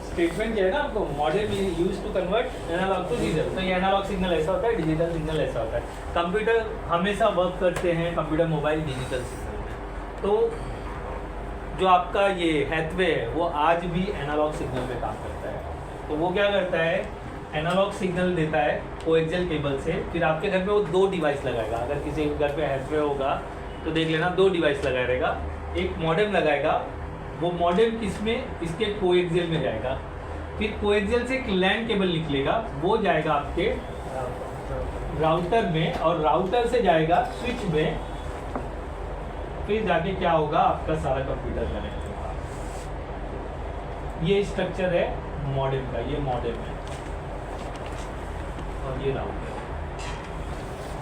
स्टेटमेंट क्या है ना आपको, modern use to convert analogue to digital. तो ये एनालॉग सिग्नल ऐसा होता है, डिजिटल सिग्नल ऐसा होता है। कंप्यूटर हमेशा वर्क करते हैं, कंप्यूटर मोबाइल डिजिटल सिग्नल में। तो जो आपका ये हैथवे है वो आज भी एनालॉग सिग्नल पे काम करता है। तो वो क्या करता है, एनालॉग सिग्नल देता है कोएक्सियल केबल से, फिर आपके घर पे वो 2 डिवाइस लगाएगा। अगर किसी के घर पे हैथवे होगा तो देख लेना 2 डिवाइस लगाया रहेगा, एक मॉडेम लगाएगा। वो मॉडेम किसमें, इसके कोएक्सियल में जाएगा, फिर कोएक्सियल से एक लैन केबल निकलेगा, वो जाएगा आपके राउटर में, और राउटर से जाएगा स्विच में, फिर जाके क्या होगा, आपका सारा कंप्यूटर कनेक्ट होगा। ये स्ट्रक्चर है मॉडेम का, ये मॉडेम है और ये राउटर,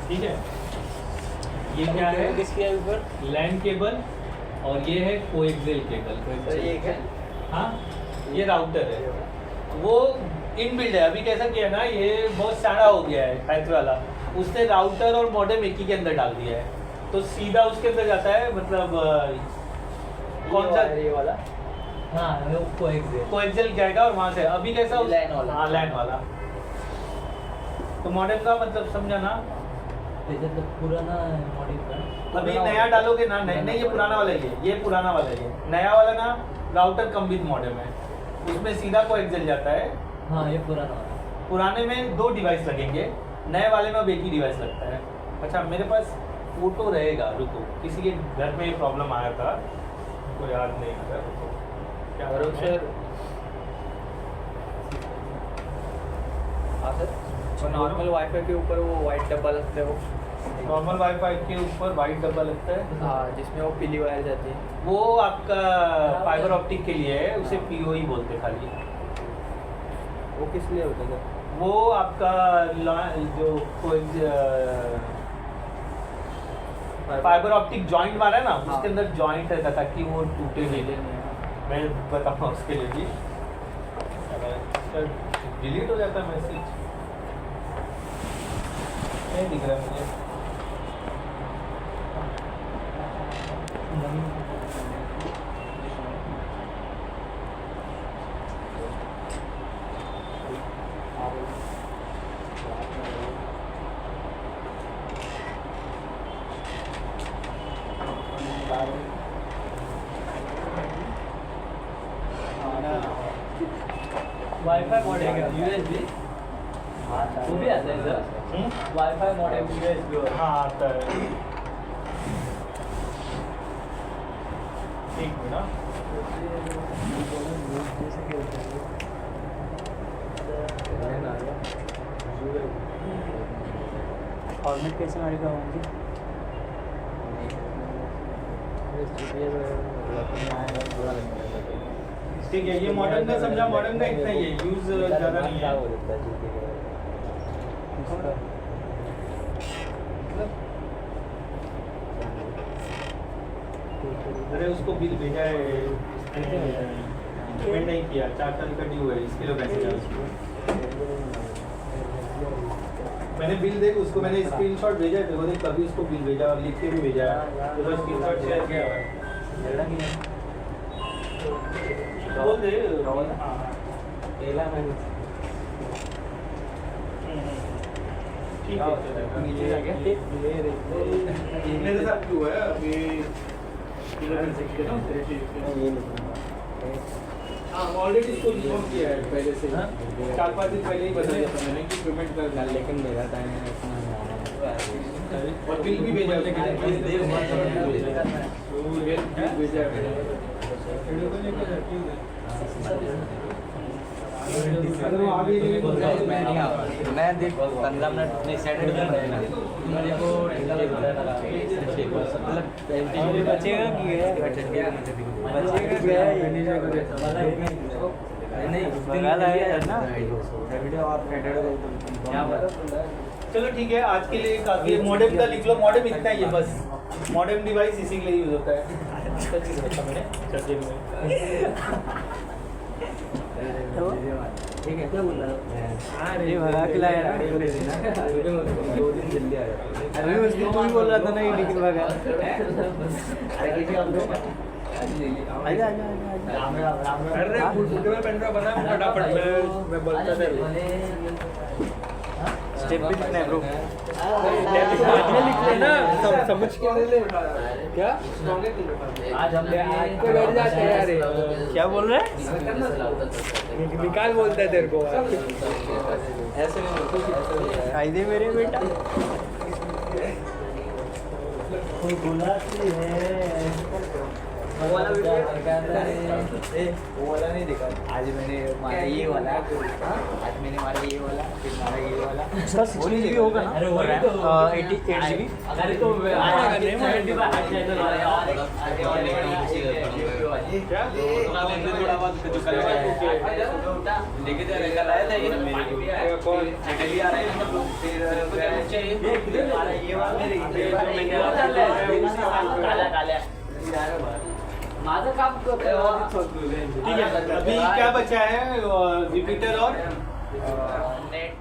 ठीक है। ये क्या है, किसके ऊपर? लैन केबल, और ये है कोएक्सियल केबल। ये क्या? हाँ, ये राउटर है, वो इनबिल्ड है। अभी कैसा किया ना, ये बहुत सारा हो गया है हैथवे वाला, उसने राउटर और मॉडेम एक ही के अंदर डाल दिया है, तो सीधा उसके अंदर जाता है। मतलब कौन सा, ये वाला? हाँ, वो कोएक्सियल जाएगा और वहाँ से अभी कैसा LAN वाला। हाँ, लैन वाला। तो मॉडेम का मतलब समझा ना, तो पुराना मॉडल का अभी नया डालोगे ना, नहीं ये पुराना वाला ही है, ये पुराना वाला ही है। नया वाला ना राउटर कम विद मॉडेम है, उसमें सीधा कोएक्सियल जाता है। हाँ, ये पुराना वाला। पुराने में 2 डिवाइस लगेंगे, नए वाले में अब एक ही डिवाइस लगता है। अच्छा, मेरे पास फोटो रहेगा, रुको, किसी के घर में ये प्रॉब्लम आया था, मुझको याद नहीं आ रहा, रुको क्या करो सर। हाँ सर, और नॉर्मल वाईफाई के ऊपर वो वाइट डब्बा लगता है, वो नॉर्मल वाईफाई के ऊपर वाइट डब्बा लगता है, हाँ, जिसमें वो पीली वायर जाती है। वो आपका फाइबर ऑप्टिक के लिए है, उसे पीओई बोलते हैं खाली। वो किस लिए होता है? वो आपका जो फाइबर ऑप्टिक जॉइंट वाला है ना, हाँ। उसके अंदर जॉइंट रहता ताकि वो टूटे नहीं। मैं बताऊँ उसके लिए भी, डिलीट हो जाता है मैसेज, नहीं दिख रहा मुझे। वाईफाई मॉडेम यूएसबी वो भी आता है सर? वाईफाई मॉडेम यूएसबी हाँ, आता है। एक मिनट, फॉर्मेट कैसे मारेगा होंगे? ठीक है। ये मॉडर्न का समझा, मॉडर्न का इतना ही है, यूज ज़्यादा नहीं है। अरे उसको बिल भेजा है, पेमेंट नहीं किया, 4 तारीख का ड्यू है, इसके लिए मैसेज आया उसको। मैंने बिल देख, उसको मैंने स्क्रीनशॉट भेजा है, देखो देख, कभी उसको बिल भेजा और लिख के भी भेजा है, तो स्क्रीनशॉट शेयर किया है। बोल दे, ठीक है, नीचे जाके मेरे साथ क्यों है अभी, हाँ ऑलरेडी इसको इन्फॉर्म किया है पहले से, 4-5 दिन पहले ही बता दिया था मैंने कि पेमेंट कर डाल, लेकिन मेरा टाइम और बिल भी भेजा, लेकिन भेजा मैं देख 15 मिनट नहीं सेट मेरे को मतलब बचेगा कि चलो ठीक है, आज के लिए काफी है। मॉडेम का लिख लो, मॉडेम इतना ही है बस। मॉडेम डिवाइस इसी के लिए यूज होता है। ठीक है क्या बोल रहा है? ये भगा के लाया ना। 2 दिन जल्दी आ जाता अभी उसको तू ही बोल रहा था ना ये लेकिन भगा। आजा आजा आजा। अरे फुटबॉल में पेन बना फटाफट मैं बोलता था स्टेप भी लिखना है ब्रो। बाद में लिख लेना, समझ के ले ले क्या। आज हम तो बैठ जाते हैं यार ये। क्या बोल रहे हैं? निकाल बोलता है तेरे को। ऐसे नहीं फायदे मेरे बेटा। वो वाला नहीं देखा। आज मैंने मारा ये वाला, आज मैंने मारा ये वाला, फिर मारा ये वाला। इसका 16 GB होगा ना? अरे वो है 88 GB। अरे तो लेके जा रहे कल आया था ये कौन अकेली आ रहा है माझं काम ठीक है, अभी क्या बचा है? रिपीटर और नेट